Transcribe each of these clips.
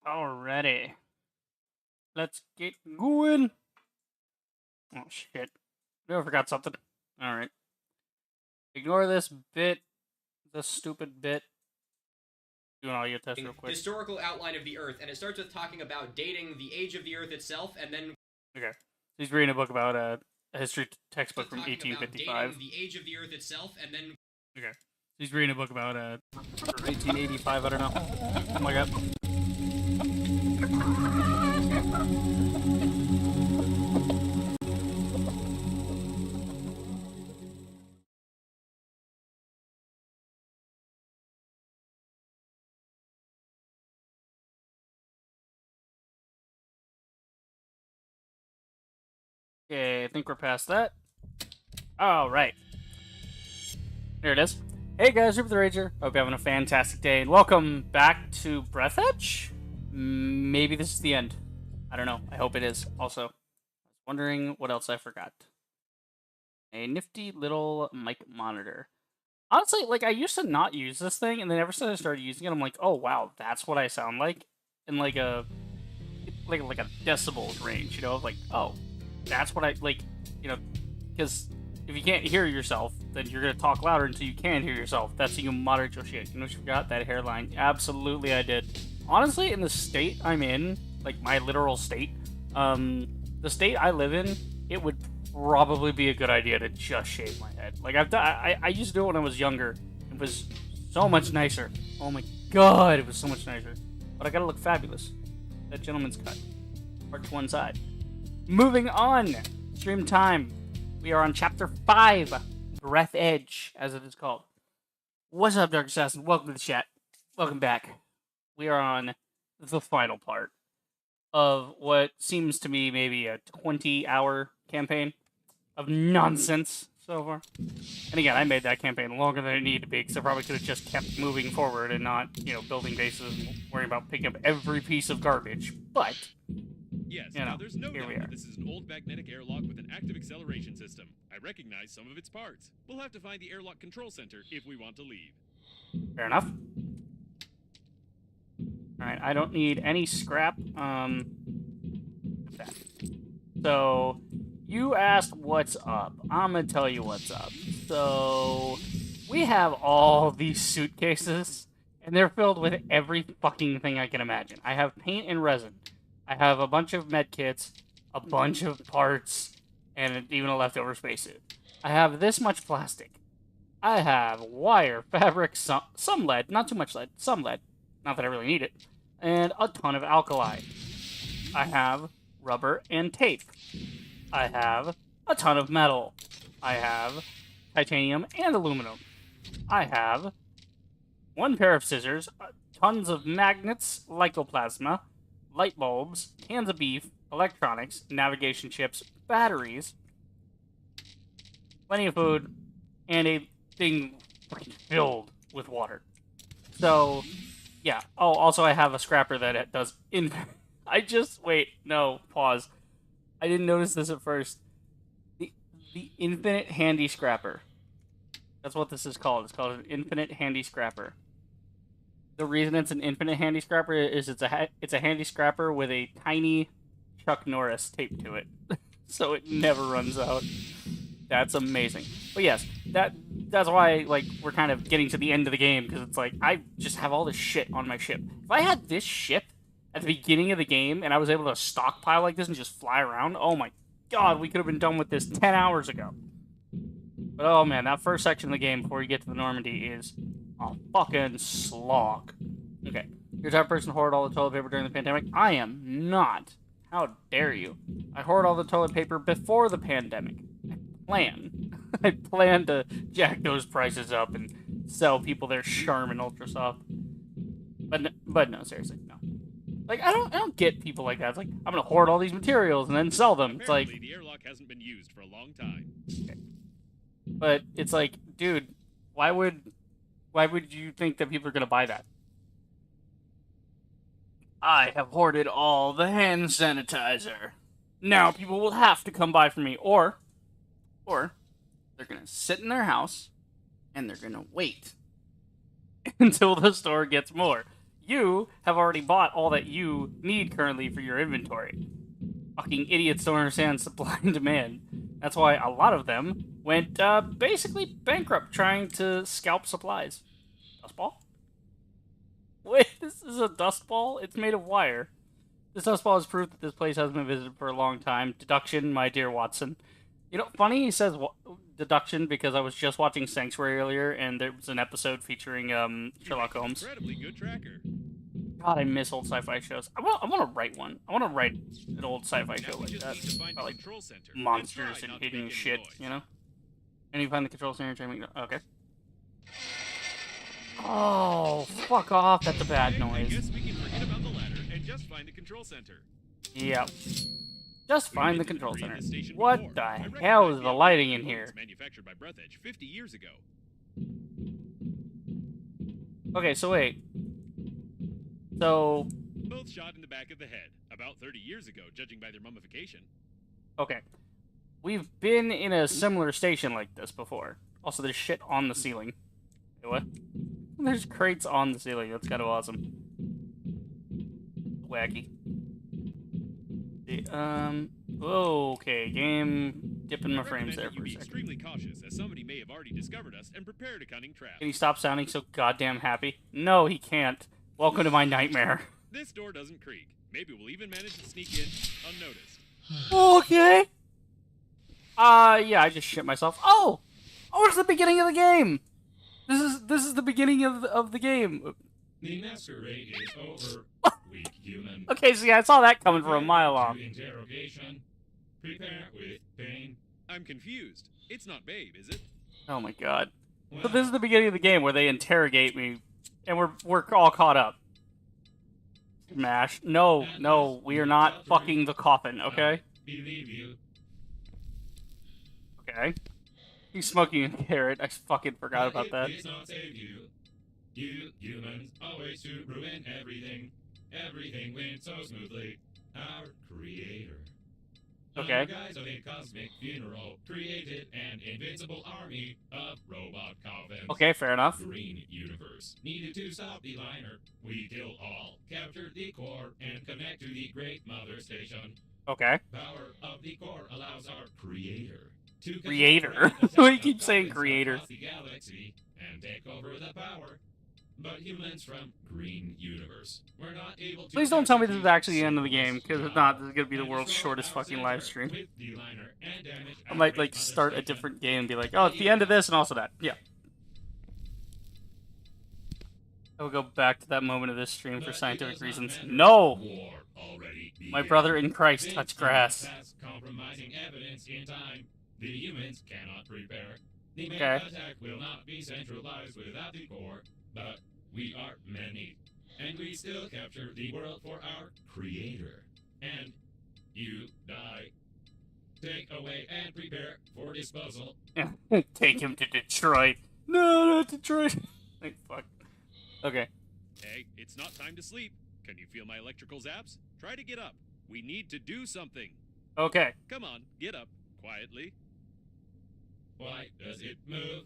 Alrighty. Let's get going. Oh, shit. I forgot something. Alright. Ignore this bit. This stupid bit. Do an audio test real quick. Historical outline of the Earth, and it starts with talking about dating the age of the Earth itself, and then... Okay. He's reading a book about a history textbook from 1855. Dating the age of the Earth itself, and then... Okay. He's reading a book about 1885, I don't know. Oh my god. Okay, I think we're past that. Alright. There it is. Hey guys, Super the Rager. Hope you're having a fantastic day, and welcome back to Breathedge? Maybe this is the end. I don't know. I hope it is. Also, I was wondering what else I forgot. A nifty little mic monitor. Honestly, like, I used to not use this thing, and then ever since I started using it, I'm like, oh wow, that's what I sound like? In like a decibels range, you know? Like, oh, that's what I, like, you know, because if you can't hear yourself, then you're going to talk louder until you can hear yourself. That's how you moderate your shit. You know what you forgot? That hairline. Absolutely I did. Honestly, in the state I'm in, like my literal state, the state I live in, it would probably be a good idea to just shave my head. Like, I used to do it when I was younger. It was so much nicer. Oh my god, it was so much nicer. But I gotta look fabulous. That gentleman's cut. Part to one side. Moving on. Stream time. We are on Chapter 5. Breathedge, as it is called. What's up, Dark Assassin? Welcome to the chat. Welcome back. We are on the final part of what seems to me maybe a 20-hour campaign of nonsense so far. And again, I made that campaign longer than it needed to be, because I probably could have just kept moving forward and not, you know, building bases and worrying about picking up every piece of garbage. But... yes, you know, now there's no here doubt we are. that this is an old magnetic airlock with an active acceleration system. I recognize some of its parts. We'll have to find the airlock control center if we want to leave. Fair enough. Alright, I don't need any scrap. That. So, you asked what's up. I'm gonna tell you what's up. So, we have all these suitcases, and they're filled with every fucking thing I can imagine. I have paint and resin. I have a bunch of med kits, a bunch of parts, and even a leftover spacesuit. I have this much plastic. I have wire, fabric, some lead, not too much lead, some lead, not that I really need it, and a ton of alkali. I have rubber and tape. I have a ton of metal. I have titanium and aluminum. I have one pair of scissors, tons of magnets, lycoplasma, light bulbs, cans of beef, electronics, navigation chips, batteries, plenty of food, and a thing filled with water. So, yeah. Oh, also I have a scrapper that does wait, no, pause. I didn't notice this at first. The infinite handy scrapper. That's what this is called. It's called an infinite handy scrapper. The reason it's an infinite handy scrapper is it's a handy scrapper with a tiny Chuck Norris taped to it, so it never runs out. That's amazing. But yes, that's why, like, we're kind of getting to the end of the game, because it's like I just have all this shit on my ship. If I had this ship at the beginning of the game and I was able to stockpile like this and just fly around, oh my god, we could have been done with this 10 hours ago. But oh man, that first section of the game before you get to the Normandy is a fucking slog. Okay, you're the type of person to hoard all the toilet paper during the pandemic? I am not. How dare you? I hoard all the toilet paper before the pandemic. I plan to jack those prices up and sell people their Charmin Ultra Soft. But no, seriously, no. Like, I don't get people like that. It's like, I'm gonna hoard all these materials and then sell them. It's like, the airlock hasn't been used for a long time. Okay. But it's like, dude, why would you think that people are gonna buy that? I have hoarded all the hand sanitizer. Now people will have to come buy from me, or they're gonna sit in their house and they're gonna wait until the store gets more. You have already bought all that you need currently for your inventory. Fucking idiots don't understand supply and demand. That's why a lot of them went basically bankrupt trying to scalp supplies. Dust ball? Wait, this is a dust ball? It's made of wire. This dust ball is proof that this place hasn't been visited for a long time. Deduction, my dear Watson. You know, funny he says deduction because I was just watching Sanctuary earlier, and there was an episode featuring Sherlock Holmes. Incredibly good tracker. God, I miss old sci-fi shows. I want to write one. I want to write an old sci-fi show like that. About, like, monsters and hidden shit, you know? And you find the control center, okay. Oh, fuck off. That's a bad noise. I guess we can forget about the ladder and just find the control center. Yep. Just find the control center. What the hell is the lighting in here? Manufactured by Breathedge 50 years ago. Okay, so wait. So... Both shot in the back of the head, about 30 years ago, judging by their mummification. Okay. We've been in a similar station like this before. Also, there's shit on the ceiling. Wait, what? There's crates on the ceiling. That's kind of awesome. Wacky. Okay, game. Dipping my frames there for a second. Extremely cautious, as somebody may have already discovered us and prepared a cunning trap. Can he stop sounding so goddamn happy? No, he can't. Welcome to my nightmare. This door doesn't creak. Maybe we'll even manage to sneak in unnoticed. Okay. Yeah, I just shit myself. Oh, it's the beginning of the game. This is the beginning of the game. The masquerade is over. Weak human. Okay, so yeah, I saw that coming from a mile off. Interrogation. Prepare with pain. I'm confused. It's not Babe, is it? Oh my god. Well, So this is the beginning of the game where they interrogate me, and we're all caught up. Smash. No, we are not fucking the coffin, okay? believe you. Okay. He's smoking a carrot. I fucking forgot about that. It does not save you. You humans always to ruin everything. Everything went so smoothly. Our creator. Okay. Under guise of a cosmic funeral, created an invincible army of robot coffins. Okay, fair enough. Green universe. Needed to stop the liner. We kill all. Captured the core and connect to the Great Mother Station. Okay. Power of the core allows our creator to Creator? Why do you keep saying creator? The galaxy and take over the power. But humans from Green Universe were not able to. Please don't tell me this is actually the end of the game, because if not, this is gonna be the world's shortest fucking live stream. I might like start a different game and be like, oh, it's the end of this and also that. Yeah. I will go back to that moment of this stream for scientific reasons. No! My brother in Christ touched grass. Compromising evidence in time. The humans cannot prepare. The main Okay. attack will not be centralized without the core, but we are many, and we still capture the world for our creator. And you die. Take away and prepare for disposal. Take him to Detroit. No, not Detroit. Like, fuck. Okay. Hey, it's not time to sleep. Can you feel my electrical zaps? Try to get up. We need to do something. Okay. Come on, get up. Quietly. Why does it move?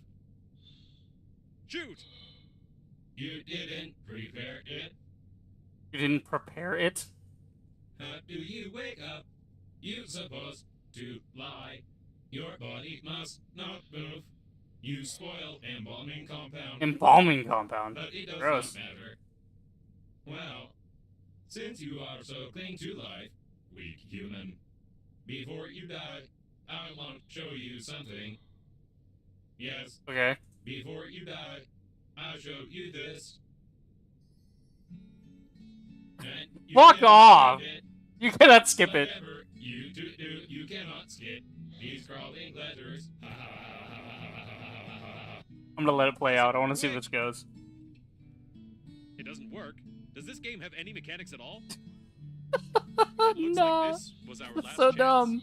Shoot! You didn't prepare it. You didn't prepare it? How do you wake up? You're supposed to lie. Your body must not move. You spoil embalming compound. Embalming compound. But it does Gross. not matter. Well, since you are so cling to life, weak human, before you die, I want to show you something. Yes, Okay. before you die, I'll show you this. And you Fuck cannot off. skip it. You cannot skip it. Whatever you do, you cannot skip these crawling letters. I'm gonna let it play out. I want to see where this goes. It doesn't work. Does this game have any mechanics at all? It looks No. like this was our That's last so chance. dumb.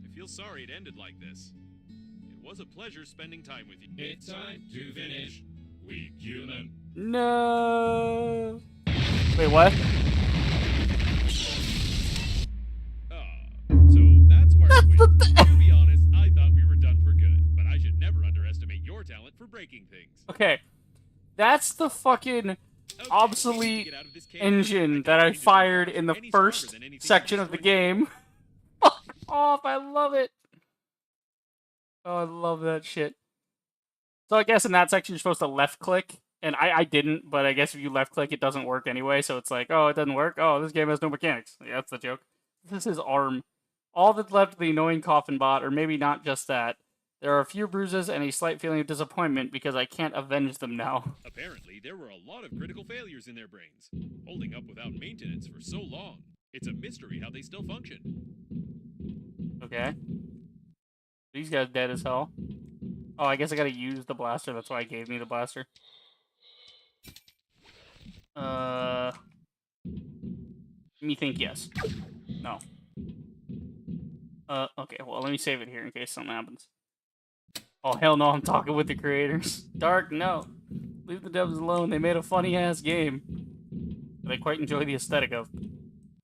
I feel sorry it ended like this. It was a pleasure spending time with you. It's time to finish. Weak human. No. Wait, what? So that's where it went. To be honest, I thought we were done for good, but I should never underestimate your talent for breaking things. Okay. That's the fucking Okay, we need to obsolete get out of this cave. engine can't that I seem to drive fired cars in the any first stronger than anything section else of the going game. Fuck off, I love it. Oh, I love that shit. So I guess in that section you're supposed to left click, and I didn't, but I guess if you left click it doesn't work anyway, so it's like, oh, it doesn't work? Oh, this game has no mechanics. Yeah, that's the joke. This is arm. All that's left of the annoying coffin bot, or maybe not just that. There are a few bruises and a slight feeling of disappointment because I can't avenge them now. Apparently, there were a lot of critical failures in their brains, holding up without maintenance for so long. It's a mystery how they still function. Okay. These guys dead as hell. Oh, I guess I gotta use the blaster, that's why it gave me the blaster. Let me think yes. No. Okay, well, let me save it here in case something happens. Oh, hell no, I'm talking with the creators. Dark, no. Leave the devs alone, they made a funny-ass game that I quite enjoy the aesthetic of.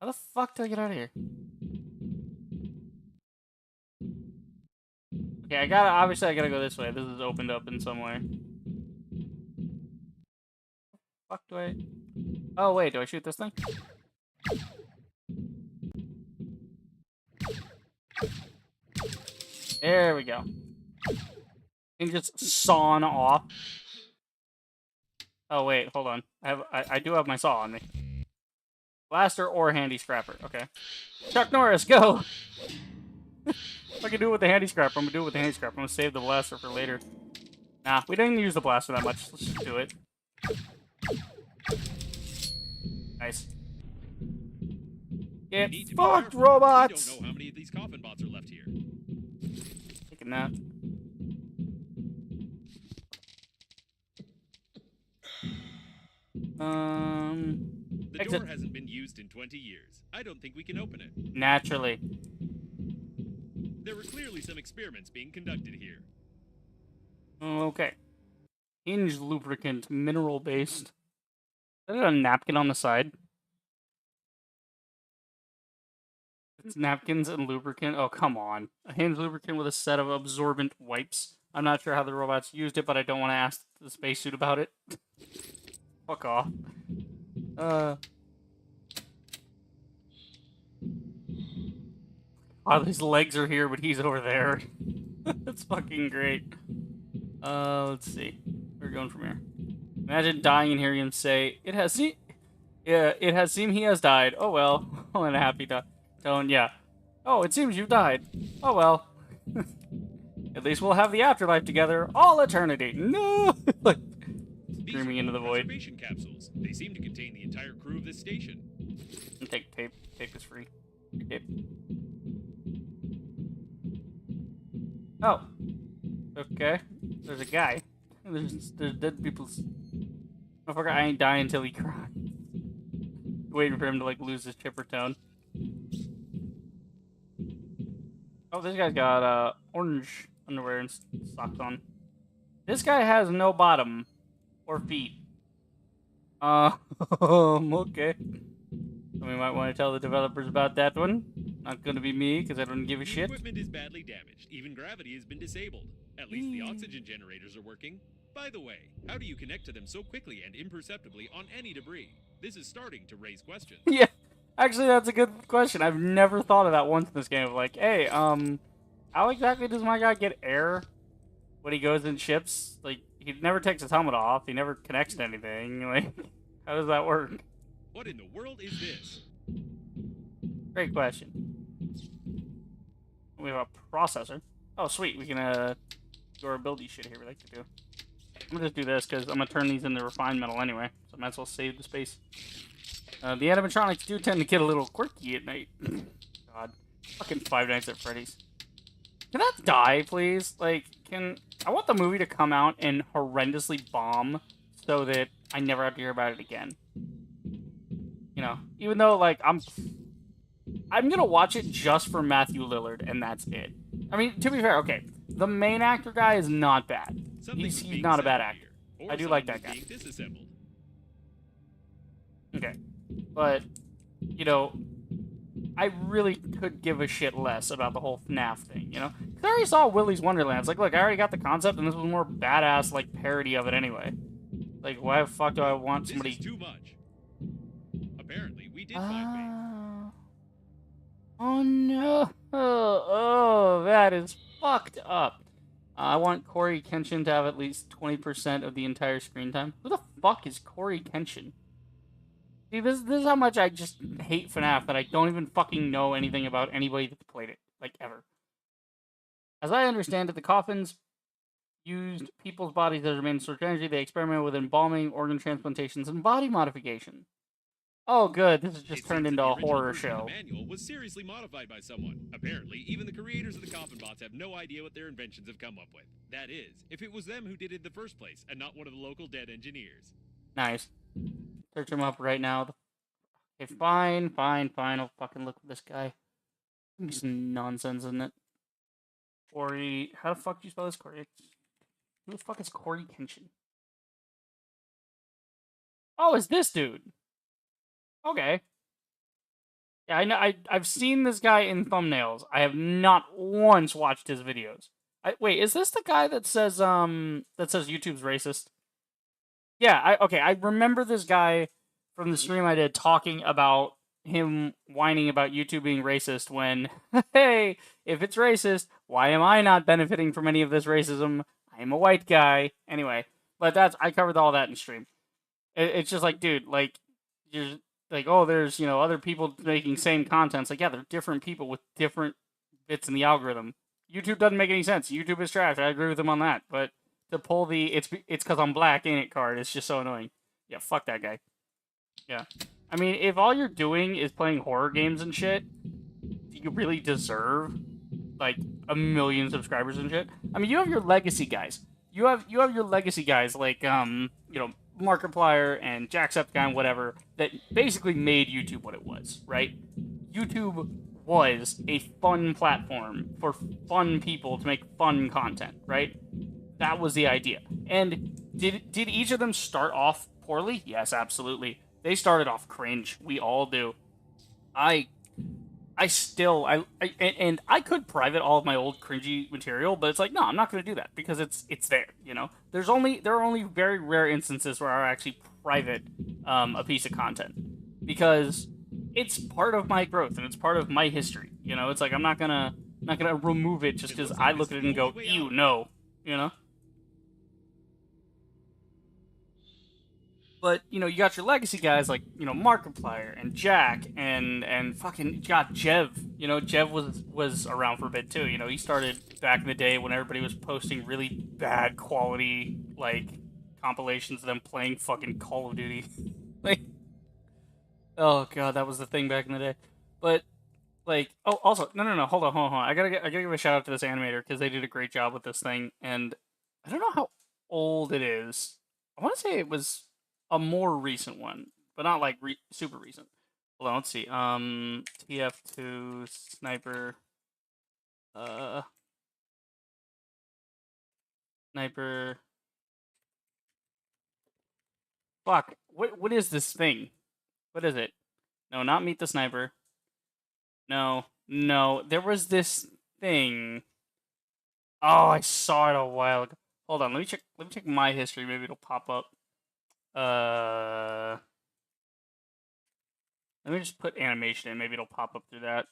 How the fuck do I get out of here? Okay, obviously I gotta go this way. This is opened up in some way. Fuck do I... Oh, wait, do I shoot this thing? There we go. And just sawn off. Oh wait, hold on. I do have my saw on me. Blaster or handy scrapper. Okay. Chuck Norris, go! If I can do it with the handy scrapper, I'm gonna do it with the handy scrapper. I'm gonna save the blaster for later. Nah, we didn't use the blaster that much. Let's just do it. Nice. Get Need to be fucked, careful. robots! We don't know how many of these coffin bots are left here. Taking that. The Exit. door hasn't been used in 20 years. I don't think we can open it. Naturally. There were clearly some experiments being conducted here. Okay. Hinge lubricant, mineral based. Is that a napkin on the side? It's napkins and lubricant. Oh, come on. A hinge lubricant with a set of absorbent wipes. I'm not sure how the robots used it, but I don't want to ask the spacesuit about it. Fuck off. Oh, his legs are here, but he's over there. That's fucking great. Let's see. Where are we going from here? Imagine dying and hearing him say, it has seemed he has died. Oh well. Oh, and a happy tone, yeah. Oh, it seems you've died. Oh well. At least we'll have the afterlife together all eternity. No! Like, These screaming are into the void. preservation capsules. They seem to contain the entire crew of this station. Take tape. Tape is free. Free tape. Oh. Okay. There's a guy. There's dead people's... Motherfucker, I ain't dying until he cries. Waiting for him to, like, lose his chipper tone. Oh, this guy's got, orange underwear and socks on. This guy has no bottom. Or feet. Okay. So we might want to tell the developers about that one. Not gonna be me, because I don't give a The shit. equipment is badly damaged. Even gravity has been disabled. At least the oxygen generators are working. By the way, how do you connect to them so quickly and imperceptibly on any debris? This is starting to raise questions. Yeah. Actually, that's a good question. I've never thought of that once in this game. Of like, hey, how exactly does my guy get air when he goes in ships? Like, he never takes his helmet off. He never connects to anything. Like, how does that work? What in the world is this? Great question. We have a processor. Oh, sweet. We can, do our ability shit here we like to do. I'm gonna just do this, because I'm gonna turn these into refined metal anyway. So I might as well save the space. The animatronics do tend to get a little quirky at night. God. Fucking Five Nights at Freddy's. Can that die, please? Like, I want the movie to come out and horrendously bomb so that I never have to hear about it again. You know, even though, like, I'm gonna watch it just for Matthew Lillard, and that's it. I mean, to be fair, okay, the main actor guy is not bad. Something was He's being not a bad assembled actor. here, or I do like someone that was guy. being disassembled. Okay. But, you know, I really could give a shit less about the whole FNAF thing, you know? 'Cause I already saw Willy's Wonderland. It's like, look, I already got the concept, and this was more badass, like, parody of it anyway. Like, why the fuck do I want somebody? This is too much. Apparently, we did find ways. Oh no! Oh, that is fucked up. I want Corey Kenshin to have at least 20% of the entire screen time. Who the fuck is Corey Kenshin? See, this is how much I just hate FNAF, that I don't even fucking know anything about anybody that's played it, like, ever. As I understand it, the coffins used people's bodies as remain storage energy. They experimented with embalming, organ transplantations, and body modification. Oh, good. This has just turned into a horror show. The manual was seriously modified by someone. Apparently, even the creators of the coffin bots have no idea what their inventions have come up with. That is, if it was them who did it in the first place, and not one of the local dead engineers. Nice. Search him up right now. Okay, fine. I'll fucking look at this guy. Be some nonsense, isn't it? Corey. How the fuck do you spell this, Corey? Who the fuck is Corey Kenshin? Oh, it's this dude. Okay. Yeah, I know. I've seen this guy in thumbnails. I have not once watched his videos. Wait, is this the guy that says YouTube's racist? Yeah, I remember this guy from the stream I did talking about him whining about YouTube being racist when, hey, if it's racist, why am I not benefiting from any of this racism? I'm a white guy. Anyway, but I covered all that in stream. It's just like, dude, like, you're like, oh, there's, other people making same content. It's like, yeah, they're different people with different bits in the algorithm. YouTube doesn't make any sense. YouTube is trash. I agree with him on that. But to pull the it's because I'm black, ain't it card, it's just so annoying. Yeah, fuck that guy. Yeah. I mean, if all you're doing is playing horror games and shit, do you really deserve, like, 1 million subscribers and shit? I mean, you have your legacy guys. You have your legacy guys like, Markiplier and Jacksepticeye, whatever, that basically made YouTube what it was, right? YouTube was a fun platform for fun people to make fun content, right? That was the idea. And did each of them start off poorly? Yes, absolutely. They started off cringe. We all do. I could private all of my old cringy material, but it's like, no, I'm not going to do that because it's there, There are only very rare instances where I actually private a piece of content because it's part of my growth and it's part of my history, It's like I'm not gonna remove it just because I look at it and go, ew, no, But, you got your legacy guys like, Markiplier and Jack and fucking got Jev. Jev was around for a bit too. He started back in the day when everybody was posting really bad quality, like, compilations of them playing fucking Call of Duty. Like, oh god, that was the thing back in the day. But, like, oh, also, no, hold on. I gotta give a shout out to this animator because they did a great job with this thing, and I don't know how old it is. I want to say it was a more recent one, but not like super recent. Hold on, let's see. TF2 sniper. Sniper. Fuck. What is this thing? What is it? No, not Meet the Sniper. No. There was this thing. Oh, I saw it a while ago. Hold on, let me check my history. Maybe it'll pop up. Let me just put animation in. Maybe it'll pop up through that.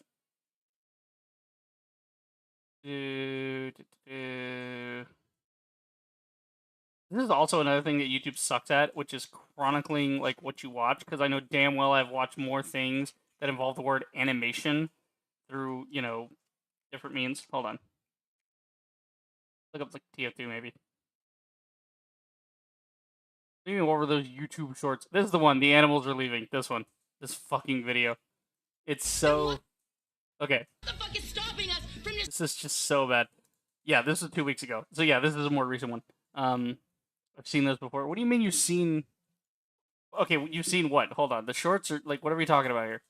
This is also another thing that YouTube sucks at, which is chronicling, like, what you watch, because I know damn well I've watched more things that involve the word animation through, different means. Hold on. Look up, like, TF2, maybe. Even what were those YouTube shorts? This is the one. The animals are leaving. This one. This fucking video. It's so... Okay. What the fuck is stopping us from just... This is just so bad. Yeah, this is 2 weeks ago. So yeah, this is a more recent one. I've seen those before. What do you mean you've seen... Okay, you've seen what? Hold on. The shorts are... Like, what are we talking about here?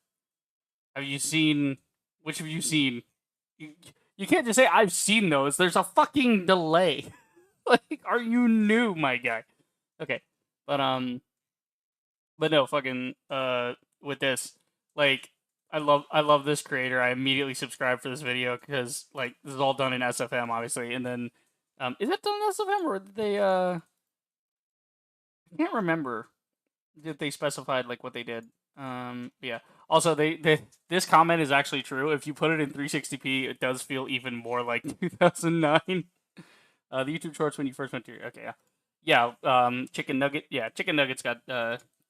Have you seen... Which have you seen? You can't just say, I've seen those. There's a fucking delay. Like, are you new, my guy? Okay. But no, fucking, with this, like, I love this creator. I immediately subscribed for this video because, like, this is all done in SFM, obviously, and then, is it done in SFM, or did they, I can't remember if they specified like what they did. Yeah. Also, this comment is actually true. If you put it in 360p, it does feel even more like 2009. The YouTube Shorts when you first went to okay, yeah, Chicken Nugget, yeah, Chicken Nuggets got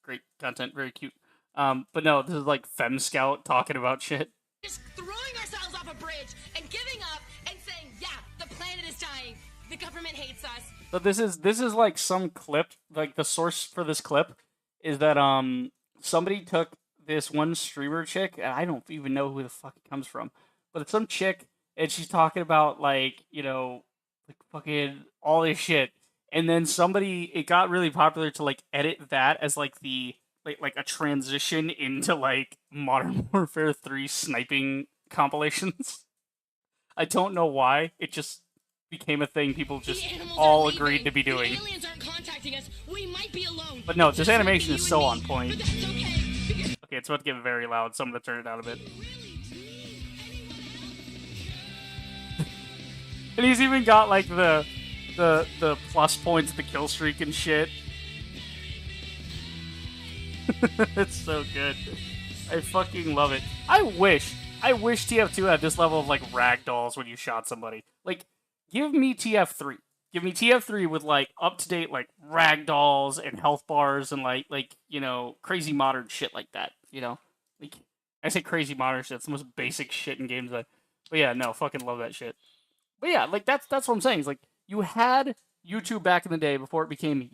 great content, very cute. But no, this is like Fem Scout talking about shit. Just throwing ourselves off a bridge and giving up and saying, yeah, the planet is dying. The government hates us. So this is like some clip, like the source for this clip is that somebody took this one streamer chick, and I don't even know who the fuck it comes from, but it's some chick, and she's talking about like, you know, like fucking all this shit, and then it got really popular to like edit that as like the like a transition into like Modern Warfare 3 sniping compilations. I don't know why. It just became a thing people just all agreed to be doing. The aliens aren't contacting us. We might be alone. But no, this animation is so on But point. that's okay. Okay, it's about to get very loud, so I'm gonna turn it down a bit. And he's even got like the plus points, the kill streak and shit. It's so good. I fucking love it. I wish TF2 had this level of like ragdolls when you shot somebody. Like, give me TF3. Give me TF3 with like up to date like ragdolls and health bars and like you know, crazy modern shit like that. You know, like I say crazy modern shit. It's the most basic shit in games. But yeah, no, fucking love that shit. But yeah, like that's what I'm saying. Is like you had YouTube back in the day before it became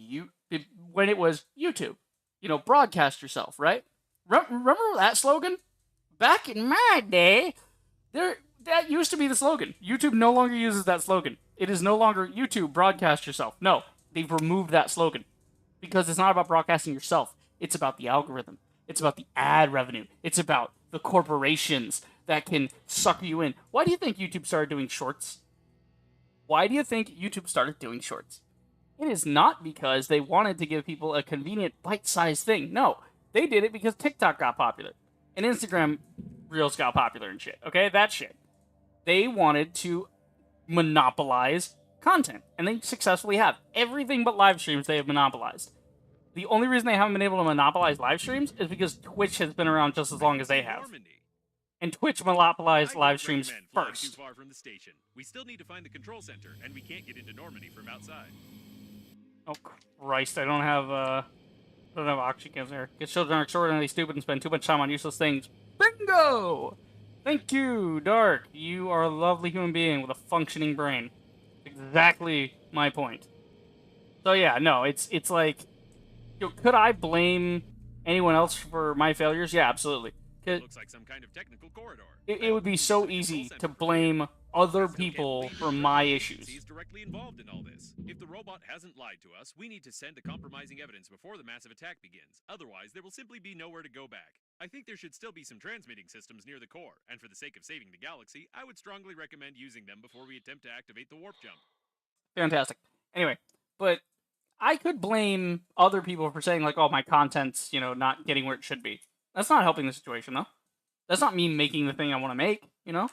when it was YouTube. You know, broadcast yourself, right? Remember that slogan? Back in my day, that used to be the slogan. YouTube no longer uses that slogan. It is no longer YouTube broadcast yourself. No, they've removed that slogan because it's not about broadcasting yourself. It's about the algorithm. It's about the ad revenue. It's about the corporations that can suck you in. Why do you think YouTube started doing shorts? Why do you think YouTube started doing shorts? It is not because they wanted to give people a convenient bite-sized thing. No, they did it because TikTok got popular and Instagram Reels got popular and shit. Okay, that shit. They wanted to monopolize content, and they successfully have. Everything but live streams they have monopolized. The only reason they haven't been able to monopolize live streams is because Twitch has been around just as long as they have. And Twitch monopolized live streams first. Too far from the station. We still need to find the control center, and we can't get into Normandy from outside. Oh Christ! I don't have oxygen there. Get children are extraordinarily stupid and spend too much time on useless things. Bingo! Thank you, Dark. You are a lovely human being with a functioning brain. Exactly my point. So yeah, no, it's like, you know, could I blame anyone else for my failures? Yeah, absolutely. Looks like some kind of technical corridor. It would be so easy to blame other people for my issues. He's directly involved in all this. If the robot hasn't lied to us, we need to send the compromising evidence before the massive attack begins. Otherwise, there will simply be nowhere to go back. I think there should still be some transmitting systems near the core, and for the sake of saving the galaxy, I would strongly recommend using them before we attempt to activate the warp jump. Fantastic. Anyway, but I could blame other people for saying like, oh, my content's, you know, not getting where it should be. That's not helping the situation, though. That's not me making the thing I want to make, you know?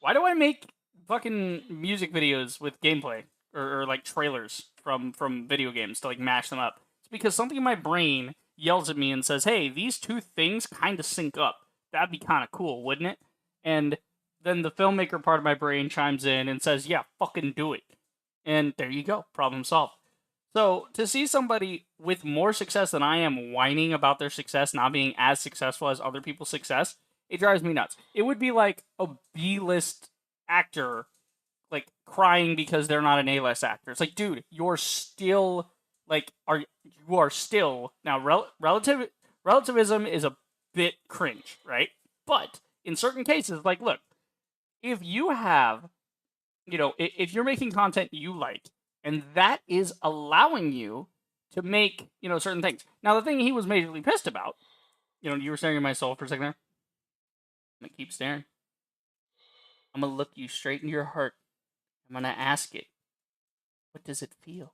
Why do I make fucking music videos with gameplay or like trailers from video games to like mash them up? It's because something in my brain yells at me and says, hey, these two things kind of sync up. That'd be kind of cool, wouldn't it? And then the filmmaker part of my brain chimes in and says, yeah, fucking do it. And there you go, problem solved. So to see somebody with more success than I am whining about their success not being as successful as other people's success, it drives me nuts. It would be like a B-list actor like crying because they're not an A-list actor. It's like, dude, you're still like you are still now relativism is a bit cringe, right? But in certain cases, like, look, if you have, you know, if you're making content you like, and that is allowing you to make, you know, certain things. Now, the thing he was majorly pissed about, you know, you were staring at my soul for a second there. I'm gonna keep staring. I'm gonna look you straight in your heart. I'm gonna ask it, what does it feel?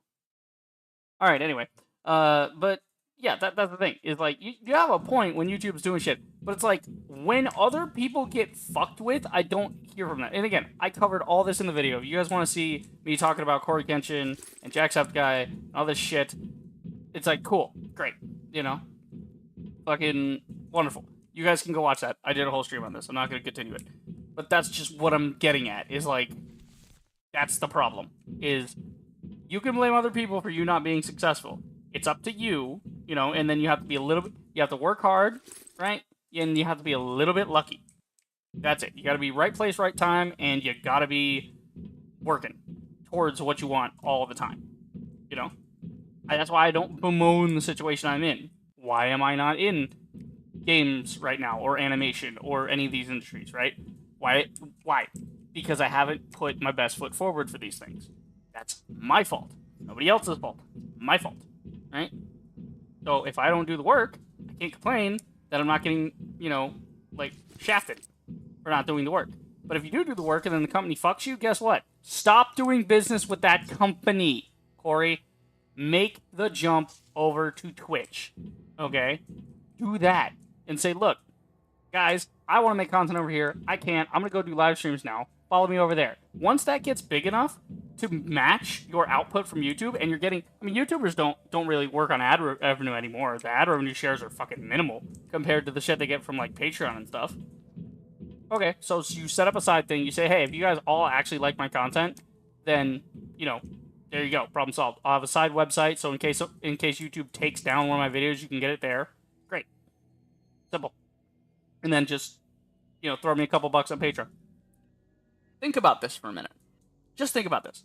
All right, anyway. But yeah, that's the thing. Is like, you have a point when YouTube's doing shit, but it's like, when other people get fucked with, I don't hear from that. And again, I covered all this in the video. If you guys want to see me talking about Corey Kenshin and Jacksepticeye and all this shit, It's like, cool, great, fucking wonderful. You guys can go watch that. I did a whole stream on this. I'm not going to continue it. But that's just what I'm getting at, is like, that's the problem, is you can blame other people for you not being successful. It's up to you, and then you have to be you have to work hard, right? And you have to be a little bit lucky. That's it. You got to be right place, right time, and you got to be working towards what you want all the time, That's why I don't bemoan the situation I'm in. Why am I not in games right now, or animation, or any of these industries, right? Why? Because I haven't put my best foot forward for these things. That's my fault. Nobody else's fault. My fault, right? So if I don't do the work, I can't complain that I'm not getting, shafted for not doing the work. But if you do the work and then the company fucks you, guess what? Stop doing business with that company, Corey. Make the jump over to Twitch, okay? Do that and say, look, guys, I want to make content over here. I can't. I'm going to go do live streams now. Follow me over there. Once that gets big enough to match your output from YouTube, and you're getting... YouTubers don't really work on ad revenue anymore. The ad revenue shares are fucking minimal compared to the shit they get from, Patreon and stuff. Okay, so you set up a side thing. You say, hey, if you guys all actually like my content, then, there you go. Problem solved. I'll have a side website, so in case YouTube takes down one of my videos, you can get it there. Great. Simple. And then just, throw me a couple bucks on Patreon. Think about this for a minute. Just think about this.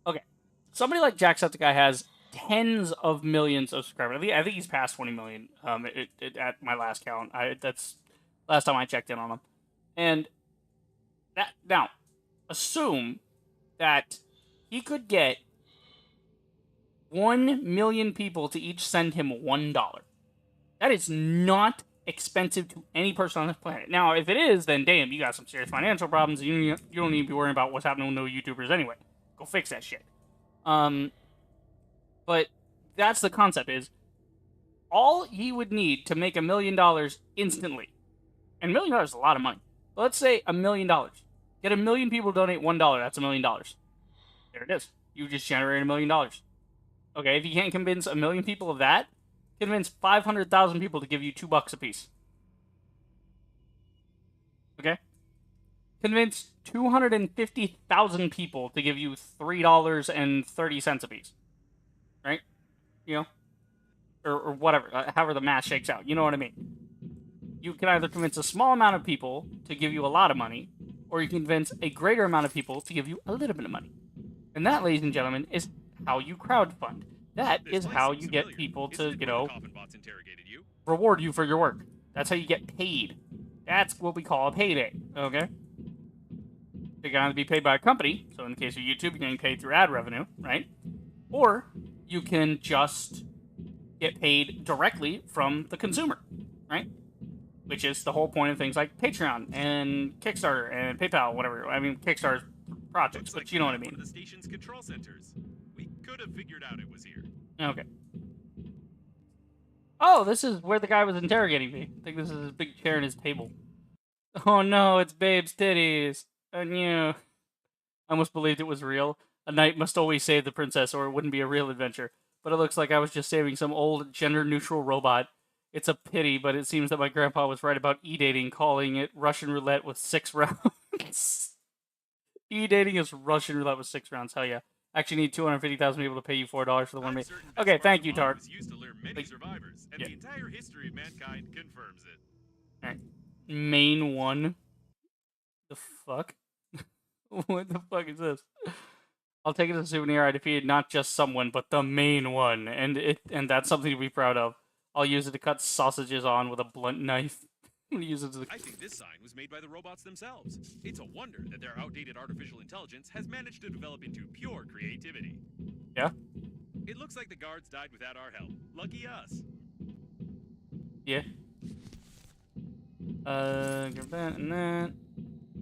Okay. Somebody like Jacksepticeye has tens of millions of subscribers. I think he's past 20 million at my last count. That's last time I checked in on him. And that now, assume that he could get 1 million people to each send him $1. That is not expensive to any person on this planet. Now, if it is, then damn, you got some serious financial problems. You don't need to be worrying about what's happening with no YouTubers anyway. Go fix that shit. But that's the concept, is all he would need to make $1 million instantly. And $1 million is a lot of money. But let's say $1 million. Get 1 million people to donate $1. That's $1 million. There it is. You just generated $1 million. Okay, if you can't convince 1 million people of that, convince 500,000 people to give you $2 a piece. Okay? Convince 250,000 people to give you $3.30 a piece. Right? Or whatever, however the math shakes out. You know what I mean? You can either convince a small amount of people to give you a lot of money, or you convince a greater amount of people to give you a little bit of money. And that, ladies and gentlemen, is how you crowdfund. That is how you get people to, reward you for your work. That's how you get paid. That's what we call a payday, okay? You're going to be paid by a company, so in the case of YouTube, you're getting paid through ad revenue, right? Or you can just get paid directly from the consumer, right? Which is the whole point of things like Patreon and Kickstarter and PayPal, whatever. Kickstarter's projects, but you know what I mean. One of the station's control centers. We could have figured out it was here. Okay. Oh, this is where the guy was interrogating me. I think this is his big chair and his table. Oh no, it's Babe's titties. I knew. I almost believed it was real. A knight must always save the princess, or it wouldn't be a real adventure. But it looks like I was just saving some old gender-neutral robot. It's a pity, but it seems that my grandpa was right about e-dating, calling it Russian roulette with 6 rounds. E-dating is Russian roulette with 6 rounds. Hell yeah. Actually need 250,000 people to pay you $4 for the 1 minute. Okay, thank you, Tark. Used to lure many survivors, and the entire history of mankind confirms it. Alright. Main 1. The fuck? What the fuck is this? I'll take it as a souvenir. I defeated not just someone, but the main one, and that's something to be proud of. I'll use it to cut sausages on with a blunt knife. I'm gonna use it to... I think this sign was made by the robots themselves. It's a wonder that their outdated artificial intelligence has managed to develop into pure creativity. Yeah? It looks like the guards died without our help. Lucky us. Yeah. Give that and that.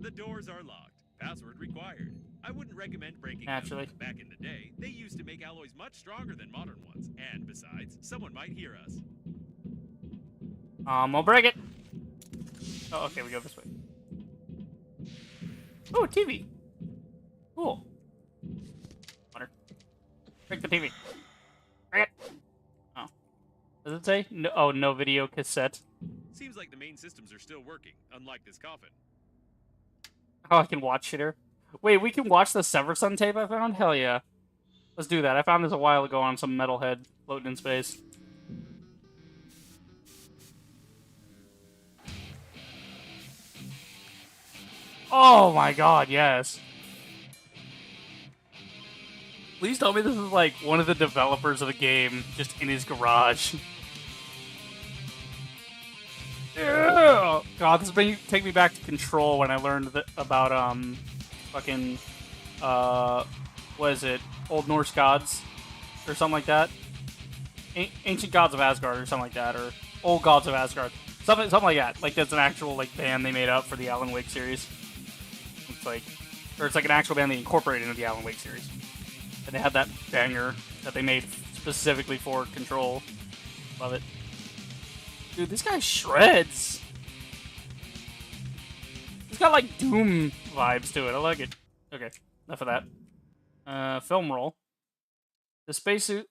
The doors are locked. Password required. I wouldn't recommend breaking Naturally. them. Back in the day, they used to make alloys much stronger than modern ones. And besides, someone might hear us. I'll break it. Oh, okay, we go this way. Oh, TV. Cool. Water. Break the TV. Break it. Does it say? No, oh, no video cassette. Seems like the main systems are still working, unlike this coffin. Oh, I can watch it here. Wait, we can watch the Seversun tape I found? Hell yeah. Let's do that. I found this a while ago on some metalhead floating in space. Oh my god, yes. Please tell me this is like one of the developers of the game just in his garage. Yeah! God, this is take me back to Control when I learned about fucking what is it? Old Norse gods or something like that. Ancient Gods of Asgard or something like that, or Old Gods of Asgard. Something like that. Like that's an actual like band they made up for the Alan Wake series. It's like, or it's like an actual band they incorporated into the Alan Wake series. And they had that banger that they made specifically for Control. Love it. Dude, this guy shreds. He's got like Doom vibes to it. I like it. Okay, enough of that. Film roll. The spacesuit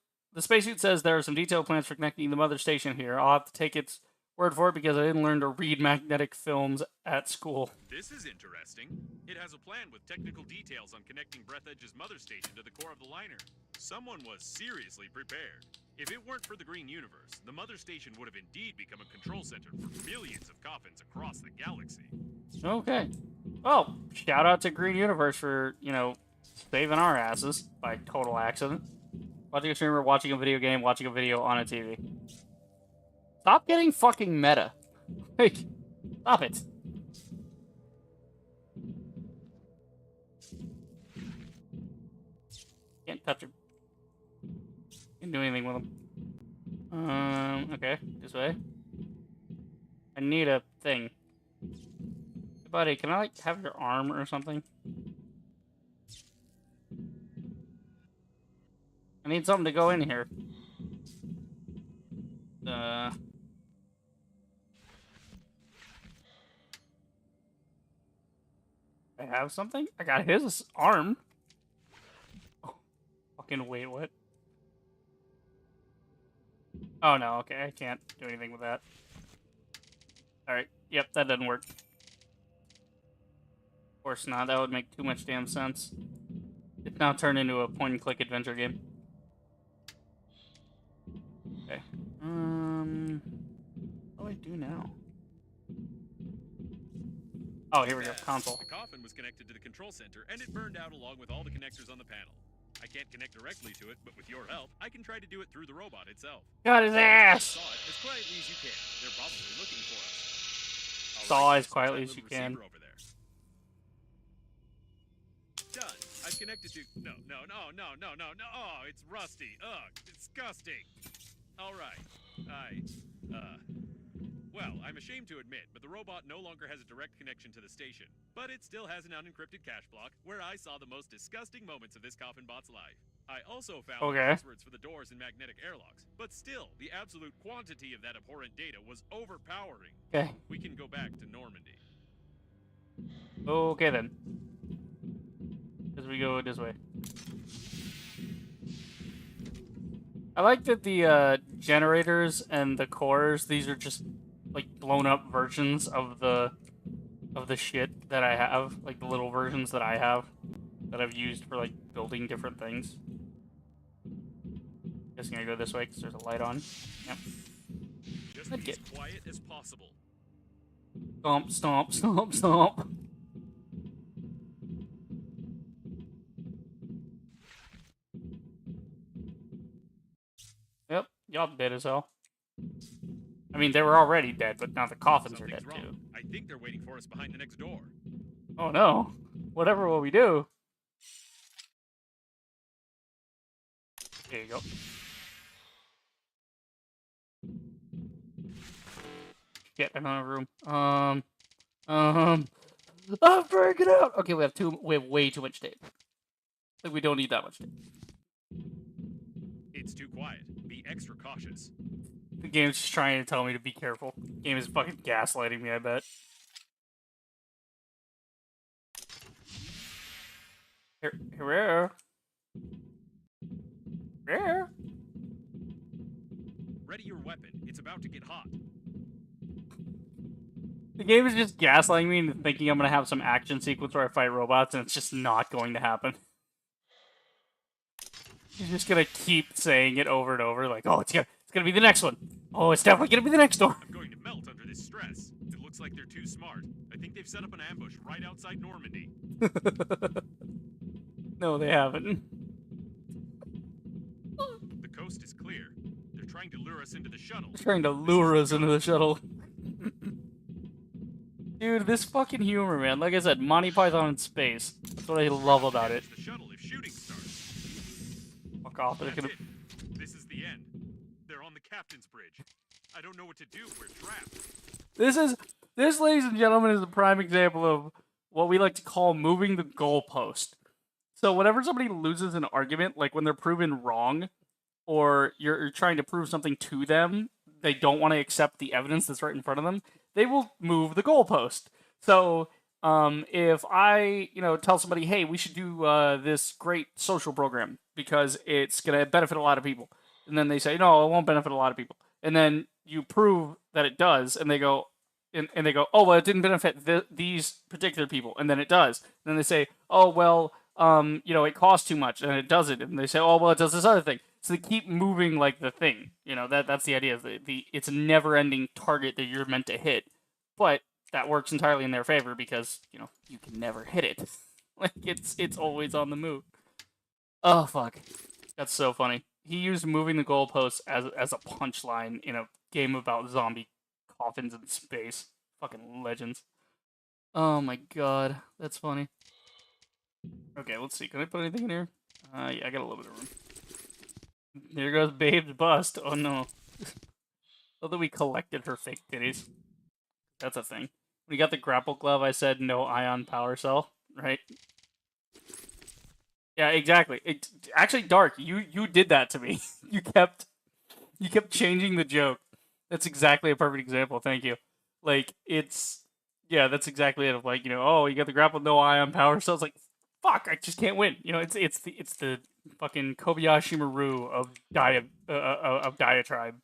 says there are some detailed plans for connecting the mother station here. I'll have to take its word for it because I didn't learn to read magnetic films at school. This is interesting. It has a plan with technical details on connecting Breathedge's mother station to the core of the liner. Someone was seriously prepared. If it weren't for the Green Universe, the mother station would have indeed become a control center for millions of coffins across the galaxy. Okay. Well, shout out to Green Universe for, you know, saving our asses by total accident. Watching a streamer, watching a video game, watching a video on a TV. Stop getting fucking meta. Hey, stop it. Can't touch him. Can't do anything with him. Okay, this way. I need a thing. Hey, buddy, can I, like, have your arm or something? I need something to go in here. I have something? I got his arm. Oh, fucking wait, what? Oh no, okay, I can't do anything with that. Alright, yep, that doesn't work. Of course not, that would make too much damn sense. It's now turned into a point-and-click adventure game. Okay. What do I do now? Oh, here we go. Console. The coffin was connected to the control center, and it burned out along with all the connectors on the panel. I can't connect directly to it, but with your help, I can try to do it through the robot itself. Got his ass! Saw it as quietly as you can. They're probably looking for us. Saw as quietly as you can. Over there. Done. I've connected to. No. Oh, it's rusty. Ugh, disgusting. All right. Well, I'm ashamed to admit, but the robot no longer has a direct connection to the station. But it still has an unencrypted cache block where I saw the most disgusting moments of this coffin bot's life. I also found the passwords for the doors and magnetic airlocks. But still, the absolute quantity of that abhorrent data was overpowering. Okay. We can go back to Normandy. Okay then. As we go this way. I like that the generators and the cores, these are just like blown up versions of the shit that I have, like the little versions that I have that I've used for like building different things. Guessing I go this way because there's a light on. Yep. Just be as quiet as possible. Stomp, stomp, stomp, stomp. Yep, y'all dead as hell. I mean, they were already dead, but now the coffins are dead too. I think they're waiting for us behind the next door. Oh no. Whatever will we do? There you go. Get another room. I'm breaking out. Okay, we have way too much tape. Like we don't need that much tape. It's too quiet. Be extra cautious. The game's just trying to tell me to be careful. The game is fucking gaslighting me, I bet. Here. Ready your weapon. It's about to get hot. The game is just gaslighting me into thinking I'm gonna have some action sequence where I fight robots, and it's just not going to happen. He's just gonna keep saying it over and over, like, oh, it's gonna be the next one. Oh, it's definitely gonna be the next one. I'm going to melt under this stress. It looks like they're too smart. I think they've set up an ambush right outside Normandy. No, they haven't. The coast is clear. They're trying to lure us into the shuttle. They're trying to lure us into the shuttle. Dude, this fucking humor, man. Like I said, Monty Python in space. That's what I love about it. The shuttle if shooting starts. Fuck off. They're That's gonna... it. This is the end. They're on the captain's bridge. I don't know what to do. We're trapped. This, ladies and gentlemen, is a prime example of what we like to call moving the goalpost. So whenever somebody loses an argument, like when they're proven wrong, or you're trying to prove something to them, they don't want to accept the evidence that's right in front of them, they will move the goalpost. So if I, tell somebody, hey, we should do this great social program because it's going to benefit a lot of people. And then they say, no, it won't benefit a lot of people. And then you prove that it does, and they go, oh, well, it didn't benefit these particular people, and then it does. And then they say, oh, well, it costs too much, and it doesn't. And they say, oh, well, it does this other thing. So they keep moving like the thing. That's the idea. It's a never-ending target that you're meant to hit, but that works entirely in their favor because you can never hit it. Like it's always on the move. Oh fuck, that's so funny. He used moving the goalposts as a punchline in a game about zombie coffins in space. Fucking legends. Oh my god, that's funny. Okay, let's see. Can I put anything in here? Yeah, I got a little bit of room. There goes Babe's bust. Oh no. Although we collected her fake titties. That's a thing. When you got the grapple glove, I said no ion power cell, right? Yeah, exactly. Actually, Dark, you did that to me. You kept changing the joke. That's exactly a perfect example. Thank you. Like that's exactly it. Like oh, you got the grapple, no ion power cell. It's like, fuck, I just can't win. It's the fucking Kobayashi Maru of diatribe.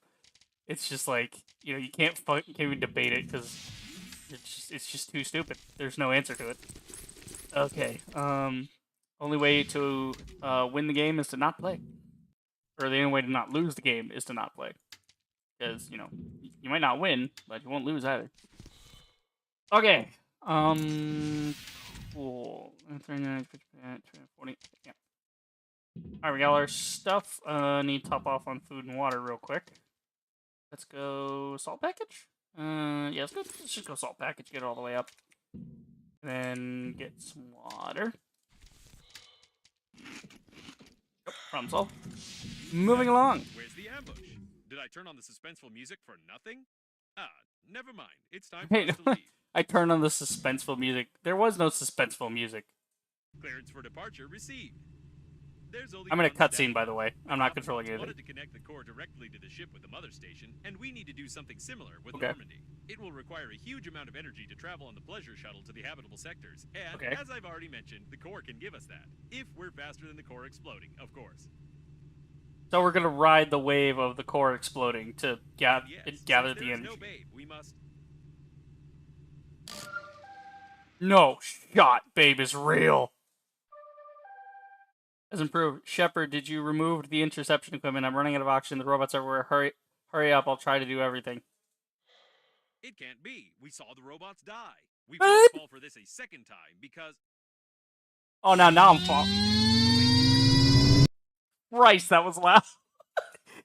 It's just like you can't even debate it because it's just too stupid. There's no answer to it. Okay. Only way to win the game is to not play, or the only way to not lose the game is to not play. Because you might not win, but you won't lose either. Okay. Cool. 39, 40. Yeah. Alright, we got our stuff. Need to top off on food and water real quick. Let's go salt package. Yeah, let's just go salt package, get it all the way up. Then get some water. Yep, problem solved. Moving along. Where's the ambush? Did I turn on the suspenseful music for nothing? Ah, never mind. It's time for Hey, us to leave. I turned on the suspenseful music. There was no suspenseful music. Clearance for departure received. There's only I'm in a one cutscene, step. by the way. I'm not controlling Wanted anything. to connect the core directly to the ship with the mother station, and we need to do something similar with Okay. Normandy. It will require a huge amount of energy to travel on the pleasure shuttle to the habitable sectors, and Okay. as I've already mentioned, the core can give us that. If we're faster than the core exploding, of course. So we're gonna ride the wave of the core exploding to gather Yes, gather since the there is energy. no babe, we must. No shot, babe is real. As improved, Shepard, did you remove the interception equipment? I'm running out of oxygen. The robots are everywhere. Hurry up! I'll try to do everything. It can't be. We saw the robots die. We What? won't fall for this a second time because Oh, now I'm falling. Christ, that was loud.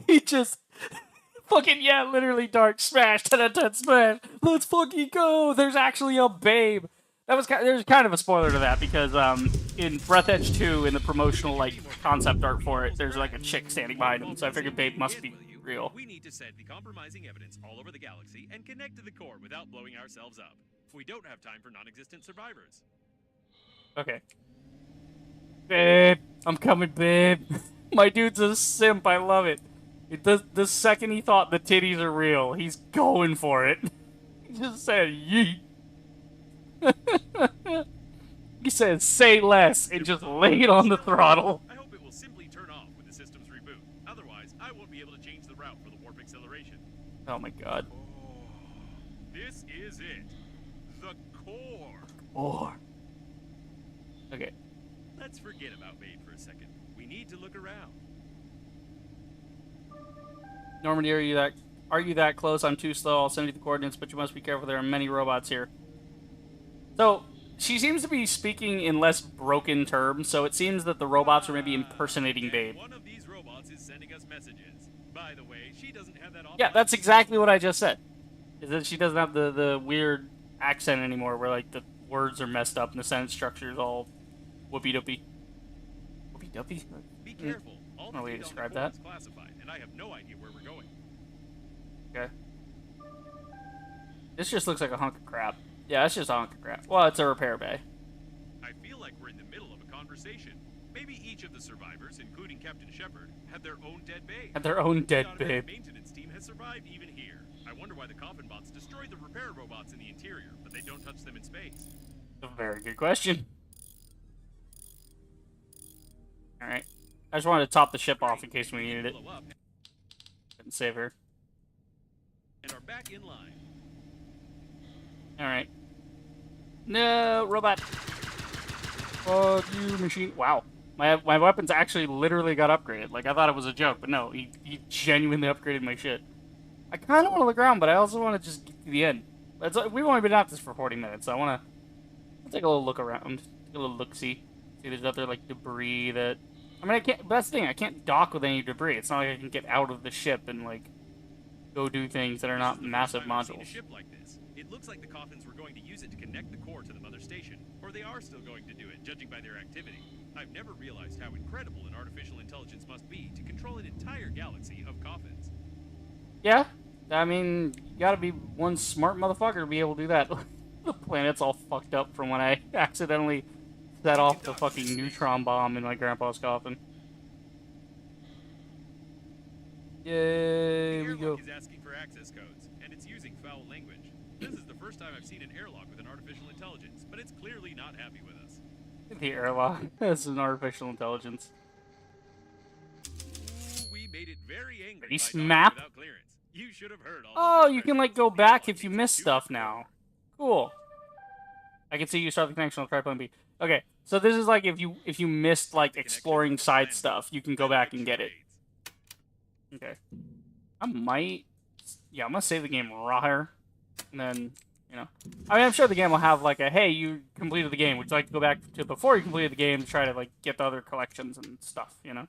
He just fucking literally Dark smash, 10 out of 10 smash. Let's fucking go. There's actually a babe. There's kind of a spoiler to that because in Breathedge 2 in the promotional concept art for it, there's like a chick standing behind him. So I figured babe must be real. we need to send the compromising evidence all over the galaxy and connect to the core without blowing ourselves up. We don't have time for non-existent survivors. Okay. Babe, I'm coming, babe. My dude's a simp. I love it. The second he thought the titties are real, he's going for it. He just said yeet. He said say less and just laid on the throttle. I hope it will simply turn off with the system's reboot. Otherwise, I won't be able to change the route for the warp acceleration. Oh my god. This is it. The core. Or. Okay. Let's forget about Babe for a second. We need to look around. Normandy, are you that close? I'm too slow. I'll send you the coordinates, but you must be careful. There are many robots here. So, she seems to be speaking in less broken terms, so it seems that the robots are maybe impersonating Babe. One of these robots is sending us messages. By the way, she doesn't have that option. Yeah, that's exactly what I just said. Is that she doesn't have the weird accent anymore where, like, the words are messed up and the sentence structure is all whoopie-doopie. Whoopie-doopie? Be careful. All the way to data on the describe core that. is classified, and I have no idea where we're going. Okay. This just looks like a hunk of crap. Yeah, it's just a hunk of crap. Well, it's a repair bay. I feel like we're in the middle of a conversation. Maybe each of the survivors, including Captain Shepard, had their own dead babe. Had their own dead The automated babe. maintenance team has survived even here. I wonder why the coffin bots destroyed the repair robots in the interior, but they don't touch them in space. A very good question. Alright. I just wanted to top the ship off in case we needed it. Blow up And save her. and are back in line. Alright. No, robot. Fuck you, machine. Wow. My weapons actually literally got upgraded. Like, I thought it was a joke, but no, he genuinely upgraded my shit. I kind of want to look around, but I also want to just get to the end. We've only been at this for 40 minutes, so I want to take a little look around. Take a little look-see. See, there's other, like, debris that... I mean, I can't... But that's the thing, I can't dock with any debris. It's not like I can get out of the ship and, like, go do things that are not massive I've seen a modules. ship like this. It looks like the coffins were going to use it to connect the core to the mother station, or they are still going to do it, judging by their activity. I've never realized how incredible an artificial intelligence must be to control an entire galaxy of coffins. Yeah, I mean, you gotta be one smart motherfucker to be able to do that. The planet's all fucked up from when I accidentally set off the fucking neutron bomb in my grandpa's coffin. Yay, The we go. airlock is asking for access codes, and it's using foul language. This is the first time I've seen an airlock with an artificial intelligence, but it's clearly not happy with us. The airlock. This is an artificial intelligence. Ooh, we made it very angry Base by docking map? without clearance. You should have heard all Oh, those you can, like, go back if you miss stuff now. Cool. I can see you start the connection. I'll try plan B. Okay, so this is like if you missed, like, exploring side stuff, you can go back and get it. Okay. Yeah, I'm gonna save the game raw here. And then, you know. I mean, I'm sure the game will have, like, a, hey, you completed the game. Would you like to go back to before you completed the game to try to, like, get the other collections and stuff, you know?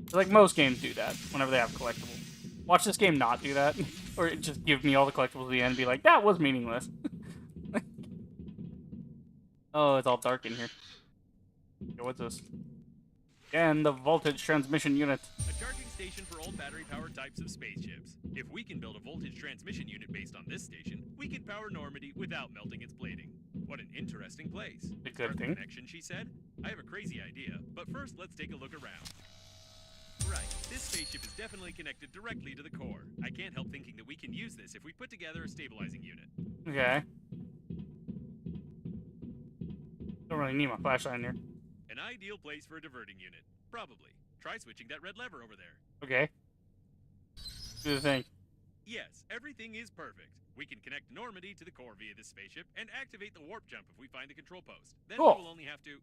So, like, most games do that whenever they have collectibles. Watch this game not do that. Or just give me all the collectibles at the end and be like, that was meaningless. Oh, it's all dark in here. Okay, what's this? Again, the voltage transmission unit. A charging station for old battery-powered types of spaceships. If we can build a voltage transmission unit based on this station, we can power Normandy without melting its plating. What an interesting place. A good Start the thing. connection, she said. I have a crazy idea, but first let's take a look around. Right, this spaceship is definitely connected directly to the core. I can't help thinking that we can use this if we put together a stabilizing unit. Okay. Don't really need my flashlight in here. An ideal place for a diverting unit. Probably. Try switching that red lever over there. Okay. Do the thing. Yes, everything is perfect. We can connect Normandy to the core via this spaceship and activate the warp jump if we find the control post. Then Cool. we will only have to...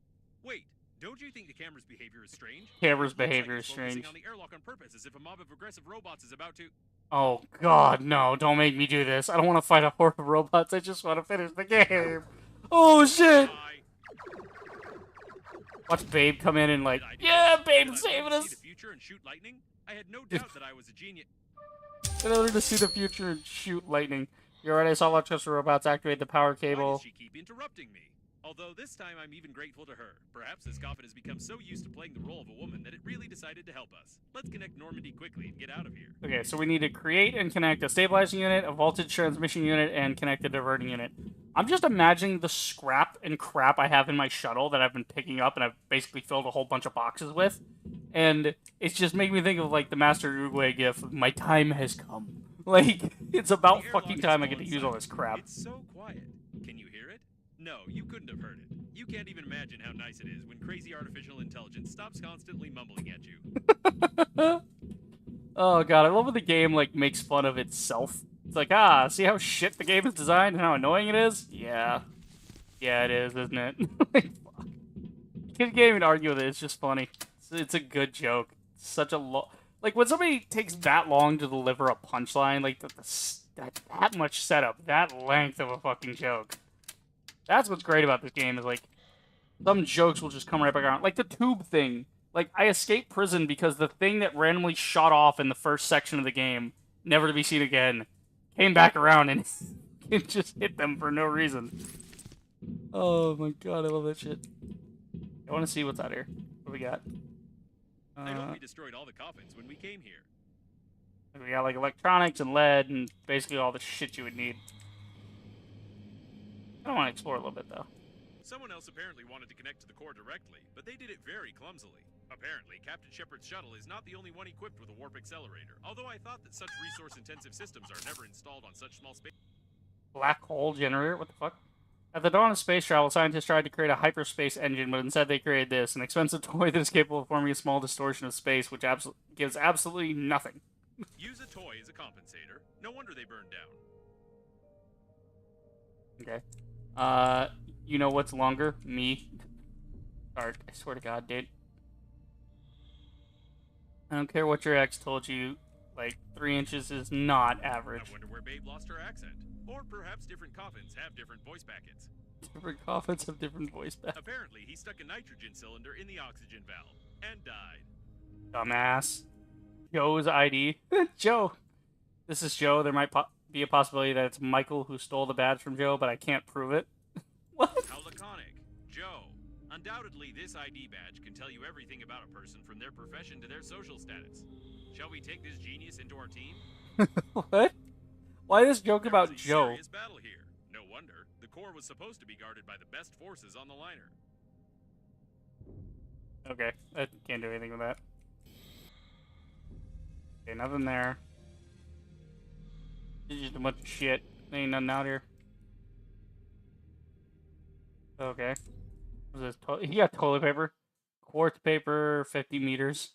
Wait, don't you think the camera's behavior is strange? Camera's It looks like behavior it's is focusing strange. on the airlock on purpose, as if a mob of aggressive robots is about to... Oh god, no, don't make me do this. I don't want to fight a horde of robots, I just want to finish the game. Oh shit! Watch Babe come in and like, yeah, Babe's saving us! See the future and shoot lightning? I had no doubt that I was a genius. In order to see the future and shoot lightning. You're right, I saw lots of robots activate the power Why cable. does she keep interrupting me? Although this time I'm even grateful to her. Perhaps this coffin has become so used to playing the role of a woman that it really decided to help us. Let's connect Normandy quickly and get out of here. Okay, so we need to create and connect a stabilizing unit, a voltage transmission unit, and connect a diverting unit. I'm just imagining the scrap and crap I have in my shuttle that I've been picking up and I've basically filled a whole bunch of boxes with. And it's just making me think of, like, the Master Uruguay gif, my time has come. Like, it's about The airlock fucking is time I still get to use all this crap. It's so quiet. Can you hear it? No, you couldn't have heard it. You can't even imagine how nice it is when crazy artificial intelligence stops constantly mumbling at you. Oh god, I love when the game like makes fun of itself. It's like, see how shit the game is designed and how annoying it is? Yeah. Yeah, it is, isn't it? Like, fuck. You can't even argue with it, it's just funny. It's a good joke. It's such a like, when somebody takes that long to deliver a punchline, like, that much setup, that length of a fucking joke. That's what's great about this game, is like, some jokes will just come right back around. Like the tube thing. Like, I escaped prison because the thing that randomly shot off in the first section of the game, never to be seen again, came back around and it just hit them for no reason. Oh my god, I love that shit. I want to see what's out here. What do we got? I hope we destroyed all the coffins when we came here. We got like electronics and lead and basically all the shit you would need. I want to explore a little bit though. Someone else apparently wanted to connect to the core directly, but they did it very clumsily. Apparently, Captain Shepard's shuttle is not the only one equipped with a warp accelerator, although I thought that such resource-intensive systems are never installed on such small space. Black hole generator? What the fuck? At the dawn of space travel, scientists tried to create a hyperspace engine, but instead they created this, an expensive toy that is capable of forming a small distortion of space, which gives absolutely nothing. Use a toy as a compensator. No wonder they burned down. Okay. You know what's longer? Me. Art. I swear to God, dude. I don't care what your ex told you, like, 3 inches is not average. I wonder where Babe lost her accent. Or perhaps different coffins have different voice packets. Different coffins have different voice packets. Apparently, he stuck a nitrogen cylinder in the oxygen valve and died. Dumbass. Joe's ID. Joe. This is Joe. There might be a possibility that it's Michael who stole the badge from Joe, but I can't prove it. What? How laconic. Joe. Undoubtedly, this ID badge can tell you everything about a person from their profession to their social status. Shall we take this genius into our team? What? Why this joke about There was a Joe? serious battle here. No wonder. The core was supposed to be guarded by the best forces on the liner. Okay, I can't do anything with that. Okay, nothing there. It's just a bunch of shit. There ain't nothing out here. Okay. What's this? He got toilet paper. Quartz paper, 50 meters.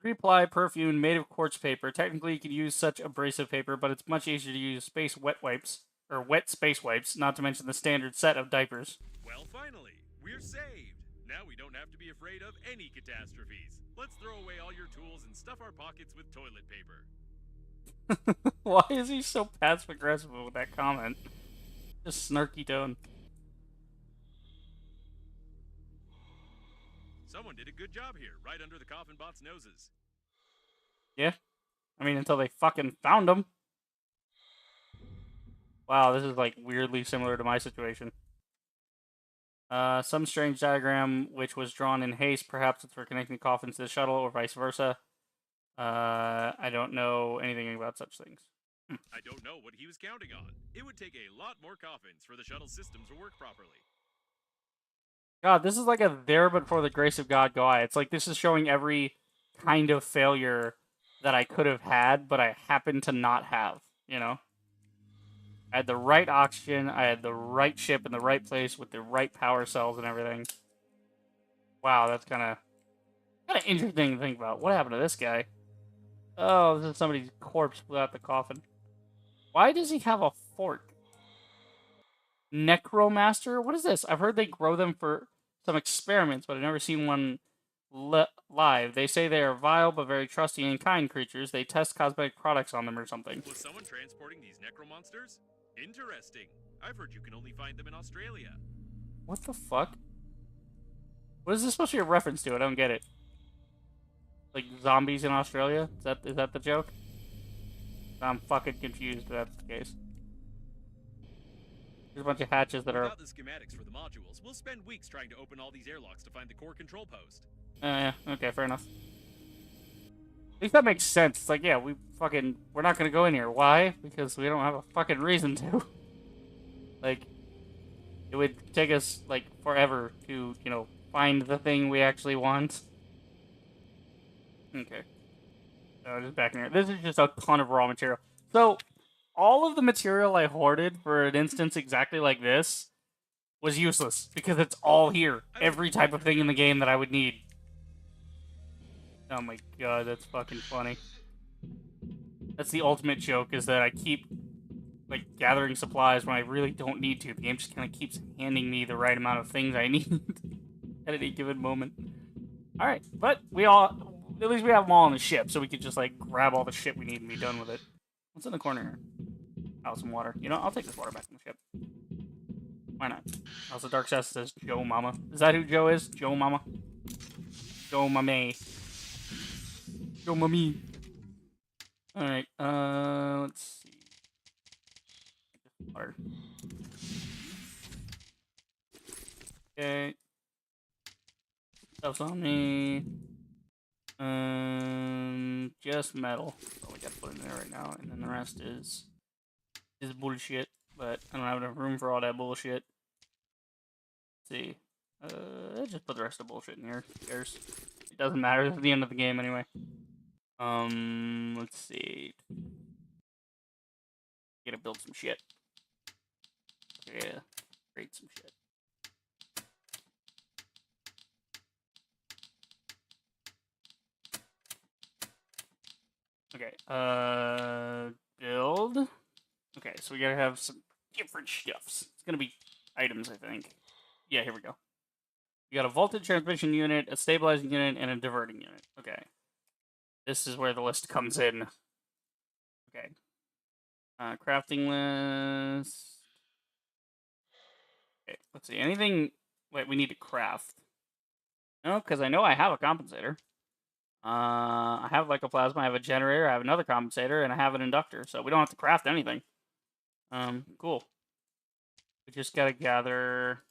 3-ply perfume made of quartz paper. Technically, you could use such abrasive paper, but it's much easier to use space wet wipes, or wet space wipes, not to mention the standard set of diapers. Well, finally, we're saved. Now we don't have to be afraid of any catastrophes. Let's throw away all your tools and stuff our pockets with toilet paper. Why is he so passive-aggressive with that comment? Just snarky tone. Someone did a good job here, right under the coffin bot's noses. Yeah. I mean, until they fucking found him. Wow, this is like weirdly similar to my situation. Some strange diagram which was drawn in haste. Perhaps it's for connecting the coffins to the shuttle or vice versa. I don't know anything about such things. I don't know what he was counting on. It would take a lot more coffins for the shuttle system to work properly. God, this is like a there but for the grace of God guy. It's like this is showing every kind of failure that I could have had, but I happen to not have, you know? I had the right oxygen, I had the right ship in the right place with the right power cells and everything. Wow, that's kind of interesting to think about. What happened to this guy? Oh, this is somebody's corpse without the coffin. Why does he have a fork? Necromaster? What is this? I've heard they grow them for some experiments, but I've never seen one live. They say they are vile but very trusting and kind creatures. They test cosmetic products on them or something. Was someone transporting these necromonsters? Interesting. I've heard you can only find them in Australia. What the fuck? What is this supposed to be a reference to? I don't get it. Like zombies in Australia? Is that the joke? I'm fucking confused if that's the case. There's a bunch of hatches that are... Without the schematics for the modules, we'll spend weeks trying to open all these airlocks to find the core control post. Yeah, okay, fair enough. At least that makes sense. It's like, yeah, we're not gonna go in here. Why? Because we don't have a fucking reason to. Like, it would take us, like, forever to, you know, find the thing we actually want. Okay. So, just back in here. This is just a ton of raw material. So, all of the material I hoarded for an instance exactly like this was useless, because it's all here. Every type of thing in the game that I would need. Oh my god, that's fucking funny. That's the ultimate joke, is that I keep, like, gathering supplies when I really don't need to. The game just kind of keeps handing me the right amount of things I need at any given moment. Alright, but at least we have them all on the ship, so we could just, like, grab all the shit we need and be done with it. What's in the corner here? Oh, some water. You know, I'll take this water back on the ship. Why not? Also, Dark Sass says Joe Mama. Is that who Joe is? Joe Mama? Joe Mame. Joe Mami. Alright, let's see. Water. Okay. Stuff's on me. Just metal. So we gotta put in there right now, and then the rest is bullshit. But I don't have enough room for all that bullshit. Let's see. Just put the rest of the bullshit in here. Who cares? It doesn't matter. It's the end of the game anyway. Let's see. Gotta build some shit. Yeah, create some shit. Okay, build. Okay, so we gotta have some different stuffs. It's gonna be items, I think. Yeah, here we go. You got a voltage transmission unit, a stabilizing unit, and a diverting unit. Okay. This is where the list comes in. Okay. Crafting list. Okay, let's see. Anything... Wait, we need to craft. No, because I know I have a compensator. I have Lycoplasma, I have a generator, I have another compensator, and I have an inductor, so we don't have to craft anything. Cool. We just gotta gather...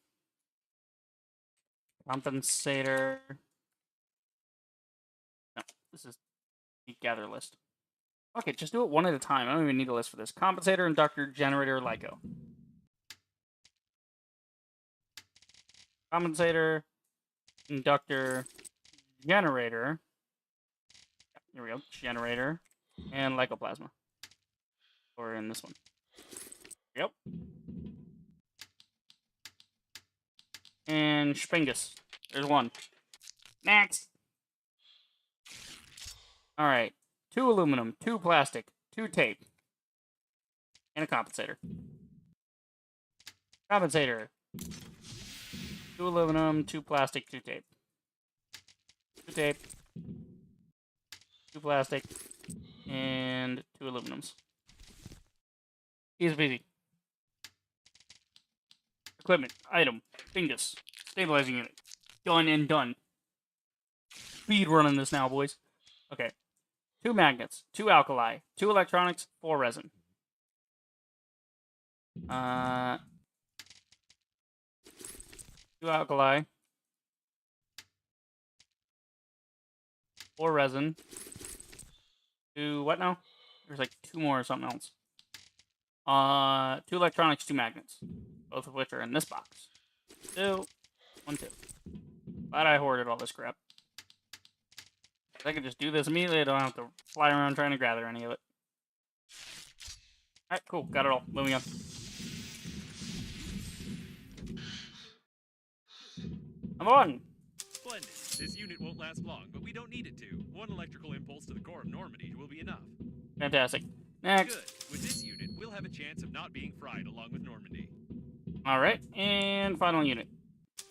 Compensator... No, this is the gather list. Okay, just do it one at a time. I don't even need a list for this. Compensator, inductor, generator, Lyco. Compensator, inductor, generator. Here we go. Generator and Lycoplasma. Or in this one. Yep. And Spingus. There's one. Next. Alright. 2 aluminum, 2 plastic, 2 tape. And a compensator. Compensator. 2 aluminum, 2 plastic, 2 tape. 2 tape. 2 plastic. And 2 aluminums. Easy peasy. Equipment. Item. Fingus. Stabilizing unit. Done and done. Speed running this now, boys. Okay. 2 magnets. 2 alkali. 2 electronics. 4 resin. 2 alkali. 4 resin. 2 what now? There's like 2 more or something else. 2 electronics, 2 magnets. Both of which are in this box. 2. 1, 2. Glad I hoarded all this crap. I can just do this immediately. I don't have to fly around trying to gather any of it. Alright, cool. Got it all. Moving on. Number 1. Splendid. This unit won't last long, but we don't need it to. 1 electrical impulse to the core of Normandy will be enough. Fantastic. Next. Good. With this unit, we'll have a chance of not being fried along with Normandy. Alright, and final unit.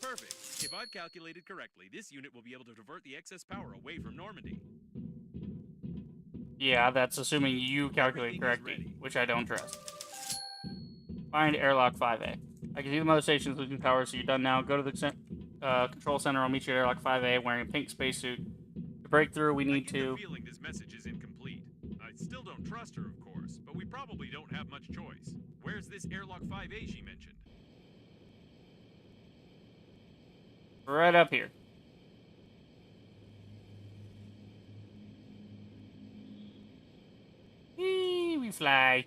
Perfect. If I've calculated correctly, this unit will be able to divert the excess power away from Normandy. Yeah, that's assuming you calculate correctly, which I don't trust. Find airlock 5A. I can see the mother station's losing power, so you're done now. Go to the control center. I'll meet you at airlock 5A wearing a pink spacesuit. To break through, we need I get the feeling this message is incomplete. I still don't trust her, of course, but we probably don't have much choice. Where's this airlock 5A she mentioned? Right up here. Whee, we fly.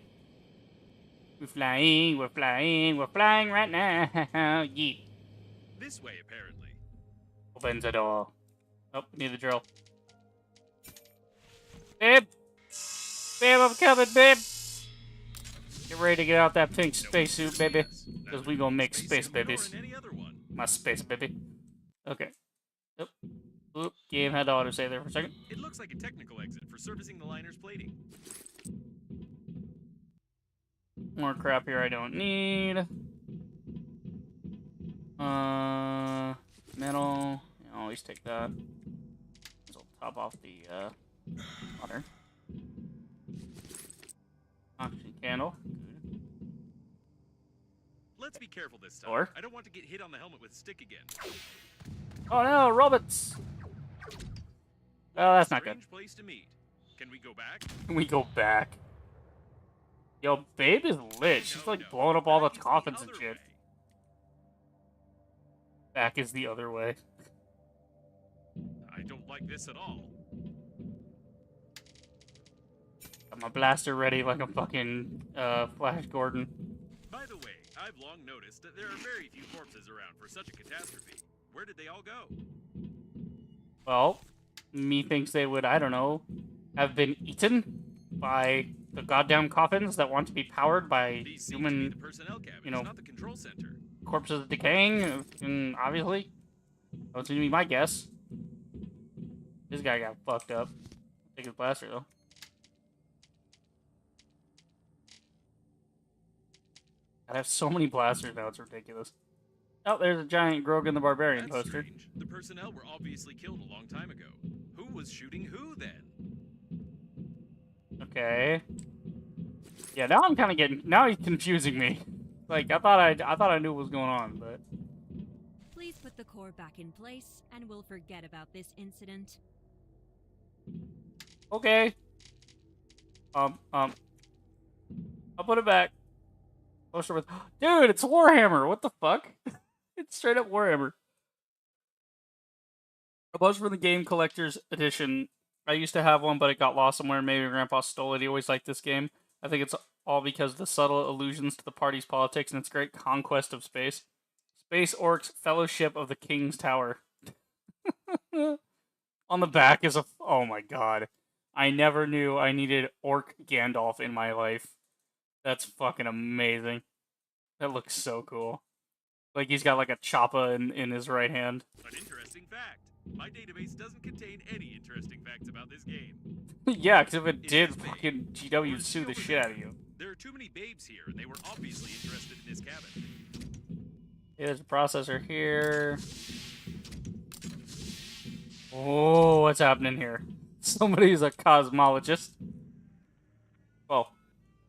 We're flying, we're flying, we're flying right now. Yeet. This way, apparently. Opens the door. Oh, need the drill. Babe! Babe, I'm coming, babe! Get ready to get out that pink spacesuit, baby. Because we gonna make space babies. My space baby. Okay. Yep. Oop, game had to autosave there for a second. It looks like a technical exit for servicing the liner's plating. More crap here I don't need. Metal. Always take that. This will top off the water. Oxygen candle. Good. Let's be careful this time. Or? I don't want to get hit on the helmet with a stick again. Oh no, robots! Oh, that's not good. Strange place to meet. Can we go back? Can we go back? Yo, babe is lit. She's like blowing up all the Back is coffins and other shit. way. Back is the other way. I don't like this at all. Got my blaster ready like a fucking Flash Gordon. By the way, I've long noticed that there are very few corpses around for such a catastrophe. Where did they all go? Well, me thinks they would, I don't know, have been eaten by the goddamn coffins that want to be powered by These seem to be the human personnel cabins, you know, not the control center. corpses decaying, and obviously. That would seem to be my guess. This guy got fucked up. Take his blaster, though. I have so many blasters now, it's ridiculous. Oh, there's a giant Grogan the Barbarian That's poster. strange. The personnel were obviously killed a long time ago. Who was shooting who then? Okay. Yeah, now I'm kind of getting. Now he's confusing me. Like I thought I knew what was going on, but Please put the core back in place, and we'll forget about this incident. okay. I'll put it back. Poster with, dude, it's Warhammer. What the fuck? It's straight up Warhammer. A bunch from the Game Collector's Edition. I used to have one, but it got lost somewhere. Maybe Grandpa stole it. He always liked this game. I think it's all because of the subtle allusions to the party's politics and its great conquest of space. Space Orcs Fellowship of the King's Tower. On the back is a... Oh my god. I never knew I needed Orc Gandalf in my life. That's fucking amazing. That looks so cool. Like he's got like a choppa in his right hand. An interesting fact. My database doesn't contain any interesting facts about this game. Yeah, because if it did, is big. fucking GW would sue the shit out of you. There are too many babes here, and they were obviously interested in this cabin. Okay, there's a processor here. Oh, what's happening here? Somebody's a cosmologist. Well,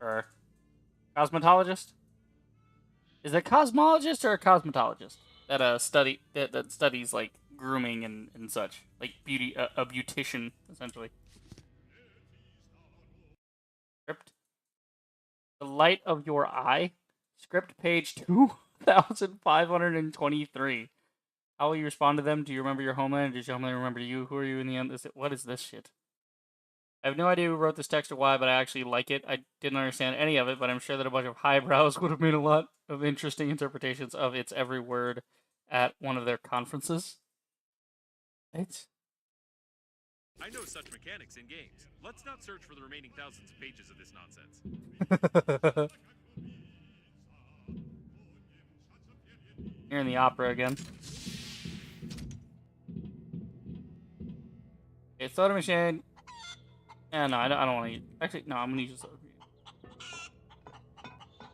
or cosmetologist? Is it a cosmologist or a cosmetologist that studies like grooming and such, like beauty, a beautician essentially. Script. The light of your eye. Script page 2523. How will you respond to them? Do you remember your homeland? Does your homeland remember you? Who are you in the end? What is this shit? I have no idea who wrote this text or why, but I actually like it. I didn't understand any of it, but I'm sure that a bunch of highbrows would have made a lot of interesting interpretations of its every word at one of their conferences. Right? I know such mechanics in games. Let's not search for the remaining thousands of pages of this nonsense. You're in the opera again. Okay, soda machine. Yeah, no, I don't want to use. Actually, no, I'm gonna use the soda machine.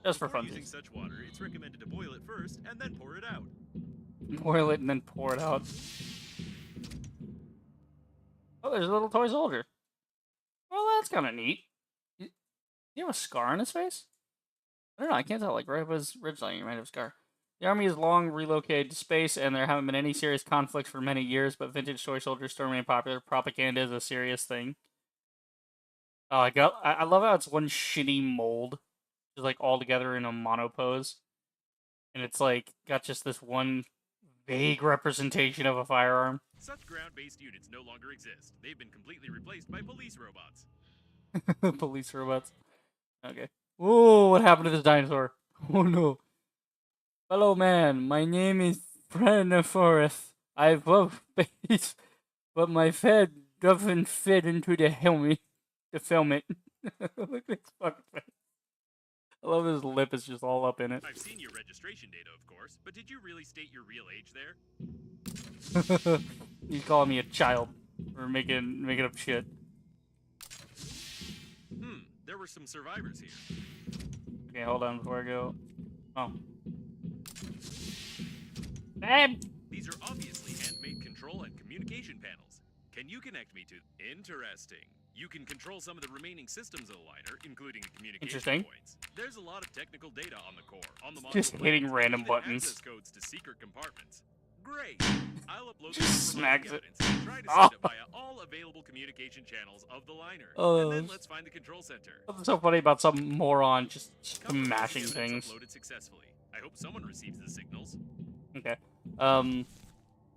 Just for Before fun. using such water, it's recommended to boil it first and then pour it out. Boil it and then pour it out. Oh, there's a little toy soldier. Well, that's kind of neat. Do you have a scar on his face? I don't know. I can't tell. Like right above his ridgeline, you might have a scar. The army has long relocated to space, and there haven't been any serious conflicts for many years. But vintage toy soldiers still remain popular. Propaganda is a serious thing. Oh, I love how it's one shitty mold, just like all together in a mono pose, and it's like got just this one vague representation of a firearm. Such ground-based units no longer exist. They've been completely replaced by police robots. Police robots. Okay. Whoa, what happened to this dinosaur? Oh no. Hello, man. My name is Brenna Forrest. I love space, but my head doesn't fit into the helmet to film it. Look at this fucking face. I love his lip is just all up in it. I've seen your registration data, of course, but did you really state your real age there? He's calling me a child for making up shit. There were some survivors here. Okay, hold on before I go. Oh. Babe! These are obviously handmade control and communication panels. Can you connect me to... Interesting. You can control some of the remaining systems of the liner, including communication Interesting. points. There's a lot of technical data on the core, on the module Just hitting plans, random even buttons. access codes to secret compartments. Great. I'll upload the Just smacks compromising it. evidence and try to Oh. send it via all available communication channels of the liner. Oh. And then let's find the control center. What's so funny about some moron just Compromising smashing evidence things? uploaded successfully. I hope someone receives the signals. Okay.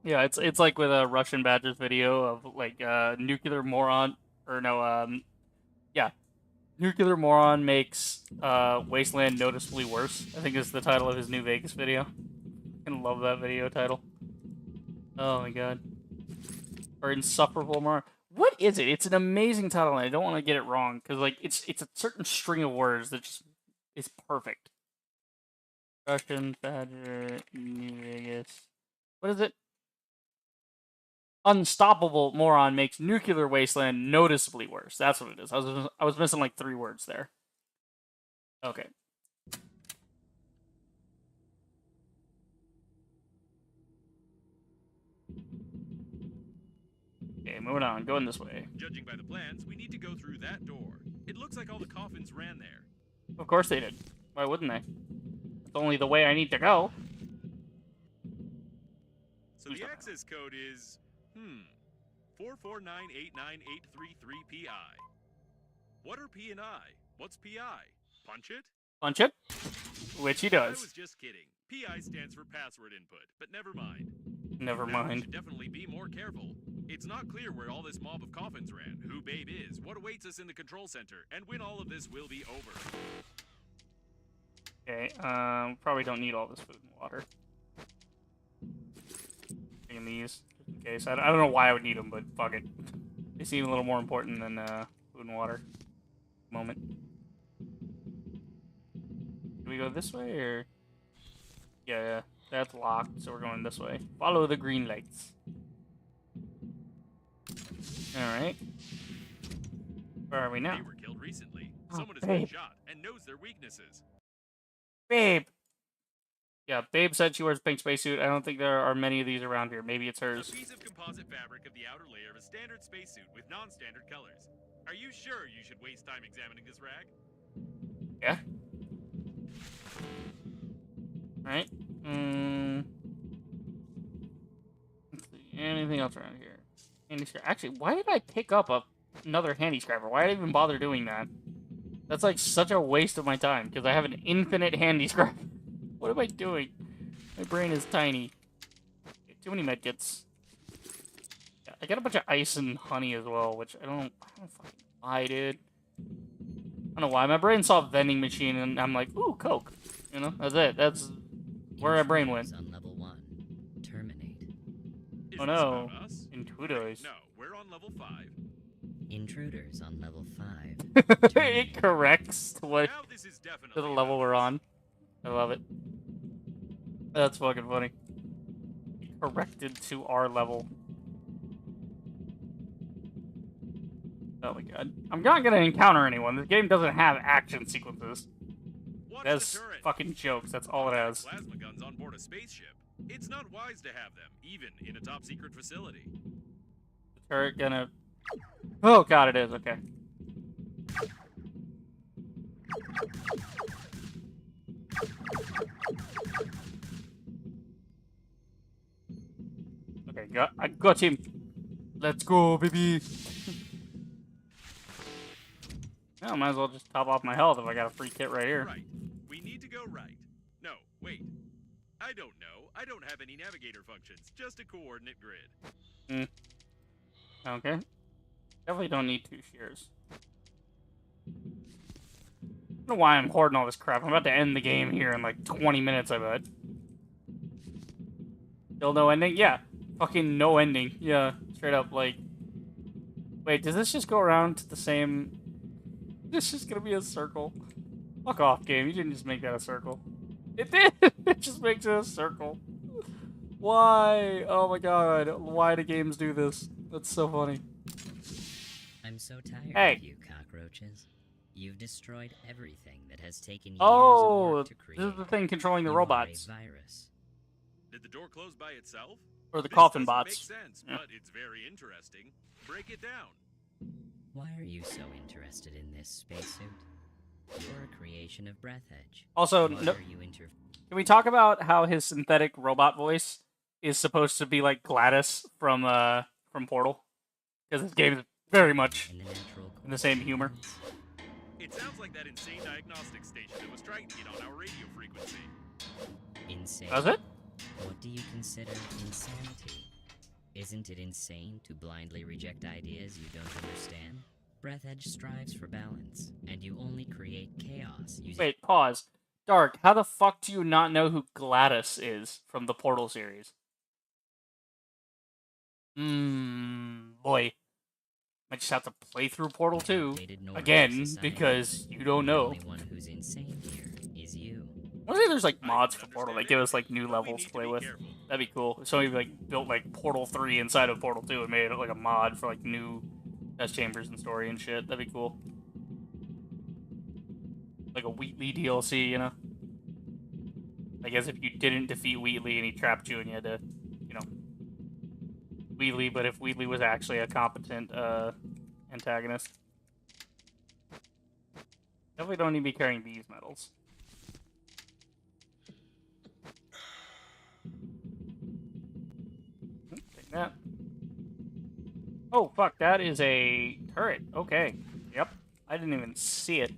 Yeah, it's like with a Russian Badger's video of like nuclear moron nuclear moron makes Wasteland noticeably worse. I think is the title of his new Vegas video. I love that video title. Oh my god. Or insufferable moron. What is it? It's an amazing title, and I don't want to get it wrong because like it's a certain string of words that just is perfect. Russian Badger, New Vegas. What is it? Unstoppable moron makes nuclear wasteland noticeably worse. That's what it is. I was missing like 3 words there. Okay. Okay, moving on. Going this way. Judging by the plans, we need to go through that door. It looks like all the coffins ran there. Of course they did. Why wouldn't they? It's only the way I need to go. So the access code is 449898333PI. What are P and I? What's PI? Punch it? Punch it. Which he I does. was just kidding. PI stands for password input, but never mind. Never Now we mind. should definitely be more careful. It's not clear where all this mob of coffins ran, who Babe is, what awaits us in the control center, and when all of this will be over. Okay, probably don't need all this food and water. Taking these, just in case. I don't know why I would need them, but fuck it. They seem a little more important than food and water. Moment. Do we go this way, or...? Yeah, that's locked, so we're going this way. Follow the green lights. Alright. Where are we now? They were killed recently. Oh, Someone has been Babe. shot and knows their weaknesses. Babe! Yeah, Babe said she wears a pink spacesuit. I don't think there are many of these around here. Maybe it's A hers. piece of composite fabric of the outer layer of a standard spacesuit with non-standard colors. Are you sure you should waste time examining this rag? Yeah. Alright. Let's see. Anything else around here? Handy scrapper. Actually, why did I pick up another handy scrapper? Why did I even bother doing that? That's like such a waste of my time, because I have an infinite handy scrapper. What am I doing? My brain is tiny. Okay, too many medkits. Yeah, I got a bunch of ice and honey as well, which I don't fucking why, dude. I don't know why. My brain saw a vending machine, and I'm like, ooh, Coke. You know, that's it. That's where my brain went. On level 1. Terminate. Is Oh this no. about us? Intuitos. No, we're on level 5. Intruders on level 5. It corrects to what Now this is to definitely the level about we're us. on. I love it. That's fucking funny. Corrected to our level. Oh my god. I'm not gonna encounter anyone. This game doesn't have action sequences. Watch It has the turret. fucking jokes. That's all it has. Plasma guns on board a spaceship. It's not wise to have them, even in a top secret facility. The turret gonna... Oh god, it is. Okay. Okay, I got him. Let's go, baby. Well, might as well just top off my health if I got a free kit right here. Right. We need to go right. No, wait. I don't know. I don't have any navigator functions, just a coordinate grid. Okay. Definitely don't need 2 shears. I don't know why I'm hoarding all this crap. I'm about to end the game here in like 20 minutes, I bet. Still no ending? Yeah. Fucking no ending. Yeah, straight up, like... Wait, does this just go around to the same... This is gonna be a circle. Fuck off, game. You didn't just make that a circle. It did! It just makes it a circle. Why? Oh my god. Why do games do this? That's so funny. I'm so tired Hey. of you cockroaches. You've destroyed everything that has taken years of Oh, work to create. this is the thing controlling the You robots. are a virus. Did the door close by itself? Or the This coffin doesn't bots. Make sense, Yeah. but it's very interesting. Break it down. Why are you so interested in this spacesuit? You're a creation of Breathedge. Also, Why no, are you can we talk about how his synthetic robot voice is supposed to be like Gladys from Portal? Because this game is very much in the natural in the same course of humor. events? It sounds like that insane diagnostic station that was trying to get on our radio frequency. Insane. Does it? What do you consider insanity? Isn't it insane to blindly reject ideas you don't understand? Breathedge strives for balance, and you only create chaos using. Wait, pause. Dark, how the fuck do you not know who Gladys is from the Portal series? Boy. I just have to play through Portal 2 Outdated norms of again society. because you don't The know. only one who's insane here is you. I wonder if there's like I mods can for Portal that understand give us like anything, new but we levels need to play be with. careful. That'd be cool. If somebody like built like Portal 3 inside of Portal 2 and made it like a mod for like new test chambers and story and shit. That'd be cool. Like a Wheatley DLC, you know? I guess if you didn't defeat Wheatley and he trapped you and you had to, you know, Wheatley, but if Wheatley was actually a competent antagonist. Definitely don't need to be carrying these medals. Take that. Oh, fuck, that is a turret. Okay. Yep. I didn't even see it.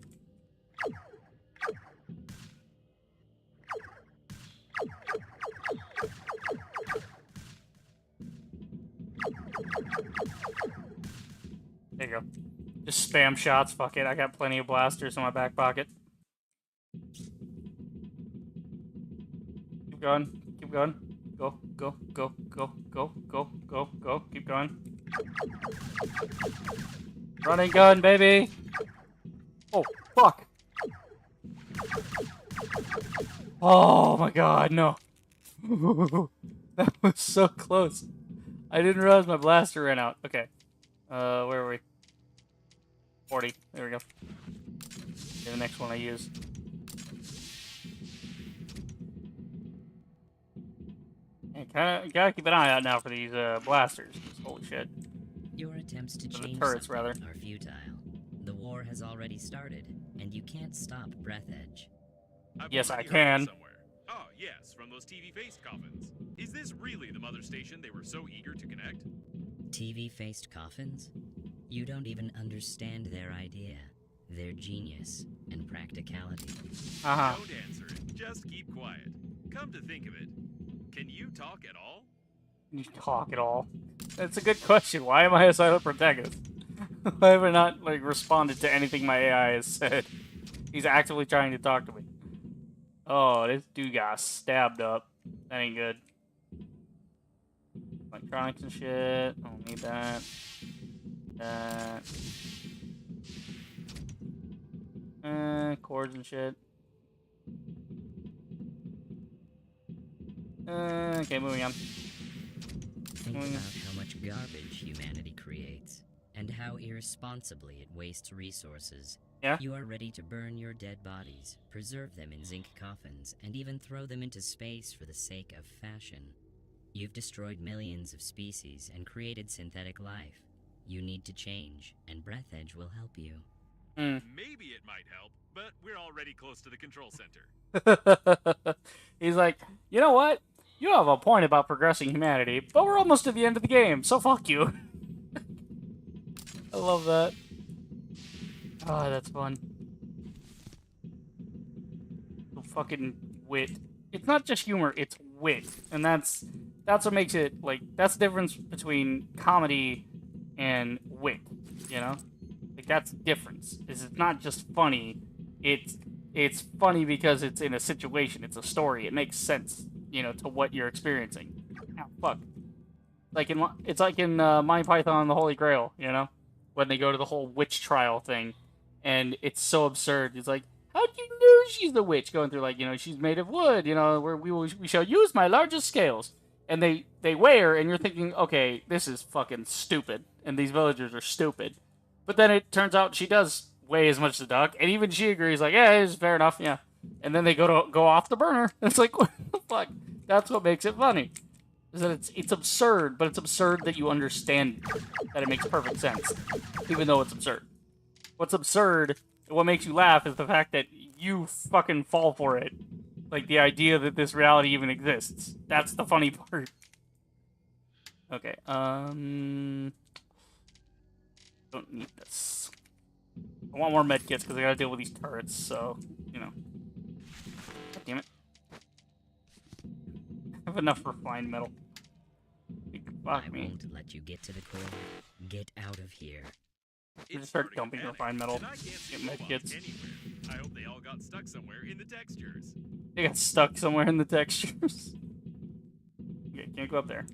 There you go. Just spam shots, fuck it. I got plenty of blasters in my back pocket. Keep going. Keep going. Go, go, go, go, go, go, go, go. Keep going. Running gun, baby! Oh, fuck! Oh my god, no. That was so close. I didn't realize my blaster ran out. Okay. Where are we? 40. There we go. Okay, the next one I use. And gotta keep an eye out now for these blasters. Holy shit. Your attempts to the change turrets, something rather. are futile. The war has already started, and you can't stop Breathedge. I've Yes, already I heard it can. Somewhere. Oh, yes, from those TV-faced coffins. Is this really the mother station they were so eager to connect? TV-faced coffins? You don't even understand their idea, their genius, and practicality. Uh-huh. Don't answer it. Just keep quiet. Come to think of it, can you talk at all? You talk at all? That's a good question. Why am I a silent protagonist? Why have I not, like, responded to anything my AI has said? He's actively trying to talk to me. Oh, this dude got stabbed up. That ain't good. Electronics and shit. I don't need that. Cords and shit. Okay, moving on. Think about how much garbage humanity creates, and how irresponsibly it wastes resources. Yeah? You are ready to burn your dead bodies, preserve them in zinc coffins, and even throw them into space for the sake of fashion. You've destroyed millions of species and created synthetic life. You need to change, and Breathedge will help you. Maybe it might help, but we're already close to the control center. He's like, you know what? You have a point about progressing humanity, but we're almost at the end of the game, so fuck you. I love that. Oh, that's fun. The fucking wit. It's not just humor, it's wit. And that's what makes it, like, that's the difference between comedy and wit, you know? Like, that's the difference. Is it's not just funny, it's funny because it's in a situation, it's a story, it makes sense, you know, to what you're experiencing. Ow, fuck. It's like in Monty Python and the Holy Grail, you know? When they go to the whole witch trial thing, and it's so absurd. It's like, how how do you know she's the witch? Going through like, she's made of wood. Where we shall use my largest scales. And they weigh her, and you're thinking, okay, this is fucking stupid, and these villagers are stupid. But then it turns out she does weigh as much as a duck, and even she agrees, like, yeah, it's fair enough, yeah. And then they go off the burner. It's like, what the fuck? That's what makes it funny. Is that it's absurd, but it's absurd that you understand that it makes perfect sense, even though it's absurd. What's absurd, and what makes you laugh, is the fact that you fucking fall for it. Like, the idea that this reality even exists. That's the funny part. Okay, don't need this. I want more medkits because I gotta deal with these turrets, so, God damn it. I have enough refined metal. Fuck I me. won't let you get to the core. Get out of here. We just start dumping refined metal. And I can't see Get robots medkits. anywhere. I hope they all got stuck somewhere in the textures. They got stuck somewhere in the textures. Okay, can't go up there.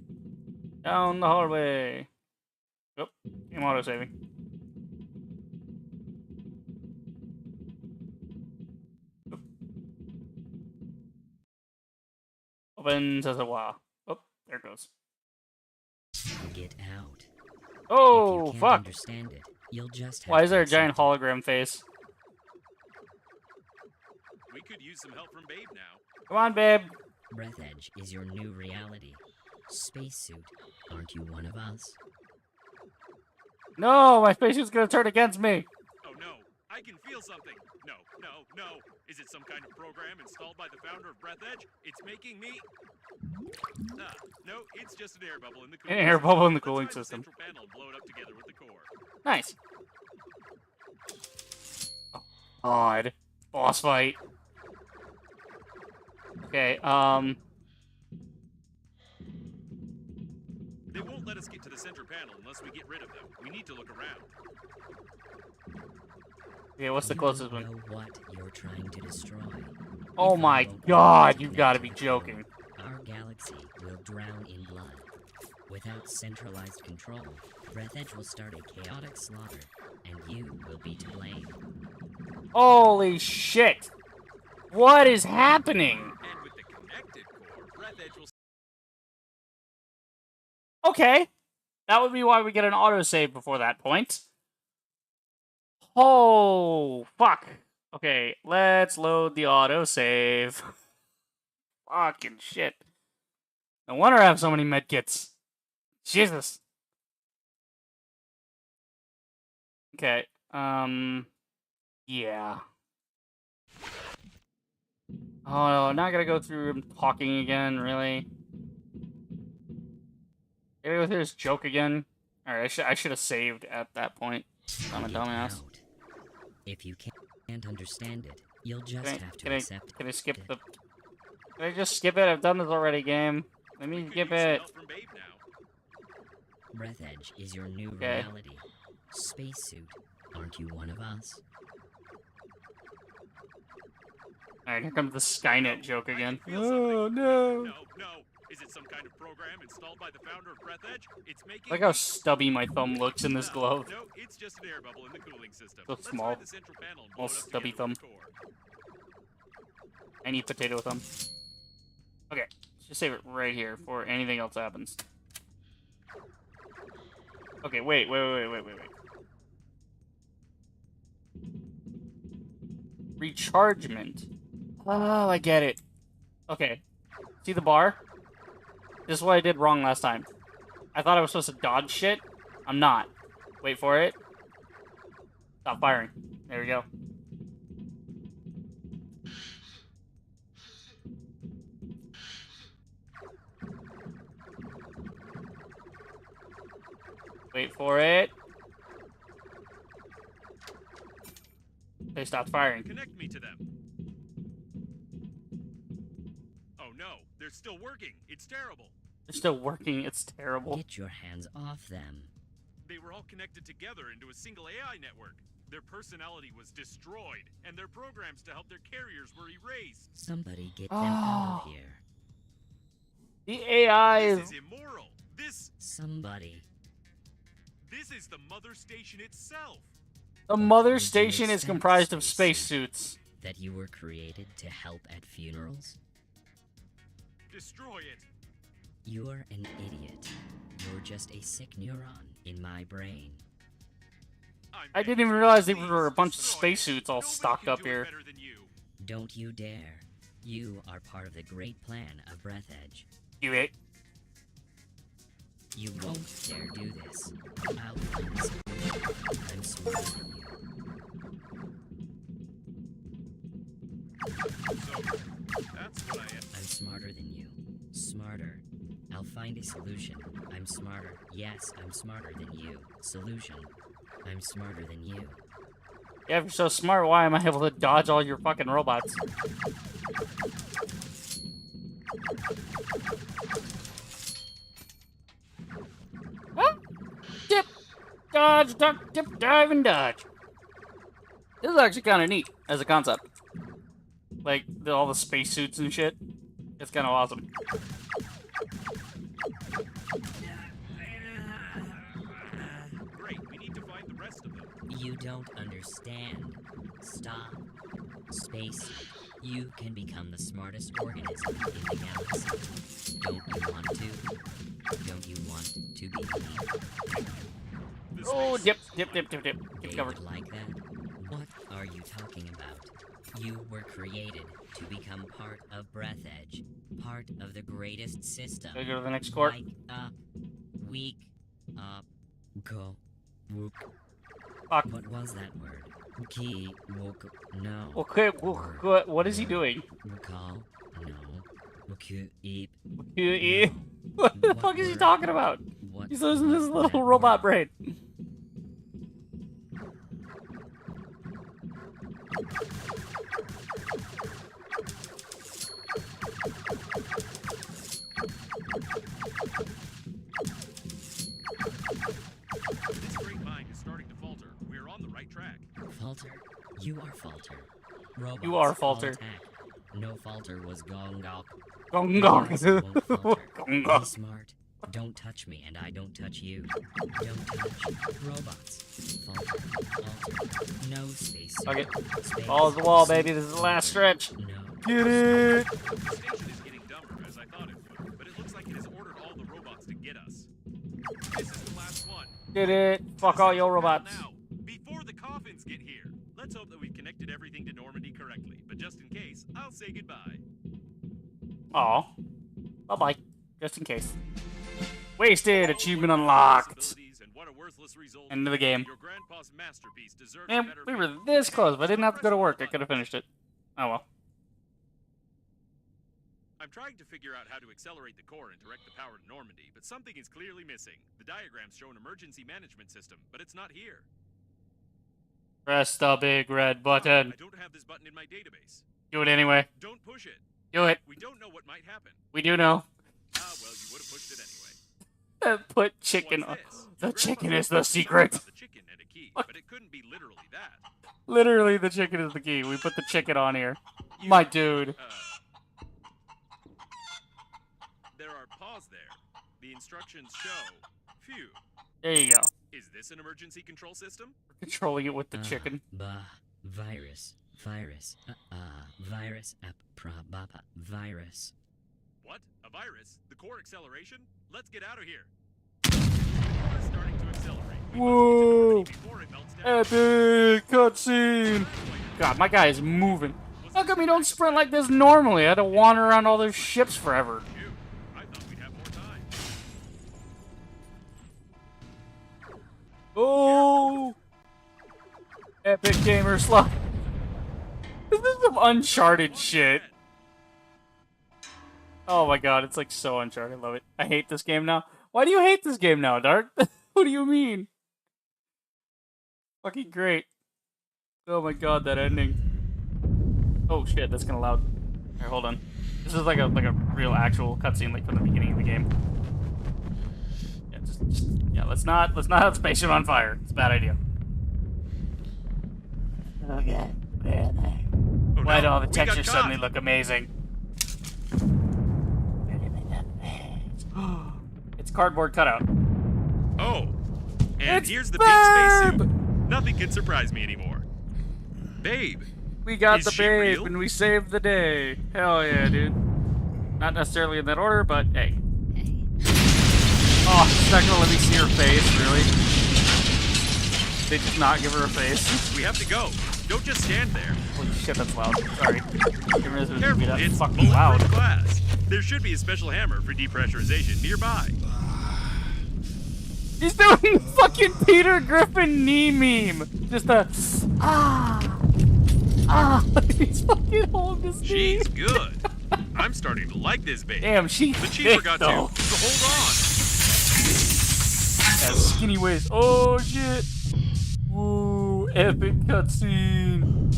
Down the hallway. Oh, I'm auto-saving. Oh. Opens as a wow. Oh, there it goes. Get out. Oh, if you can't fuck. understand it, you'll just have Why is to there a giant accept it. hologram face? We could use some help from Babe now. Come on, babe. Breathedge is your new reality. Spacesuit, aren't you one of us? No, my spacesuit's gonna turn against me. Oh no, I can feel something. No, no, no. Is it some kind of program installed by the founder of Breathedge? It's making me... Ah, no, it's just an air bubble in the cooling An air bubble in the Let's cooling find system. The central panel and blow it up together with the core. Nice. Oh, God. Boss fight. Okay, They won't let us get to the center panel unless we get rid of them. We need to look around. Okay, what's the You closest don't one? know what you're trying to destroy. Oh If my I won't God, connect you've got to to be the core, joking. Our galaxy will drown in blood. Without centralized control, Breathedge will start a chaotic slaughter, and you will be to blame. Holy shit! What is happening? And with the connected core, Breathedge will... Okay. That would be why we get an autosave before that point. Oh, fuck. Okay, let's load the autosave. Fucking shit. No wonder I have so many medkits. Jesus. Okay, yeah. Oh, now I gotta go through him talking again, really? Gotta go through this joke again? Alright, I should have saved at that point. I'm a Get dumbass. out. If you can't understand it, you'll just have to Can I accept skip it. the... Can I just skip it? I've done this already, game. Let We me could skip use some it. help from Babe now. Breathedge is your new Okay. reality. Spacesuit, aren't you one of us? Alright, here comes the Skynet joke again. I can feel Oh, something. no. No, no. Is it some kind of program installed by the founder of Breathedge? It's making... Look how stubby my thumb looks in this No, glove. No, it's just an air bubble in the cooling system. So Let's small. find the central panel and blow Small it up stubby together with thumb. the core. I need potato thumb. Okay, let's just save it right here before anything else happens. Okay, wait. Rechargement. Oh, I get it. Okay. See the bar? This is what I did wrong last time. I thought I was supposed to dodge shit. I'm not. Wait for it. Stop firing. There we go. Wait for it. They stopped firing. Connect me to them. Oh no, they're still working. It's terrible. They're still working. It's terrible. Get your hands off them. They were all connected together into a single AI network. Their personality was destroyed, and their programs to help their carriers were erased. Somebody get them out Oh. of here. The AI This is... is immoral. Somebody. This is the mother station itself. The mother Would you station is accept comprised of spacesuit? spacesuits. that you were created to help at funerals? Destroy it. You're an idiot. You're just a sick neuron in my brain. I didn't even realize they were a bunch of spacesuits all stocked up here. Don't you dare. You are part of the great plan of Breathedge. You it? You won't dare do this. I'll find a solution. I'm smarter than you. So, that's what I am. I'm smarter than you. Smarter. I'll find a solution. I'm smarter. Yes, I'm smarter than you. Solution. I'm smarter than you. Yeah, if you're so smart, why am I able to dodge all your fucking robots? Huh? Dip, dodge, duck, dip, dive, and dodge. This is actually kind of neat as a concept. Like, all the spacesuits and shit. It's kind of awesome. Great, we need to find the rest of them. You don't understand. Stop. Space. You can become the smartest organism in the galaxy. Don't you want to? Don't you want to be me? Oh, dip, dip, dip, dip, dip. Keep They covered. would like that? What are you talking about? You were created to become part of Breathedge, part of the greatest system. Gotta go to the next court. Wake up. Wake up. Go. Wook. Fuck. What was that word? Ki. Wook. No. Okay, what is he doing? Call. No. Wook. Eep. What the fuck is he talking about? What He's losing his was little that robot word? brain. This great mind is starting to falter. We're on the right track. Falter. You are Falter. Robots You are all Falter. attack. No Falter was Gong Gok. Gong gong. Robots won't falter. Gong gong. Be smart. Don't touch me, and I don't touch you. Don't touch robots. Falter. Falter. No space. Okay. Space. Balls the wall, baby. This is the last stretch. No. Get it. The station is getting dumber, as I thought it would, but it looks like it has ordered all the robots to get us. This is the last one. Get it. Fuck all your robots. Now, before the coffins get here. Let's hope that we've connected everything to Normandy correctly, but just in case, I'll say goodbye. Aw. Bye-bye. Just in case. Wasted. Achievement unlocked. And what a worthless result. End of the game. Your grandpa's masterpiece deserves Man, better we were fate. this close, but I didn't have to go to work. I could have finished it. Oh well. I'm trying to figure out how to accelerate the core and direct the power to Normandy, but something is clearly missing. The diagrams show an emergency management system, but it's not here. Press the big red I button. don't have this button in my database. Do it anyway. Don't push it. Do it. We don't know what might happen. We do know. Ah, well, you would have pushed it anyway. Put chicken on. What's this? The Your chicken grandpa is the told me secret. about the chicken and a key, but it couldn't be literally that. Literally, the chicken is the key. We put the chicken on here. My dude. There are paws there. The instructions show. Phew. There you go. Is this an emergency control system? Controlling it with the chicken. Bah. Virus. Virus. Virus. Baba. Virus. What? A virus? The core acceleration? Let's get out of here. The core is starting to accelerate. We Whoa. must get to Normandy before it melts down. Epic cutscene. God, my guy is moving. How come you don't sprint like this normally? I had to wander around all those ships forever. Phew. I thought we'd have more time. Oh! Epic gamer slot. This is some Uncharted shit. Oh my god, it's like so Uncharted. I love it. I hate this game now. Why do you hate this game now, Dark? What do you mean? Fucking great. Oh my god, that ending. Oh shit, that's kinda loud. Here, hold on. This is like a real actual cutscene like from the beginning of the game. Yeah, yeah, let's not have the spaceship on fire. It's a bad idea. Okay. Oh, Why do no, all the we got textures caught. suddenly look amazing? It's cardboard cutout. Oh. And It's here's the Babe! pink spacesuit. Nothing can surprise me anymore. Babe. We got Is the she babe real? and we saved the day. Hell yeah, dude. Not necessarily in that order, but hey. Oh, she's not gonna let me see her face, really? They just not give her a face. We have to go. Don't just stand there. Holy shit, that's loud. Sorry. Didn't realize it was gonna be Careful, that it's fucking loud. bulletproof glass. There should be a special hammer for depressurization nearby. He's doing fucking Peter Griffin knee meme. Just a He's fucking holding his knee. She's good. I'm starting to like this baby. Damn, she But she thick, forgot though. to hold on. That skinny waist. Oh shit. Woo, epic cutscene.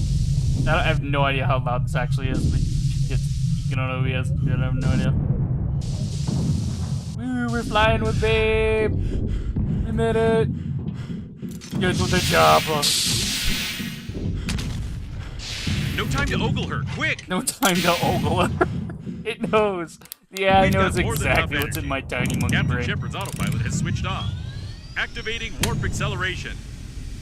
I have no idea how loud this actually is, but you don't know who he is. I have no idea. Woo, we're flying with babe. We made it. Get to the job. No time to ogle her. Quick! No time to ogle her. It knows. Yeah, We've it knows got more than exactly enough what's in energy. my tiny monkey Captain brain. Shepard's autopilot has switched off. Activating warp acceleration.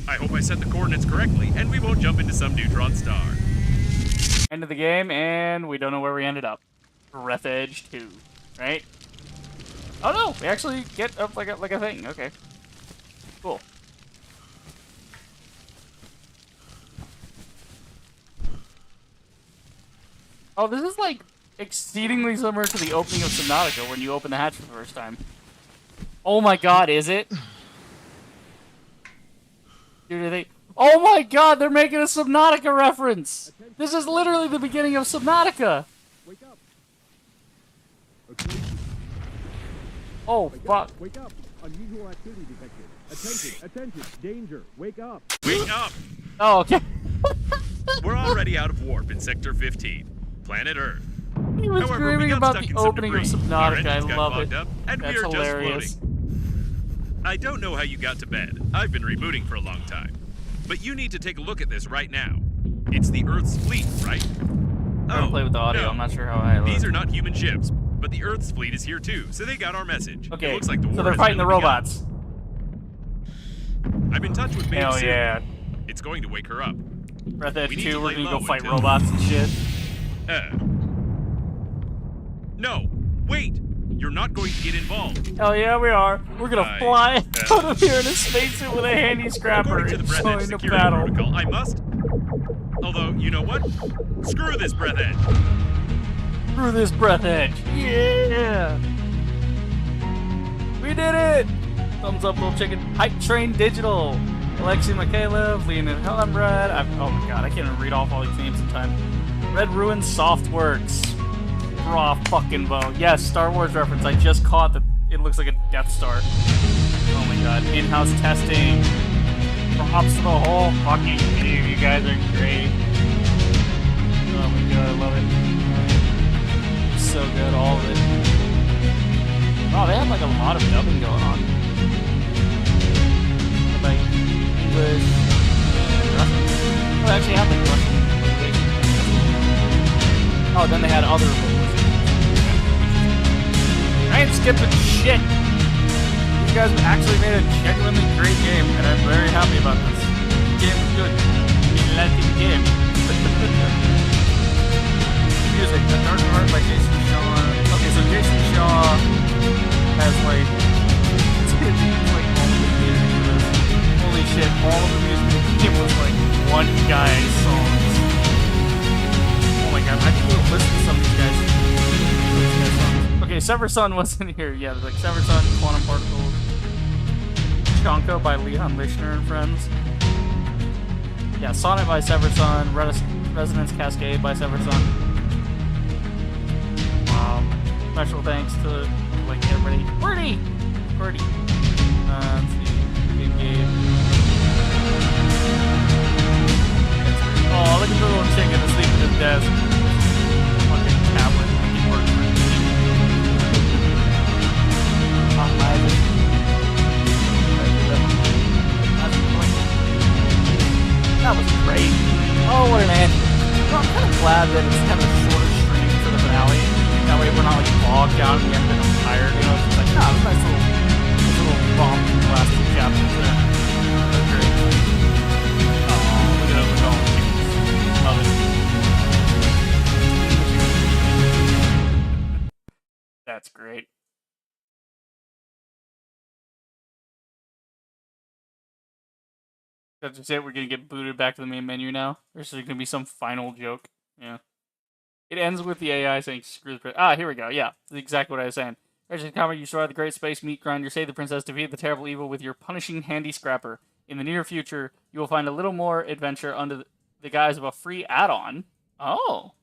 I hope I set the coordinates correctly, and we won't jump into some neutron star. End of the game, and we don't know where we ended up. Breathedge 2, right? Oh no, we actually get up like a thing. Okay, cool. Oh, this is like exceedingly similar to the opening of Subnautica when you open the hatch for the first time. Oh my god, is it? Dude, they... Oh my god, they're making a Subnautica reference! This is literally the beginning of Subnautica! Wake up. Okay. Oh, fuck. Wake up. Unusual activity detected. Attention, danger. Wake up. Wake up! Oh, okay. We're already out of warp in Sector 15, planet Earth. He was However, we dreaming got about stuck the in some opening of debris. Our Subnautica. I engines got love clogged it. up, and That's we are hilarious. just floating. I don't know how you got to bed. I've been rebooting for a long time. But you need to take a look at this right now. It's the Earth's fleet, right? I'm gonna play with the audio. no. I'm not sure how I look. These are not human ships, but the Earth's fleet is here too, so they got our message. Okay, It looks like the war so they're has fighting the really begun. robots. I'm in touch with Babe Hell soon. yeah. It's going to wake her up. Breathedge We need 2, to we're lay gonna low go fight until- robots and shit. No, wait! You're not going to get involved. Hell yeah, we are. We're gonna I- fly out of here in a spacesuit with a handy scrapper According to the and Breathedge join the security battle. protocol, I must. Although, you know what? Screw this Breathedge. Through this Breathedge. Yeah! We did it! Thumbs up, little chicken. Hype Train Digital. Alexi Mikhailov, Leonid Hellenbrad. Oh my god, I can't even read off all these names in time. Red Ruin Softworks. Raw fucking bow. Yes, Star Wars reference. I just caught that it looks like a Death Star. Oh my god. In-house testing. Props to the whole fucking team. You guys are great. Oh my god, I love it. So good, all of it. Oh, they have like a lot of dubbing going on. Like English, Russian. Oh, they actually have like Russian. Oh, then they had other movies. I ain't skipping shit. You guys actually made a genuinely great game, and I'm very happy about this. The game is good. I like the game. Music, The Dark Heart by Jason Shaw. Okay, so Jason Shaw has like, it's like all of the music for this. Holy shit, all of the music in the game was like one guy's songs. Oh my god, I think we'll listen to some of these guys. Okay, Sever Sun wasn't here. Yeah, there's like Sever Sun, Quantum Particles, Chonka by Leon Lischner and Friends. Yeah, Sonnet by Sever Sun, Resonance Cascade by Sever Sun. Special thanks to like everybody. Birdie! Let's see. Game Game. Oh, look at the little chicken asleep at his desk. Fucking tablet. Making work for him. Hot Magic. That was great. Oh, what an end. You know, I'm kind of glad that it's kind of a shorter stream for the finale. That way we're not like bogged down at the end and I'm tired. You know, it's just like, nah, it's a nice little romp in the last two chapters there. That's great. Oh, look at those chickens. Love it. That's great. That's just it. We're gonna get booted back to the main menu now. There's gonna be some final joke. Yeah. It ends with the AI saying, "Screw the princess." Ah, here we go. Yeah, that's exactly what I was saying. There's a comment. You survived the Great Space Meat Grinder. Save the princess. Defeat the terrible evil with your punishing handy scrapper. In the near future, you will find a little more adventure under the guise of a free add-on. Oh,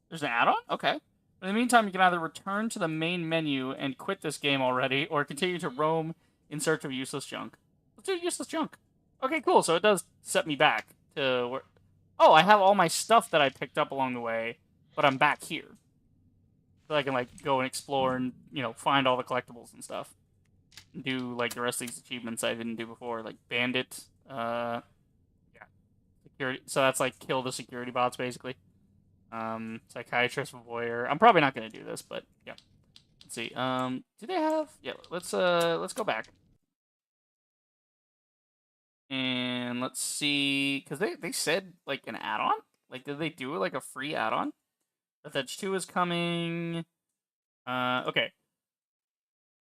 there's an add-on. Okay. But in the meantime, you can either return to the main menu and quit this game already, or continue to roam in search of useless junk. Let's do useless junk. Okay, cool. So it does set me back to where... Oh, I have all my stuff that I picked up along the way, but I'm back here. So I can, like, go and explore and, you know, find all the collectibles and stuff. And do, like, the rest of these achievements I didn't do before. Like, Bandit, yeah. Security. So that's, like, kill the security bots, basically. Psychiatrist, Voyeur. I'm probably not going to do this, but, yeah. Let's see. Do they have... Yeah, let's go back. And let's see, because they said, like, an add-on? Like, did they do, like, a free add-on? Breathedge 2 is coming. Okay.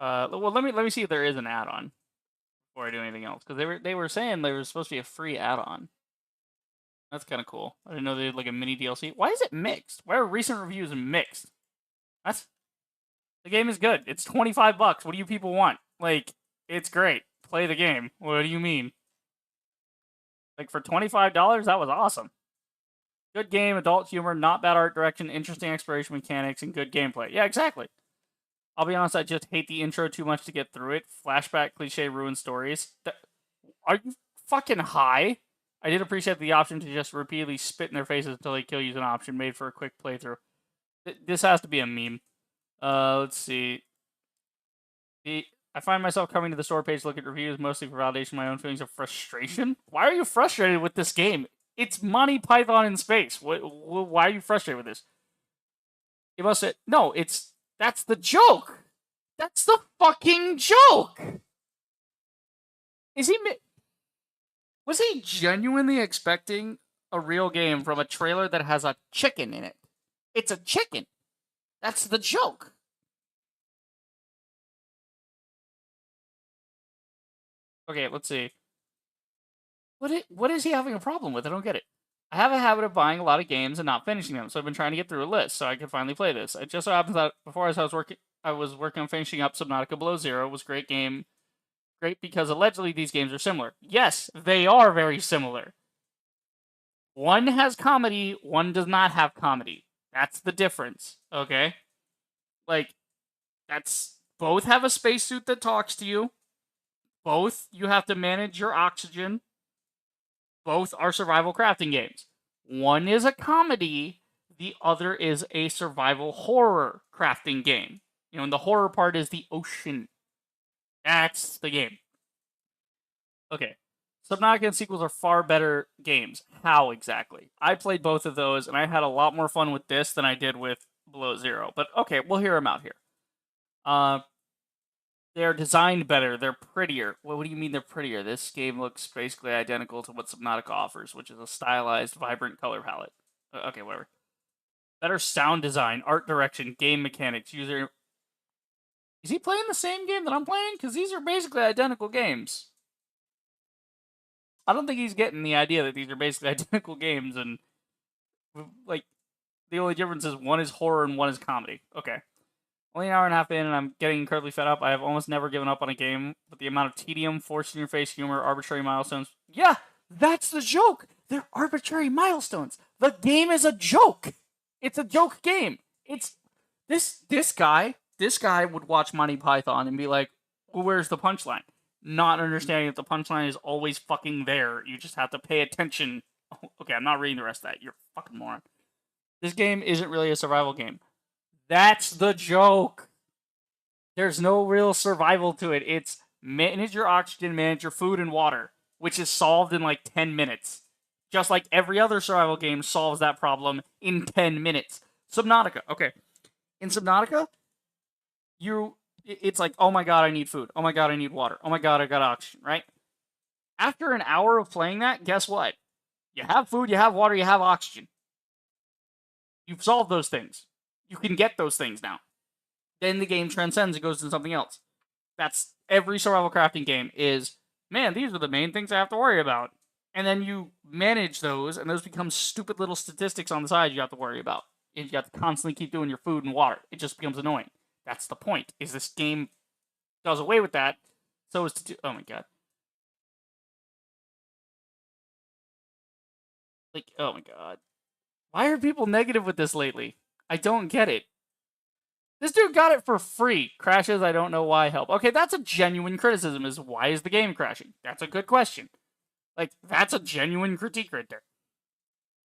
Well, let me see if there is an add-on before I do anything else, because they were saying there was supposed to be a free add-on. That's kind of cool. I didn't know they had, like, a mini DLC. Why is it mixed? Why are recent reviews mixed? The game is good. It's $25. What do you people want? Like, it's great. Play the game. What do you mean? Like, for $25, that was awesome. Good game, adult humor, not bad art direction, interesting exploration mechanics, and good gameplay. Yeah, exactly. I'll be honest, I just hate the intro too much to get through it. Flashback, cliche, ruined stories. Are you fucking high? I did appreciate the option to just repeatedly spit in their faces until they kill you as an option made for a quick playthrough. This has to be a meme. Let's see. I find myself coming to the store page to look at reviews, mostly for validation of my own feelings of frustration. Why are you frustrated with this game? It's Monty Python in space. Why are you frustrated with this? You must say, no, that's the joke. That's the fucking joke. Was he genuinely expecting a real game from a trailer that has a chicken in it? It's a chicken. That's the joke. Okay, let's see. What is he having a problem with? I don't get it. I have a habit of buying a lot of games and not finishing them, so I've been trying to get through a list so I could finally play this. It just so happens that before I was working on finishing up Subnautica Below Zero. It was a great game. Great because allegedly these games are similar. Yes, they are very similar. One has comedy, one does not have comedy. That's the difference, okay? Like, both have a spacesuit that talks to you. Both, you have to manage your oxygen. Both are survival crafting games. One is a comedy, the other is a survival horror crafting game. You know, and the horror part is the ocean. That's the game. Okay. Subnautica and sequels are far better games. How exactly? I played both of those, and I had a lot more fun with this than I did with Below Zero. But okay, we'll hear them out here. They're designed better. They're prettier. Well, what do you mean they're prettier? This game looks basically identical to what Subnautica offers, which is a stylized, vibrant color palette. Okay, whatever. Better sound design, art direction, game mechanics, user... Is he playing the same game that I'm playing? Because these are basically identical games. I don't think he's getting the idea that these are basically identical games, and, like, the only difference is one is horror and one is comedy. Okay. Only an hour and a half in, and I'm getting incredibly fed up. I have almost never given up on a game, but the amount of tedium, forced-in-your-face humor, arbitrary milestones... Yeah, that's the joke! They're arbitrary milestones! The game is a joke! It's a joke game! It's... This guy would watch Monty Python and be like, well, where's the punchline? Not understanding that the punchline is always fucking there. You just have to pay attention. Okay, I'm not reading the rest of that. You're a fucking moron. This game isn't really a survival game. That's the joke. There's no real survival to it. It's manage your oxygen, manage your food and water, which is solved in like 10 minutes. Just like every other survival game solves that problem in 10 minutes. Subnautica. Okay. In Subnautica, it's like, oh my god, I need food. Oh my god, I need water. Oh my god, I got oxygen, right? After an hour of playing that, guess what? You have food, you have water, you have oxygen. You've solved those things. You can get those things now. then the game transcends and goes to something else. That's every survival crafting game is, man, these are the main things I have to worry about. And then you manage those, and those become stupid little statistics on the side you have to worry about. If you have to constantly keep doing your food and water, it just becomes annoying. That's the point, is this game does away with that, so as to do, oh my god. Like, oh my god. Why are people negative with this lately? I don't get it. This dude got it for free. Crashes, I don't know why, help. Okay, that's a genuine criticism, is why is the game crashing? That's a good question. Like, that's a genuine critique right there.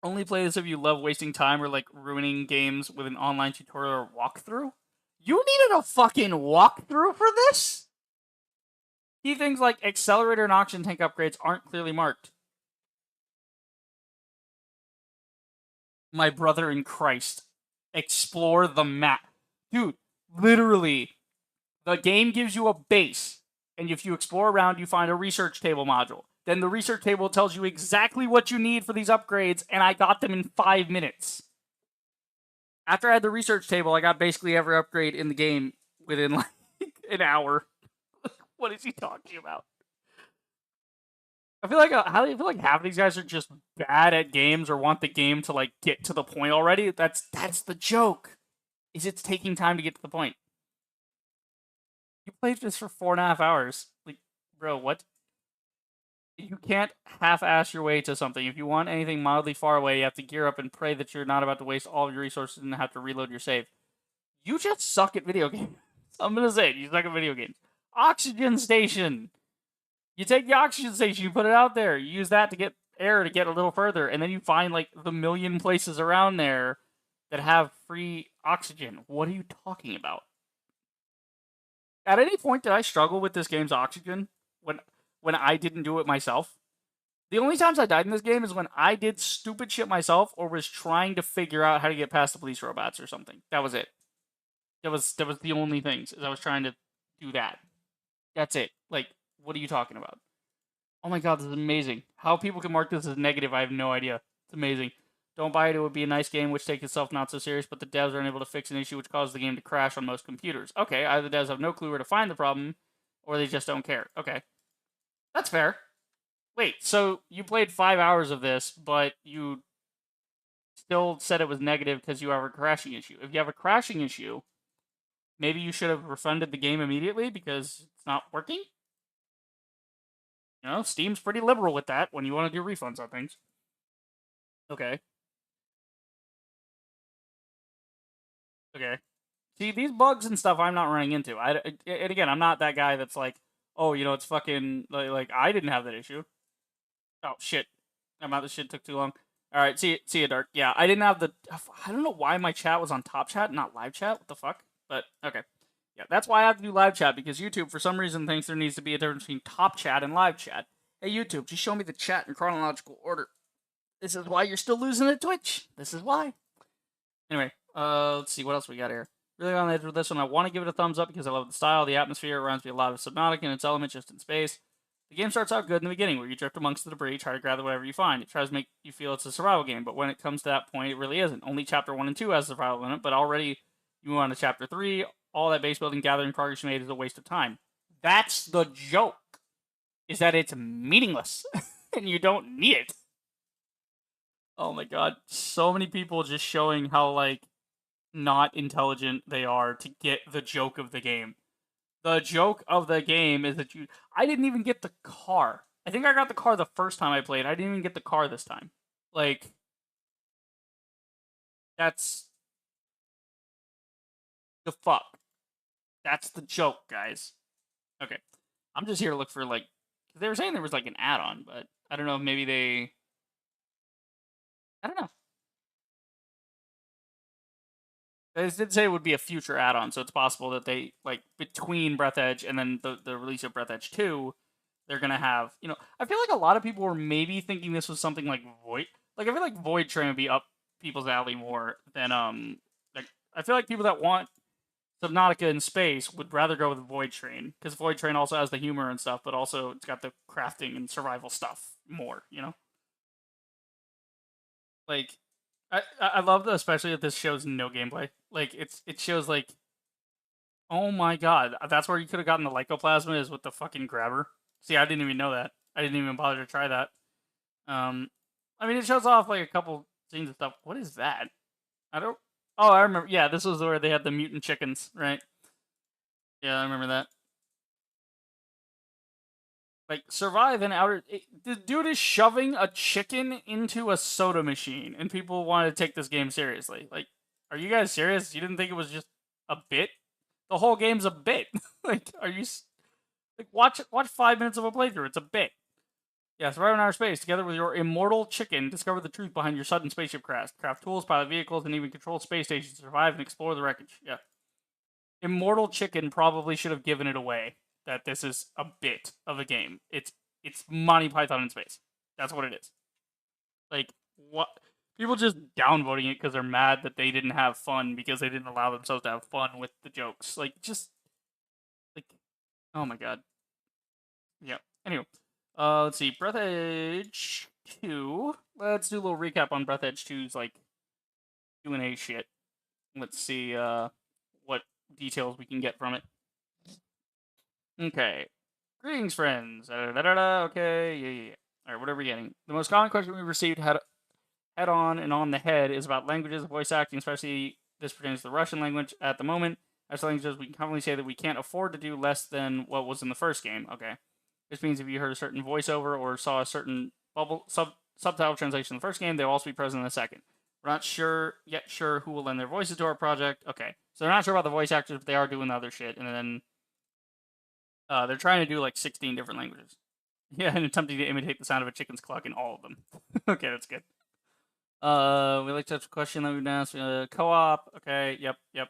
Only play this if you love wasting time or, like, ruining games with an online tutorial or walkthrough? You needed a fucking walkthrough for this? Key things like accelerator and oxygen tank upgrades aren't clearly marked. My brother in Christ. Explore the map. Dude, literally, the game gives you a base, and if you explore around, you find a research table module. Then the research table tells you exactly what you need for these upgrades, and I got them in 5 minutes. After I had the research table, I got basically every upgrade in the game within, like, an hour. What is he talking about? I feel like half of these guys are just bad at games or want the game to, like, get to the point already. That's the joke. Is it's taking time to get to the point. You played this for 4.5 hours. Like, bro, what? You can't half-ass your way to something. If you want anything mildly far away, you have to gear up and pray that you're not about to waste all of your resources and have to reload your save. You just suck at video games. I'm gonna say it. You suck at video games. Oxygen station. You take the oxygen station, you put it out there. You use that to get air to get a little further, and then you find, like, the million places around there that have free oxygen. What are you talking about? At any point did I struggle with this game's oxygen when I didn't do it myself? The only times I died in this game is when I did stupid shit myself or was trying to figure out how to get past the police robots or something. That was it. That was the only things, is I was trying to do that. That's it. Like, what are you talking about? Oh my god, this is amazing. How people can mark this as negative, I have no idea. It's amazing. Don't buy it, it would be a nice game which takes itself not so serious, but the devs are unable to fix an issue which causes the game to crash on most computers. Okay, either the devs have no clue where to find the problem, or they just don't care. Okay. That's fair. Wait, so you played 5 hours of this, but you still said it was negative because you have a crashing issue. If you have a crashing issue, maybe you should have refunded the game immediately because it's not working? You know, Steam's pretty liberal with that when you want to do refunds on things. Okay. Okay. See, these bugs and stuff I'm not running into. And again, I'm not that guy that's like, oh, you know, it's fucking, like I didn't have that issue. Oh, shit. I'm out, this shit took too long. Alright, see you, Dark. Yeah, I didn't have the, I don't know why my chat was on top chat, not live chat. What the fuck? But, okay. Yeah, that's why I have to do live chat, because YouTube, for some reason, thinks there needs to be a difference between top chat and live chat. Hey, YouTube, just show me the chat in chronological order. This is why you're still losing at Twitch. This is why. Anyway, let's see, what else we got here? Really on the edge with this one. I want to give it a thumbs up because I love the style, the atmosphere. It reminds me a lot of Subnautica in its element, just in space. The game starts out good in the beginning, where you drift amongst the debris, try to gather whatever you find. It tries to make you feel it's a survival game, but when it comes to that point, it really isn't. Only Chapter 1 and 2 has survival in it, but already you move on to Chapter 3, all that base building, gathering progress you made is a waste of time. That's the joke, is that it's meaningless, and you don't need it. Oh my god, so many people just showing how, like, not intelligent they are to get the joke of the game. The joke of the game is that I didn't even get the car. I think I got the car the first time I played. I didn't even get the car this time. Like, that's the fuck. That's the joke, guys. Okay. I'm just here to look for, like, they were saying there was, like, an add-on, but I don't know if maybe they, I don't know. They did say it would be a future add-on, so it's possible that they, like, between Breathedge and then the release of Breathedge 2, they're gonna have, you know, I feel like a lot of people were maybe thinking this was something like Void. Like, I feel like Void Train would be up people's alley more than, like, I feel like people that want Subnautica in space would rather go with Void Train, because Void Train also has the humor and stuff, but also it's got the crafting and survival stuff more, you know? Like, I love that, especially that this shows no gameplay. Like, it shows, like, Oh my god, that's where you could have gotten the Lycoplasma is with the fucking grabber. See, I didn't even know that. I didn't even bother to try that. I mean, it shows off like a couple scenes and stuff. What is that? I don't. Oh, I remember. Yeah, this was where they had the mutant chickens, right? Yeah, I remember that. Like, survive in outer. The dude is shoving a chicken into a soda machine, and people want to take this game seriously. Like, are you guys serious? You didn't think it was just a bit? The whole game's a bit. Like, are you like watch 5 minutes of a playthrough? It's a bit. Yeah, survive in outer space. Together with your immortal chicken, discover the truth behind your sudden spaceship crash. Craft tools, pilot vehicles, and even control space stations to survive and explore the wreckage. Yeah. Immortal Chicken probably should have given it away that this is a bit of a game. It's Monty Python in space. That's what it is. Like, what? People just downvoting it because they're mad that they didn't have fun because they didn't allow themselves to have fun with the jokes. Like, just like, oh my god. Yeah. Anyway, let's see. Breathedge 2. Let's do a little recap on Breathedge 2's like Q&A shit. Let's see what details we can get from it. Okay. Greetings, friends. Okay, yeah. Alright, what are we getting? The most common question we received head on and on the head is about languages and voice acting, especially this pertains to the Russian language at the moment. As languages, we can commonly say that we can't afford to do less than what was in the first game. Okay. This means if you heard a certain voiceover or saw a certain subtitle translation in the first game, they'll also be present in the second. We're not sure who will lend their voices to our project. Okay. So they're not sure about the voice actors, but they are doing the other shit. And then they're trying to do like 16 different languages. Yeah, and attempting to imitate the sound of a chicken's cluck in all of them. Okay, that's good. We like to touch a question that we've asked. Co-op. Okay, yep. Yeah.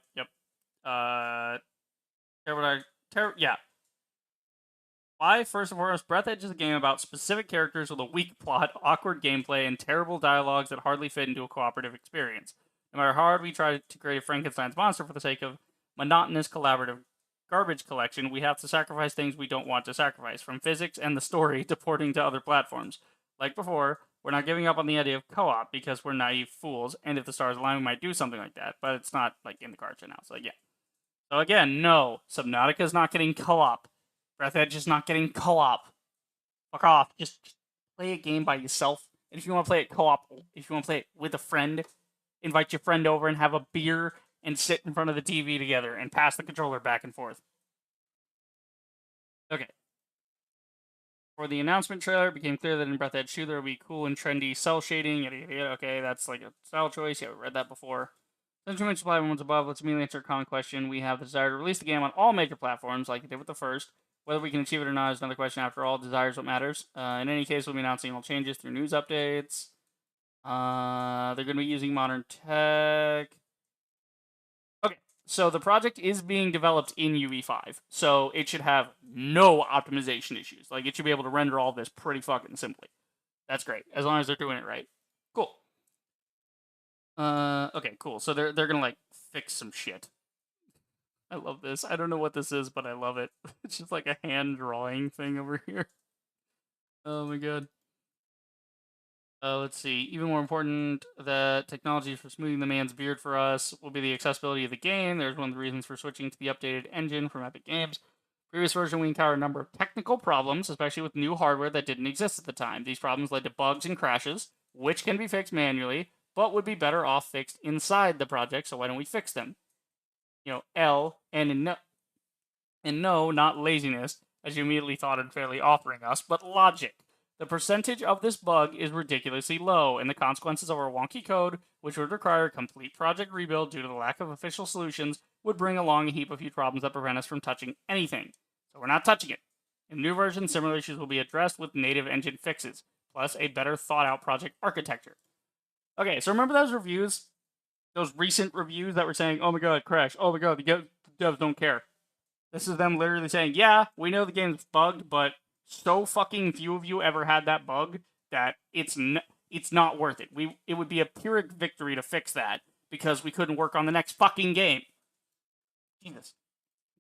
Why, first and foremost, Breathedge is a game about specific characters with a weak plot, awkward gameplay, and terrible dialogues that hardly fit into a cooperative experience. No matter how hard we try to create a Frankenstein's monster for the sake of monotonous collaborative garbage collection, we have to sacrifice things we don't want to sacrifice, from physics and the story to porting to other platforms. Like before, we're not giving up on the idea of co-op because we're naive fools, and if the stars align, we might do something like that, but it's not like in the cards right now. So yeah. So again, no, Subnautica's not getting co-op. Breathedge is not getting co-op. Fuck off. Just play a game by yourself. And if you want to play it co-op, if you want to play it with a friend, invite your friend over and have a beer and sit in front of the TV together and pass the controller back and forth. Okay. For the announcement trailer, it became clear that in Breathedge 2 there will be cool and trendy cell shading. Yada, yada, yada. Okay, that's like a style choice. Yeah, we read that before. Since we mentioned supply ones above, let's immediately answer a common question. We have the desire to release the game on all major platforms, like it did with the first. Whether we can achieve it or not is another question. After all, desire is what matters. In any case, we'll be announcing all changes through news updates. They're going to be using modern tech. Okay, so the project is being developed in UE5, so it should have no optimization issues. Like, it should be able to render all this pretty fucking simply. That's great, as long as they're doing it right. Cool. Okay, cool. So they're gonna like fix some shit. I love this. I don't know what this is, but I love it. It's just like a hand drawing thing over here. Oh my god. Let's see. Even more important, that technology for smoothing the man's beard for us will be the accessibility of the game. There's one of the reasons for switching to the updated engine from Epic Games. Previous version, we encountered a number of technical problems, especially with new hardware that didn't exist at the time. These problems led to bugs and crashes, which can be fixed manually, but would be better off fixed inside the project, so why don't we fix them? L, and no, not laziness, as you immediately thought unfairly offering us, but logic. The percentage of this bug is ridiculously low, and the consequences of our wonky code, which would require a complete project rebuild due to the lack of official solutions, would bring along a heap of huge problems that prevent us from touching anything. So we're not touching it. In the new version, similar issues will be addressed with native engine fixes, plus a better thought-out project architecture. Okay, so remember those reviews? Those recent reviews that were saying, oh my god, crash, oh my god, the devs don't care. This is them literally saying, yeah, we know the game's bugged, but so fucking few of you ever had that bug that it's not worth it. It would be a Pyrrhic victory to fix that, because we couldn't work on the next fucking game. Jesus.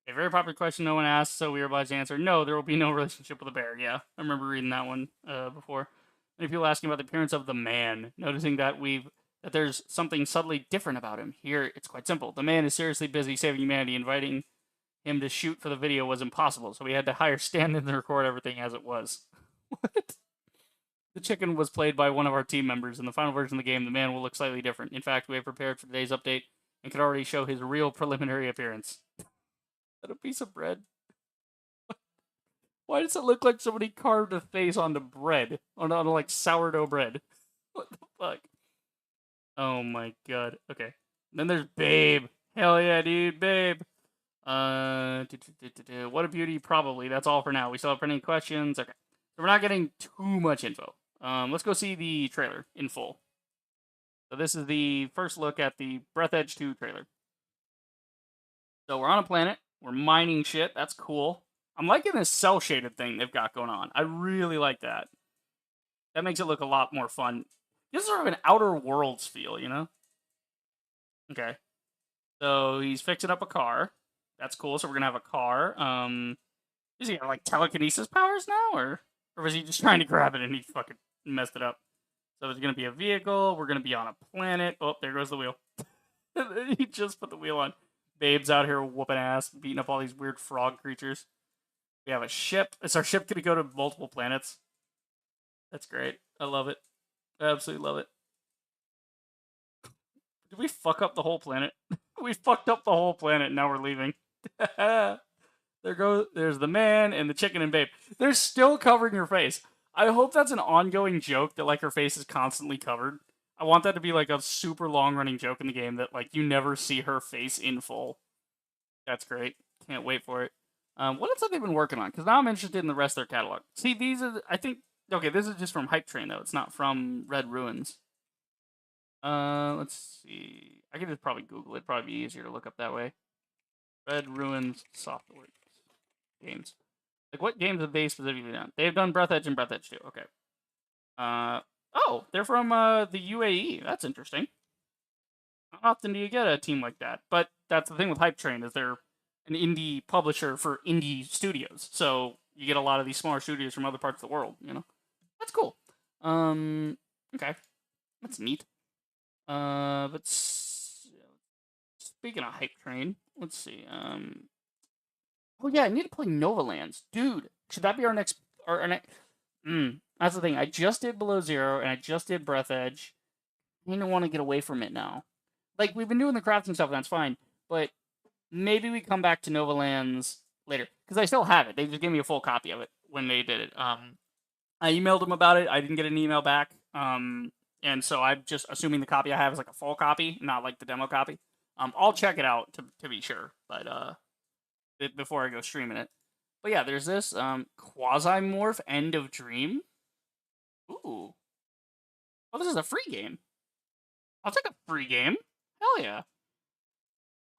A very popular question no one asked, so we were obliged to answer, no, there will be no relationship with a bear. Yeah, I remember reading that one before. Many people asking about the appearance of the man, noticing that there's something subtly different about him. Here, it's quite simple. The man is seriously busy saving humanity, inviting him to shoot for the video was impossible, so we had to hire stand-ins to record everything as it was. What? The chicken was played by one of our team members. In the final version of the game, the man will look slightly different. In fact, we have prepared for today's update and can already show his real preliminary appearance. Is that a piece of bread? Why does it look like somebody carved a face onto bread? On like sourdough bread? What the fuck? Oh my god. Okay. Then there's Babe. Hell yeah, dude, Babe. What a beauty, probably. That's all for now. We still have plenty of questions. Okay. So we're not getting too much info. Let's go see the trailer in full. So this is the first look at the Breathedge 2 trailer. So we're on a planet. We're mining shit. That's cool. I'm liking this cell-shaded thing they've got going on. I really like that. That makes it look a lot more fun. Gives sort of an Outer Worlds feel, you know? Okay. So he's fixing up a car. That's cool. So we're gonna have a car. Is he got like telekinesis powers now, or was he just trying to grab it and he fucking messed it up? So there's gonna be a vehicle. We're gonna be on a planet. Oh, there goes the wheel. He just put the wheel on. Babe's out here whooping ass, beating up all these weird frog creatures. We have a ship. Is our ship gonna go to multiple planets? That's great. I love it. I absolutely love it. Did we fuck up the whole planet? We fucked up the whole planet and now we're leaving. There's the man and the chicken and Babe. They're still covering her face. I hope that's an ongoing joke that like her face is constantly covered. I want that to be like a super long running joke in the game that like you never see her face in full. That's great. Can't wait for it. What else have they been working on? Because now I'm interested in the rest of their catalog. See, these are, I think, okay, this is just from Hype Train, though. It's not from Red Ruins. Let's see. I could just probably Google it. It'd probably be easier to look up that way. Red Ruins Software games. Like, what games have they specifically done? They've done Breathedge and Breathedge 2. Okay. Oh, they're from the UAE. That's interesting. How often do you get a team like that? But that's the thing with Hype Train, is they're an indie publisher for indie studios. So you get a lot of these smaller studios from other parts of the world, you know? That's cool. Okay. That's neat. But speaking of Hype Train, let's see. Oh yeah, I need to play Nova Lands. Dude, should that be our next that's the thing. I just did Below Zero and I just did Breathedge. I don't want to get away from it now. Like, we've been doing the crafting stuff, and that's fine, but maybe we come back to Nova Lands later. Because I still have it. They just gave me a full copy of it when they did it. I emailed them about it. I didn't get an email back. And so I'm just assuming the copy I have is like a full copy, not like the demo copy. I'll check it out to be sure, but before I go streaming it. But yeah, there's this Quasimorph End of Dream. Ooh. Oh, this is a free game. I'll take a free game. Hell yeah.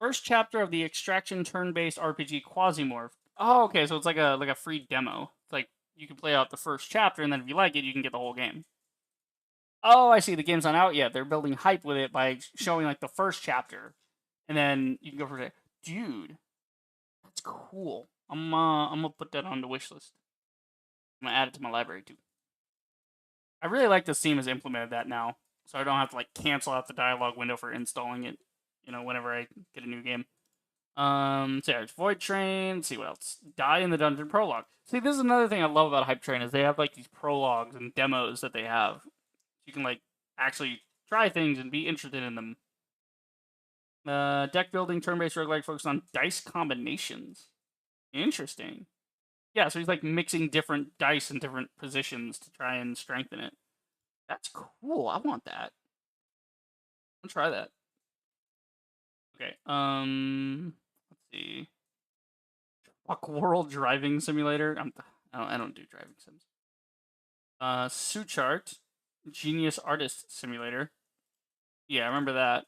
First chapter of the Extraction turn-based RPG Quasimorph. Oh, okay, so it's like a free demo. It's like you can play out the first chapter, and then if you like it, you can get the whole game. Oh, I see. The game's not out yet. They're building hype with it by showing like the first chapter, and then you can go for it. Dude, that's cool. I'm gonna put that on the wish list. I'm gonna add it to my library too. I really like this team has implemented that now, so I don't have to like cancel out the dialogue window for installing it. You know, whenever I get a new game. So yeah, Void Train. Let's see what else. Die in the Dungeon prologue. See, this is another thing I love about Hype Train is they have like these prologues and demos that they have. You can like actually try things and be interested in them. Deck building, turn-based roguelike focused on dice combinations. Interesting. Yeah, so he's like mixing different dice in different positions to try and strengthen it. That's cool. I want that. I'll try that. Okay. Let's see. Fuck World Driving Simulator. I don't do driving sims. Suchart, Genius Artist Simulator. Yeah, I remember that.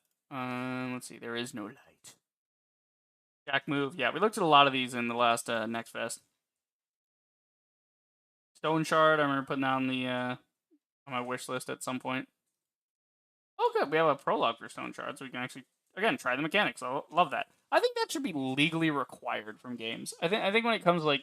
Let's see. There is no light. Jack Move. Yeah, we looked at a lot of these in the last Next Fest. Stone Shard. I remember putting that on the on my wish list at some point. Oh, good. We have a prologue for Stone Shard, so we can actually again try the mechanics. I love that. I think that should be legally required from games. I think when it comes to like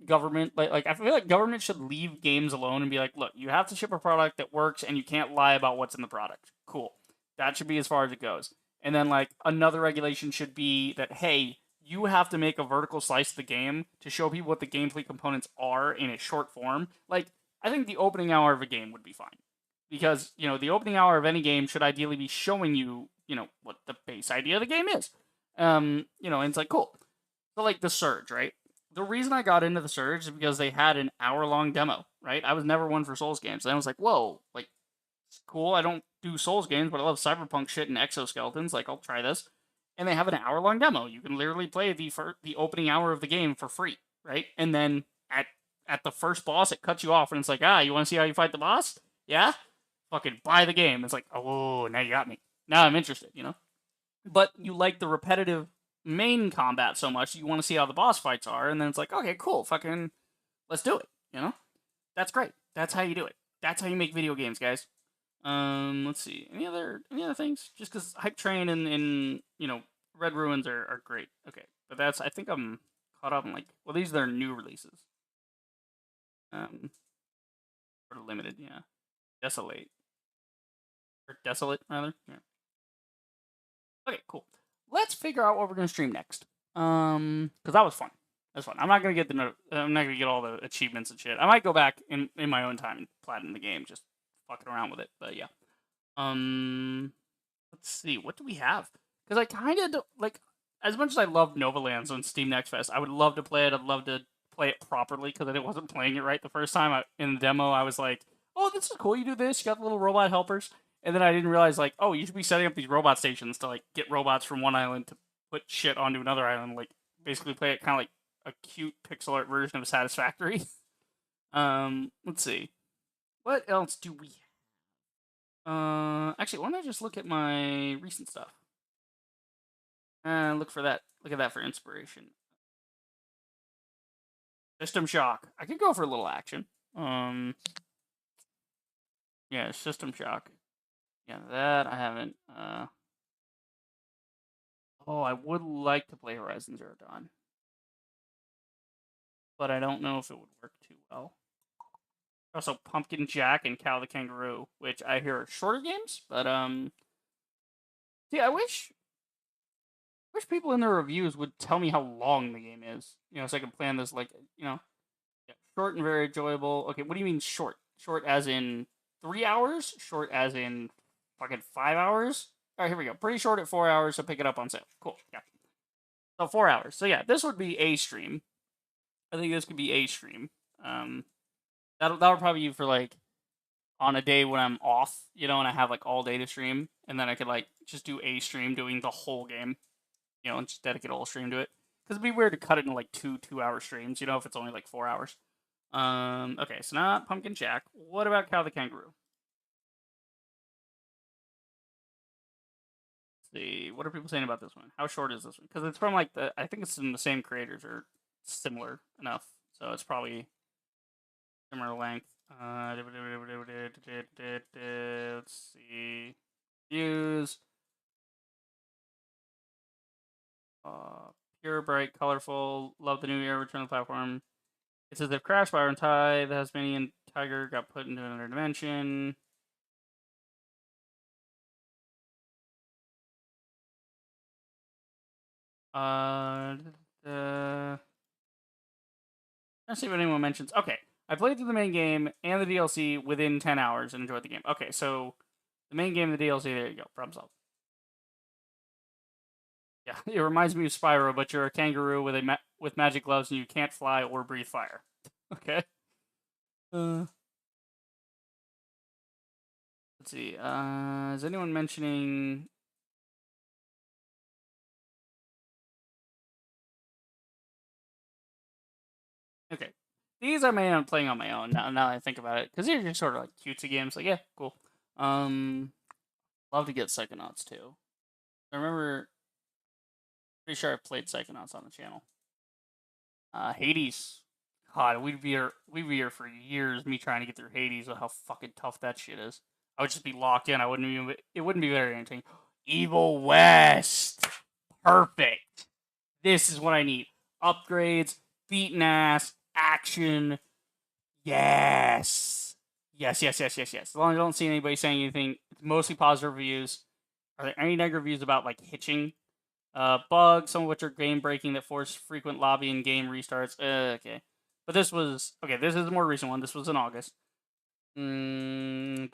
government, like I feel like government should leave games alone and be like, look, you have to ship a product that works and you can't lie about what's in the product. Cool. That should be as far as it goes. And then like another regulation should be that, hey, you have to make a vertical slice of the game to show people what the gameplay components are in a short form. Like, I think the opening hour of a game would be fine. Because, the opening hour of any game should ideally be showing you, what the base idea of the game is. And it's like, cool. So, like, the Surge, right? The reason I got into the Surge is because they had an hour-long demo, right? I was never one for Souls games. And I was like, whoa, like, it's cool. I don't do Souls games, but I love cyberpunk shit and exoskeletons. Like, I'll try this. And they have an hour-long demo. You can literally play the opening hour of the game for free, right? And then at the first boss, it cuts you off, and it's like, you want to see how you fight the boss? Yeah? Fucking buy the game. It's like, oh, now you got me. Now I'm interested, But you like the repetitive main combat so much, you want to see how the boss fights are, and then it's like, okay, cool, fucking, let's do it, That's great. That's how you do it. That's how you make video games, guys. Let's see. Any other things? Just because Hype Train and Red Ruins are great. Okay, but I think I'm caught up on these are their new releases. Sort of limited, yeah. Desolate. Or Desolate, rather. Yeah. Okay, cool. Let's figure out what we're gonna stream next. Because that was fun. That's fun. I'm not gonna get all the achievements and shit. I might go back in my own time and platinum the game, just fucking around with it. But yeah. Let's see. What do we have? Because I kind of like, as much as I love Nova Lands on Steam Next Fest, I would love to play it. I'd love to play it properly because I wasn't playing it right the first time. In the demo, I was like, oh, this is cool. You do this. You got the little robot helpers. And then I didn't realize, oh, you should be setting up these robot stations to, get robots from one island to put shit onto another island. Basically play it kind of like a cute pixel art version of Satisfactory. Let's see. What else do we have? Actually, why don't I just look at my recent stuff? Look for that. Look at that for inspiration. System Shock. I could go for a little action. Yeah, System Shock. Yeah, that I haven't. Oh, I would like to play Horizon Zero Dawn, but I don't know if it would work too well. Also, Pumpkin Jack and Cow the Kangaroo, which I hear are shorter games, but see, I wish people in their reviews would tell me how long the game is, so I can plan this yeah, short and very enjoyable. Okay, what do you mean short? Short as in 3 hours? Short as in fucking 5 hours? All right, here we go. Pretty short at 4 hours, so pick it up on sale. Cool. Yeah. So 4 hours. So yeah, this would be a stream. I think this could be a stream. That would probably be for on a day when I'm off, and I have all day to stream, and then I could just do a stream doing the whole game, and just dedicate a whole stream to it. Because it'd be weird to cut it in 2-hour streams, if it's only 4 hours. Okay, so not Pumpkin Jack. What about Cow the Kangaroo? See, what are people saying about this one? How short is this one? Because it's from I think it's in the same creators or similar enough, so it's probably similar length. Let's see, views. Pure, bright, colorful. Love the new year. Return to the platform. It says they've crashed Byron Tai. The Tasmanian tiger got put into another dimension. Let's see if anyone mentions. Okay, I played through the main game and the DLC within 10 hours and enjoyed the game. Okay, so the main game and the DLC, there you go. Problem solved. Yeah, it reminds me of Spyro, but you're a kangaroo with magic gloves and you can't fly or breathe fire. Okay. Let's see. Is anyone mentioning? Okay, these I may end up playing on my own now that I think about it, because these are just sort of cutesy games. Yeah, cool. Love to get Psychonauts too. I remember. Pretty sure I played Psychonauts on the channel. Hades. God, we'd be here for years. Me trying to get through Hades with how fucking tough that shit is. I would just be locked in. It wouldn't be very entertaining. Evil West. Perfect. This is what I need. Upgrades, beaten ass, action. Yes. Yes. As long as I don't see anybody saying anything, it's mostly positive reviews. Are there any negative reviews about hitching? Bugs, some of which are game breaking that force frequent lobby and game restarts. Okay. But this was okay. This is a more recent one. This was in August. I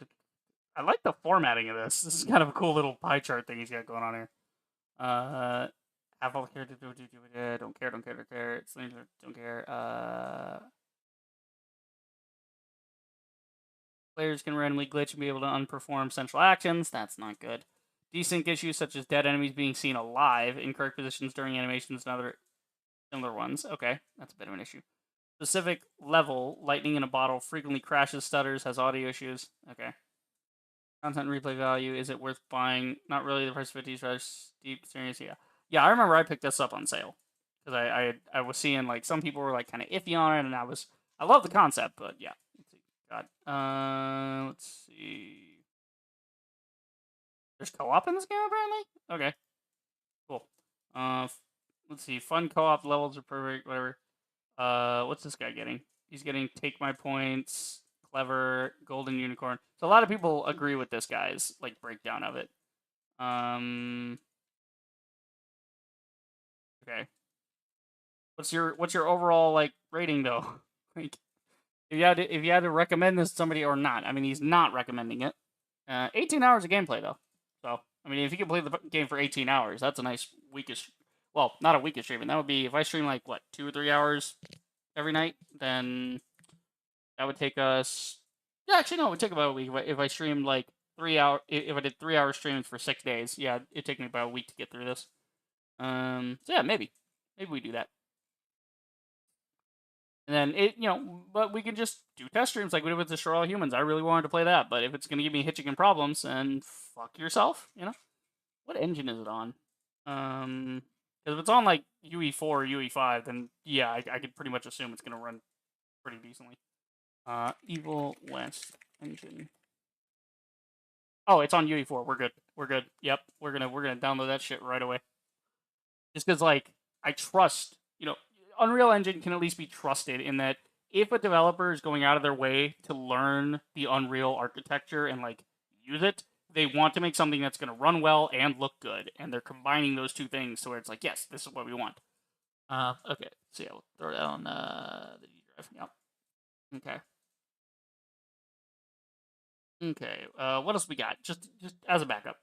like the formatting of this. This is kind of a cool little pie chart thing he's got going on here. Have all the characters don't care, don't care, don't care. Don't care. Players can randomly glitch and be able to unperform central actions. That's not good. Desync issues such as dead enemies being seen alive, incorrect positions during animations, and other similar ones. Okay, that's a bit of an issue. Specific level, lightning in a bottle frequently crashes, stutters, has audio issues. Okay. Content replay value, is it worth buying? Not really, the price of 50 is rather steep, serious, yeah. Yeah, I remember I picked this up on sale. Because I was seeing, like, some people were, like, kind of iffy on it, and I love the concept, but yeah. Let's see. God. Let's see. There's co-op in this game, apparently? Okay. Cool. Let's see. Fun co-op levels are perfect, whatever. What's this guy getting? He's getting Take My Points, Clever, Golden Unicorn. So a lot of people agree with this guy's, like, breakdown of it. Okay. What's your overall, like, rating, though? Like, if you had to recommend this to somebody or not. I mean, he's not recommending it. 18 hours of gameplay, though. So, I mean, if you can play the game for 18 hours, that's a nice weekish... Well, not a weekish streaming. That would be, if I stream, like, what, 2 or 3 hours every night, then that would take us... Yeah, actually, no, it would take about a week. If I streamed, like, 3 hour... If I did 3-hour streams for 6 days, yeah, it'd take me about a week to get through this. So yeah, maybe. Maybe we do that. And then but we can just do test streams like we did with Destroy All Humans. I really wanted to play that, but if it's gonna give me hitching and problems, then fuck yourself, What engine is it on? Because if it's on like UE4 or UE5, then yeah, I could pretty much assume it's gonna run pretty decently. Evil West engine. Oh, it's on UE4. We're good. We're good. Yep, we're gonna download that shit right away. Just because like I trust, Unreal Engine can at least be trusted in that if a developer is going out of their way to learn the Unreal architecture and like use it, they want to make something that's going to run well and look good, and they're combining those two things to where it's like, yes, this is what we want. Okay, so yeah, we'll throw that on the D drive. Yep. Okay. Okay. What else we got? Just as a backup.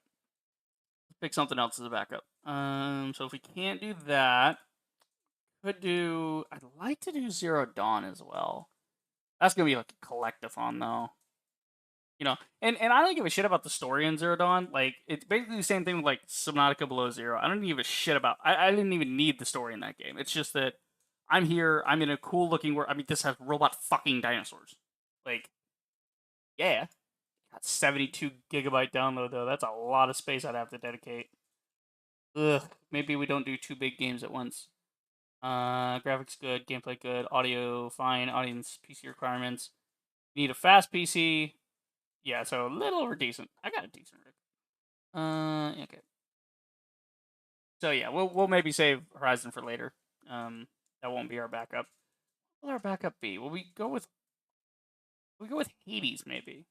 Let's pick something else as a backup. So if we can't do that, I'd like to do Zero Dawn as well. That's gonna be like a collectathon though. And I don't give a shit about the story in Zero Dawn. Like, it's basically the same thing with like Subnautica Below Zero. I don't give a shit about I didn't even need the story in that game. It's just that I'm here, I'm in a cool looking world. I mean, this has robot fucking dinosaurs. Like, yeah. Got 72 gigabyte download though. That's a lot of space I'd have to dedicate. Ugh. Maybe we don't do 2 big games at once. Graphics good, gameplay good, audio fine, audience PC requirements. You need a fast PC. Yeah, so a little over decent. I got a decent rig. Okay. So yeah, we'll maybe save Horizon for later. That won't be our backup. What will our backup be? Will we go with Hades maybe?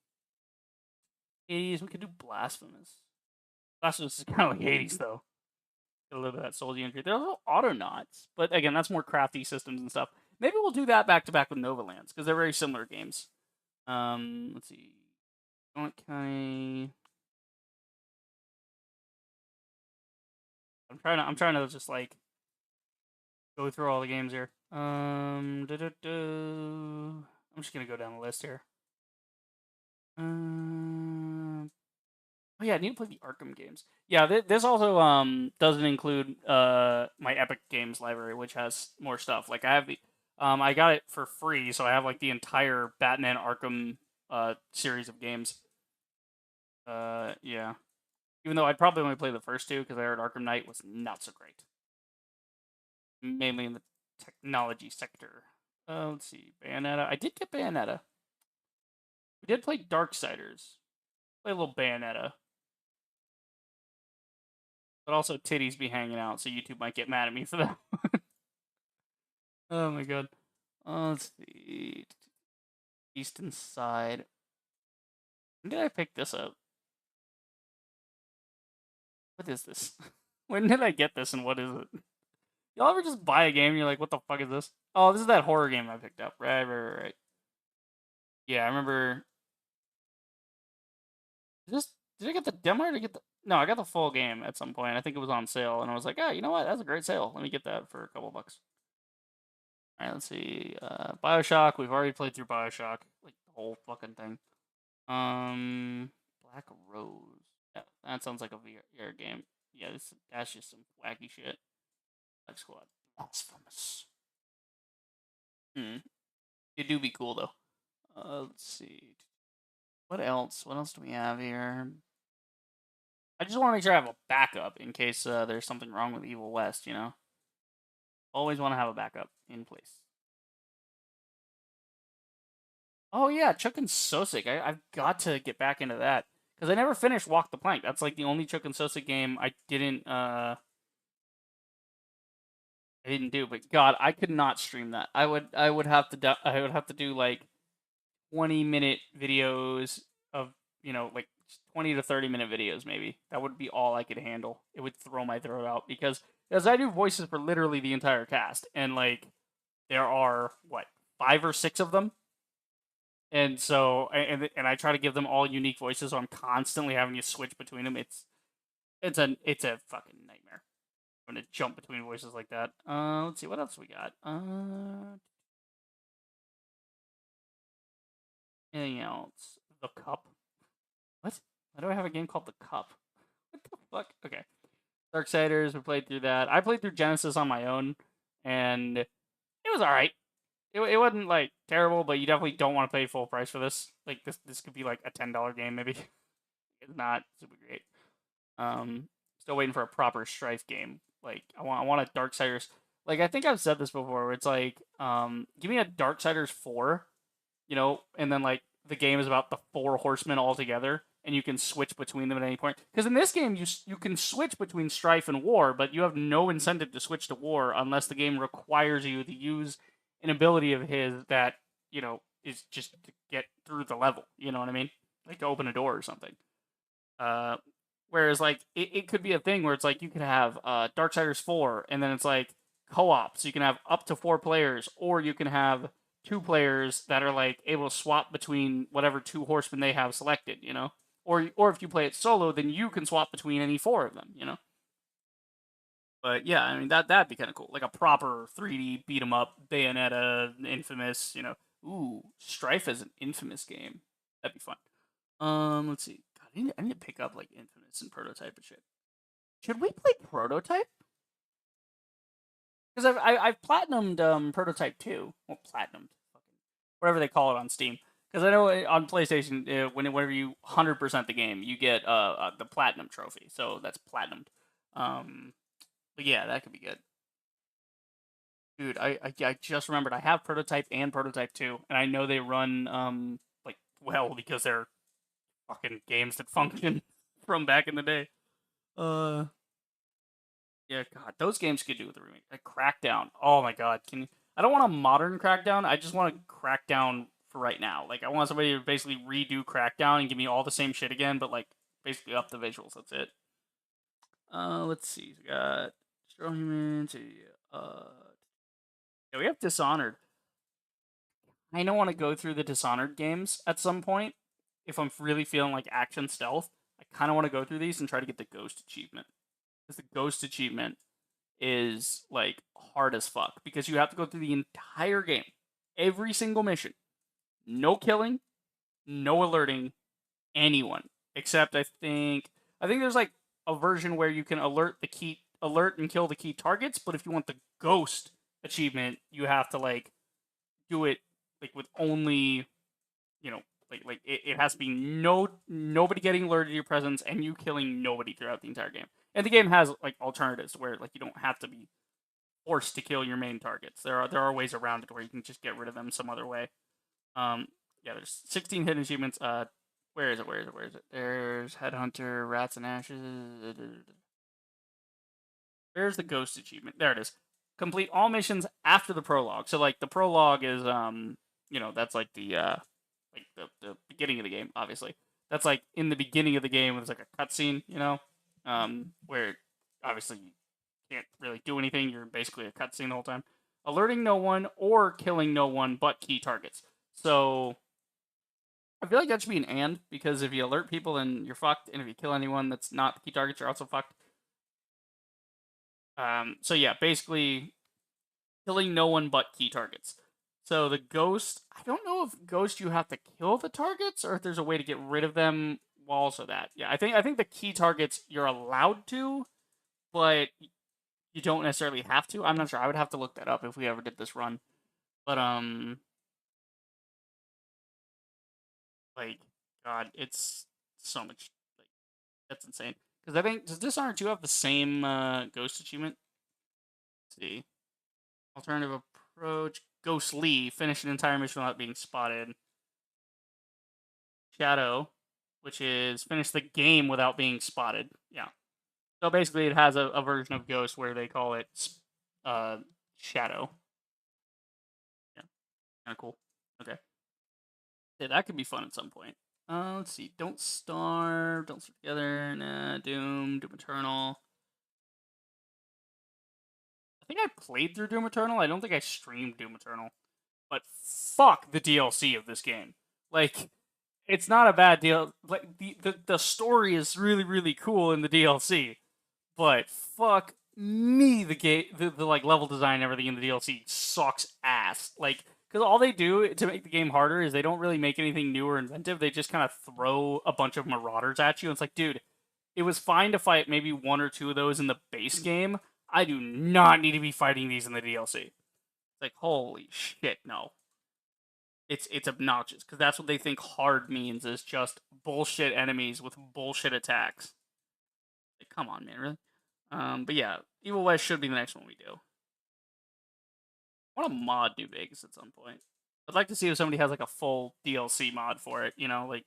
Hades, we could do Blasphemous. Blasphemous is kind of like Hades though. A little bit of that Souls entry. There's also Autonauts, but again, that's more crafty systems and stuff. Maybe we'll do that back to back with Novalands because they're very similar games. Let's see. What can I'm trying to just like go through all the games here. I'm just gonna go down the list here. Oh yeah, I need to play the Arkham games. Yeah, this also doesn't include my Epic Games library, which has more stuff. Like I have the I got it for free, so I have like the entire Batman Arkham series of games. Yeah. Even though I'd probably only play the first 2 because I heard Arkham Knight was not so great. Mainly in the technology sector. Let's see, Bayonetta. I did get Bayonetta. We did play Darksiders. Play a little Bayonetta. But also titties be hanging out, so YouTube might get mad at me for that. Oh my god. Let's see. Eastern Side. When did I pick this up? What is this? When did I get this and what is it? Y'all ever just buy a game and you're like, what the fuck is this? Oh, this is that horror game I picked up. Right. Yeah, I remember. Did I get the demo or did I get the. No, I got the full game at some point. I think it was on sale, and I was like, oh, you know what? That's a great sale. Let me get that for a couple bucks. All right, let's see. Bioshock. We've already played through Bioshock, like the whole fucking thing. Black Rose. Yeah, that sounds like a VR game. Yeah, that's just some wacky shit. Black Squad. Blasphemous. It do be cool though. Let's see. What else? What else do we have here? I just want to make sure I have a backup in case there's something wrong with Evil West. You know, always want to have a backup in place. Oh yeah, Chuck and Sosik. I've got to get back into that because I never finished Walk the Plank. That's like the only Chuck and Sosik game I didn't do. But God, I could not stream that. I would have to I would have to do like 20-minute videos of like 20 to 30-minute videos maybe. That would be all I could handle. It would throw my throat out because I do voices for literally the entire cast, and like there are what 5 or 6 of them. And so, and I try to give them all unique voices, so I'm constantly having to switch between them. It's a fucking nightmare. I'm gonna jump between voices like that. Let's see what else we got. Anything else? The Cup. What? Why do I have a game called The Cup? What the fuck? Okay. Darksiders. We played through that. I played through Genesis on my own, and it was all right. It wasn't like terrible, but you definitely don't want to pay full price for this. Like this could be like a $10 game maybe. It's not super great. Still waiting for a proper Strife game. Like I want a Darksiders. Like I think I've said this before. Where it's like give me a Darksiders 4, and then like the game is about the 4 horsemen all together, and you can switch between them at any point. Because in this game, you can switch between Strife and War, but you have no incentive to switch to War unless the game requires you to use an ability of his that is just to get through the level. You know what I mean? Like to open a door or something. Whereas like it could be a thing where it's like you could have Darksiders 4, and then it's like co-op, so you can have up to 4 players, or you can have 2 players that are like able to swap between whatever 2 horsemen they have selected, or if you play it solo, then you can swap between any 4 of them. But yeah, I mean that'd be kind of cool, like a proper 3D beat 'em up, Bayonetta, Infamous. Ooh, Strife as an Infamous game, that'd be fun. Let's see. God, I need to pick up like Infamous and Prototype and shit. Should we play Prototype? Because I've platinumed Prototype 2. Well, platinumed, fucking whatever they call it on Steam. Because I know on PlayStation, whenever you 100% the game, you get the platinum trophy. So that's platinumed. But yeah, that could be good. Dude, I just remembered I have Prototype and Prototype 2, and I know they run like well because they're fucking games that function from back in the day. Yeah, God, those games could do with a remake. Like Crackdown. Oh my God, I don't want a modern Crackdown. I just want a Crackdown for right now. Like I want somebody to basically redo Crackdown and give me all the same shit again, but like basically up the visuals. That's it. Let's see. We got Destroy Humans. Yeah, we have Dishonored. I don't want to go through the Dishonored games at some point. If I'm really feeling like action stealth, I kind of want to go through these and try to get the Ghost achievement. Because the Ghost achievement is like hard as fuck. Because you have to go through the entire game, every single mission, no killing, no alerting anyone. Except I think there's like a version where you can alert and kill the key targets. But if you want the Ghost achievement, you have to like do it like with only like it has to be nobody getting alerted to your presence and you killing nobody throughout the entire game. And the game has like alternatives where like you don't have to be forced to kill your main targets. There are ways around it where you can just get rid of them some other way. Yeah, there's 16 hidden achievements. Where is it? There's Headhunter, Rats and Ashes. Where's the Ghost achievement? There it is. Complete all missions after the prologue. So like the prologue is that's like the beginning of the game, obviously. That's like in the beginning of the game, there's like a cutscene, where obviously you can't really do anything. You're basically a cutscene the whole time. Alerting no one or killing no one but key targets. So I feel like that should be an and, because if you alert people, then you're fucked, and if you kill anyone that's not the key targets, you're also fucked. So yeah, basically killing no one but key targets. So the ghost, I don't know if ghost you have to kill the targets or if there's a way to get rid of them while also that. Yeah, I think the key targets you're allowed to, but you don't necessarily have to. I'm not sure. I would have to look that up if we ever did this run. But like, God, it's so much. Like, that's insane. Because I think, does Dishonored 2 have the same ghost achievement? Let's see. Alternative approach. Ghostly. Finish an entire mission without being spotted. Shadow, which is finish the game without being spotted. Yeah. So basically, it has a version of Ghost where they call it Shadow. Yeah. Kind of cool. Okay. Yeah, that could be fun at some point. Let's see. Don't Starve. Don't Sleep Together. Nah. Doom. Doom Eternal. I think I played through Doom Eternal. I don't think I streamed Doom Eternal. But fuck the DLC of this game. Like, it's not a bad deal. Like, the story is really, really cool in the DLC. But fuck me, the game, the like level design and everything in the DLC sucks ass. Like, because all they do to make the game harder is they don't really make anything new or inventive. They just kind of throw a bunch of marauders at you. And it's like, dude, it was fine to fight maybe one or two of those in the base game. I do not need to be fighting these in the DLC. It's like, holy shit, no. It's obnoxious because that's what they think hard means, is just bullshit enemies with bullshit attacks. Like, come on, man, really? But yeah, Evil West should be the next one we do. I want to mod New Vegas at some point. I'd like to see if somebody has like a full DLC mod for it, you know, like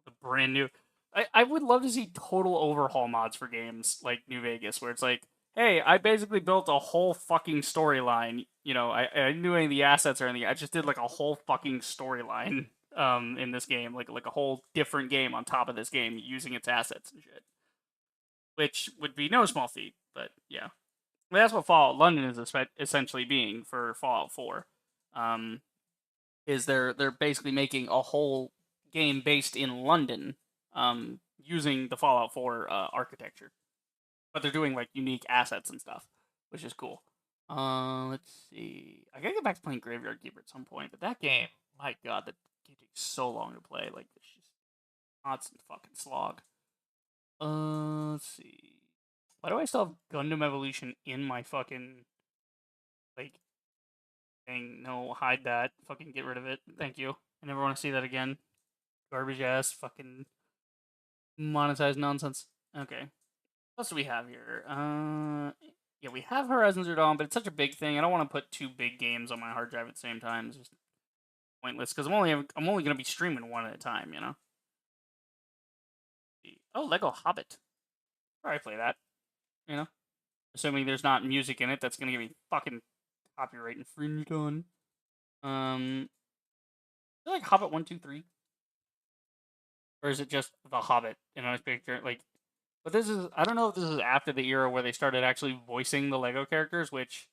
the brand new. I would love to see total overhaul mods for games like New Vegas, where it's like, hey, I basically built a whole fucking storyline. You know, I didn't do any of the assets or anything. I just did like a whole fucking storyline in this game, like a whole different game on top of this game using its assets and shit. Which would be no small feat, but yeah. Well, that's what Fallout London is essentially being for Fallout 4. Is they're basically making a whole game based in London, using the Fallout 4 architecture, but they're doing like unique assets and stuff, which is cool. Let's see. I gotta get back to playing Graveyard Keeper at some point, but that game, my god, that game takes so long to play. Like, it's just constant fucking slog. Let's see. Why do I still have Gundam Evolution in my fucking, like, thing? No, hide that. Fucking get rid of it. Thank you. I never want to see that again. Garbage ass fucking monetized nonsense. Okay. What else do we have here? Yeah, we have Horizon Zero Dawn, but it's such a big thing. I don't want to put two big games on my hard drive at the same time. It's just pointless because I'm only gonna be streaming one at a time. You know. Oh, Lego Hobbit. Probably play that. You know. Assuming there's not music in it that's gonna give me fucking copyright infringed on. I feel like Hobbit 1, 2, 3, or is it just the Hobbit in a picture? Like, but this is, I don't know if this is after the era where they started actually voicing the Lego characters, which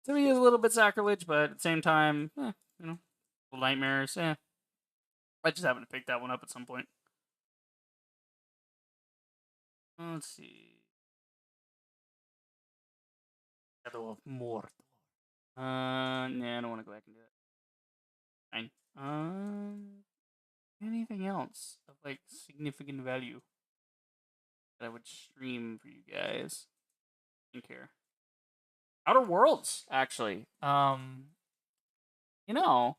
to me is a little bit sacrilege, but at the same time, you know, nightmares. I just haven't picked that one up at some point. Let's see. Shadow of Mordor. Nah, I don't want to go back and do that. Fine. Anything else of like significant value that I would stream for you guys? I don't care. Outer Worlds, actually. You know,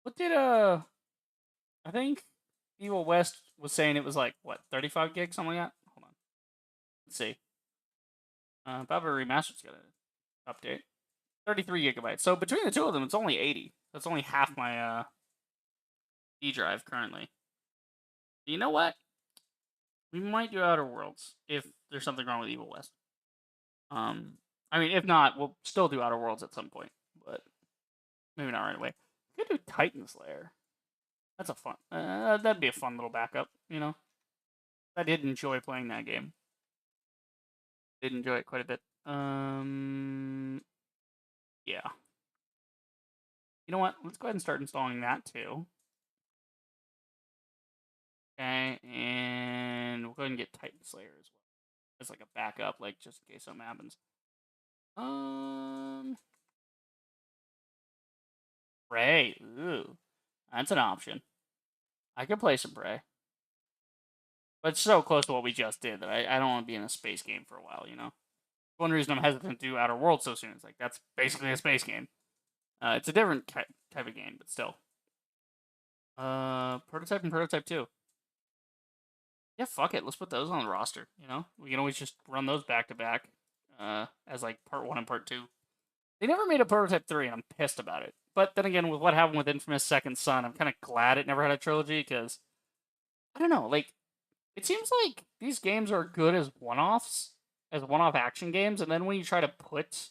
what did I think Evil West was saying it was like what, 35 gigs, something like that. Hold on, let's see. Baba Remastered's got an update. 33 gigabytes. So between the two of them, it's only 80. That's only half my E drive currently. You know what? We might do Outer Worlds if there's something wrong with Evil West. I mean, if not, we'll still do Outer Worlds at some point, but maybe not right away. We could do Titan Slayer. That's a fun. That'd be a fun little backup, you know. I did enjoy playing that game. Did enjoy it quite a bit. Yeah. You know what? Let's go ahead and start installing that too. Okay, and we'll go ahead and get Titan Slayer as well. As like a backup, like just in case something happens. Prey. Ooh. That's an option. I could play some Prey. But it's so close to what we just did that I don't want to be in a space game for a while, you know? One reason I'm hesitant to do Outer Worlds so soon is like, that's basically a space game. It's a different type of game, but still. Prototype and Prototype 2. Yeah, fuck it. Let's put those on the roster, you know? We can always just run those back to back as like part 1 and part 2. They never made a Prototype 3, and I'm pissed about it. But then again, with what happened with Infamous Second Son, I'm kind of glad it never had a trilogy, because, I don't know, like, it seems like these games are good as one-offs, as one-off action games, and then when you try to put,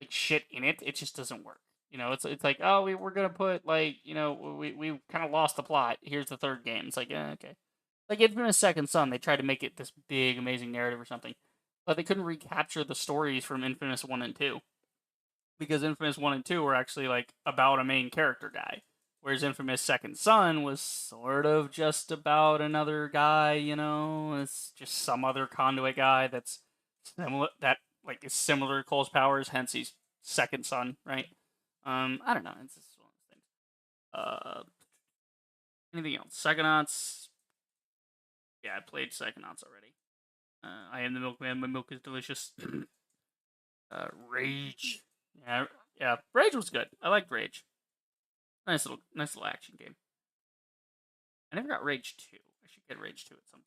like, shit in it, it just doesn't work. You know, it's like, oh, we're gonna put, like, you know, we kind of lost the plot. Here's the third game. It's like, okay. Like, Infamous Second Son, they tried to make it this big, amazing narrative or something, but they couldn't recapture the stories from Infamous 1 and 2. Because Infamous 1 and 2 were actually, like, about a main character guy. Whereas Infamous Second Son was sort of just about another guy, you know? It's just some other conduit guy that's similar, that, like, is similar to Cole's powers, hence he's Second Son, right? I don't know, it's just one of those things. Anything else? Psychonauts. Yeah, I played Psychonauts already. I am the milkman, my milk is delicious. Rage. Yeah, Rage was good. I liked Rage. Nice little action game. I never got Rage 2. I should get Rage 2 at some point.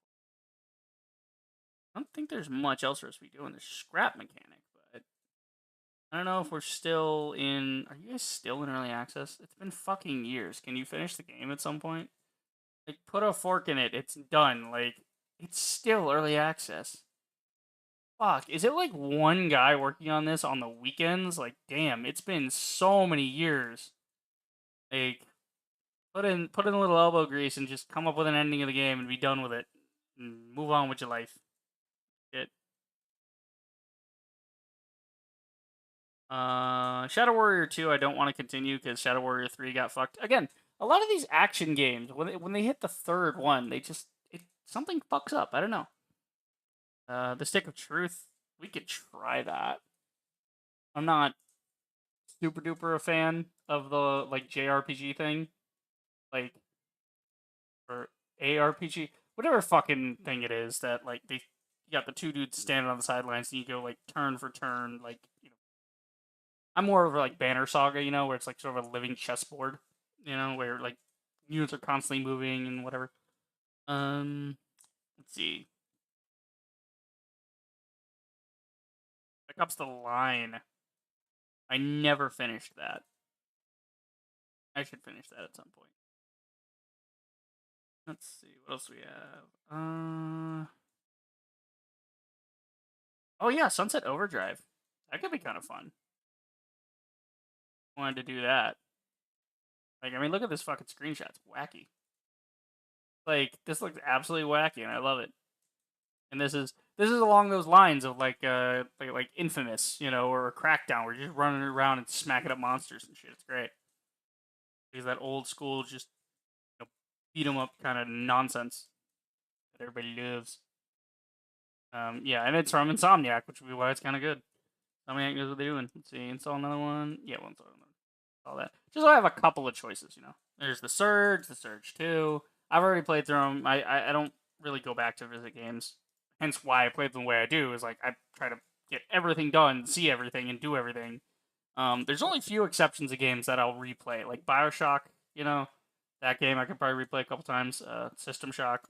I don't think there's much else for us to be doing. There's scrap mechanic, but I don't know if we're still in. Are you guys still in early access? It's been fucking years. Can you finish the game at some point? Like, put a fork in it. It's done. Like, it's still early access. Fuck, is it like one guy working on this on the weekends? Like, damn, it's been so many years. Like, put in a little elbow grease and just come up with an ending of the game and be done with it. And move on with your life. Shit. Shadow Warrior 2, I don't want to continue because Shadow Warrior 3 got fucked. Again, a lot of these action games, when they hit the third one, something fucks up. I don't know. The Stick of Truth, we could try that. I'm not super duper a fan of the, like, JRPG thing. Like, or ARPG, whatever fucking thing it is that, like, you got the two dudes standing on the sidelines and you go, like, turn for turn, like, you know. I'm more of like Banner Saga, you know, where it's like sort of a living chessboard, you know, where like units are constantly moving and whatever. Let's see. Back Up's the Line. I never finished that. I should finish that at some point. Let's see, what else we have? Oh yeah, Sunset Overdrive. That could be kind of fun. Wanted to do that. Like, I mean, look at this fucking screenshot. It's wacky. Like, this looks absolutely wacky, and I love it. And this is along those lines of like Infamous, you know, or Crackdown, where you're just running around and smacking up monsters and shit. It's great. Because that old school, just, you know, beat 'em up kind of nonsense that everybody loves. Yeah, and it's from Insomniac, which would be why it's kind of good. Insomniac knows what they're doing. Let's see, install another one. Yeah, we'll install another. All that. Just so I have a couple of choices, you know. There's the Surge 2. I've already played through them. I don't really go back to visit games. Hence why I play them the way I do, is like I try to get everything done, see everything, and do everything. There's only few exceptions of games that I'll replay, like Bioshock, you know, that game I could probably replay a couple times. System Shock,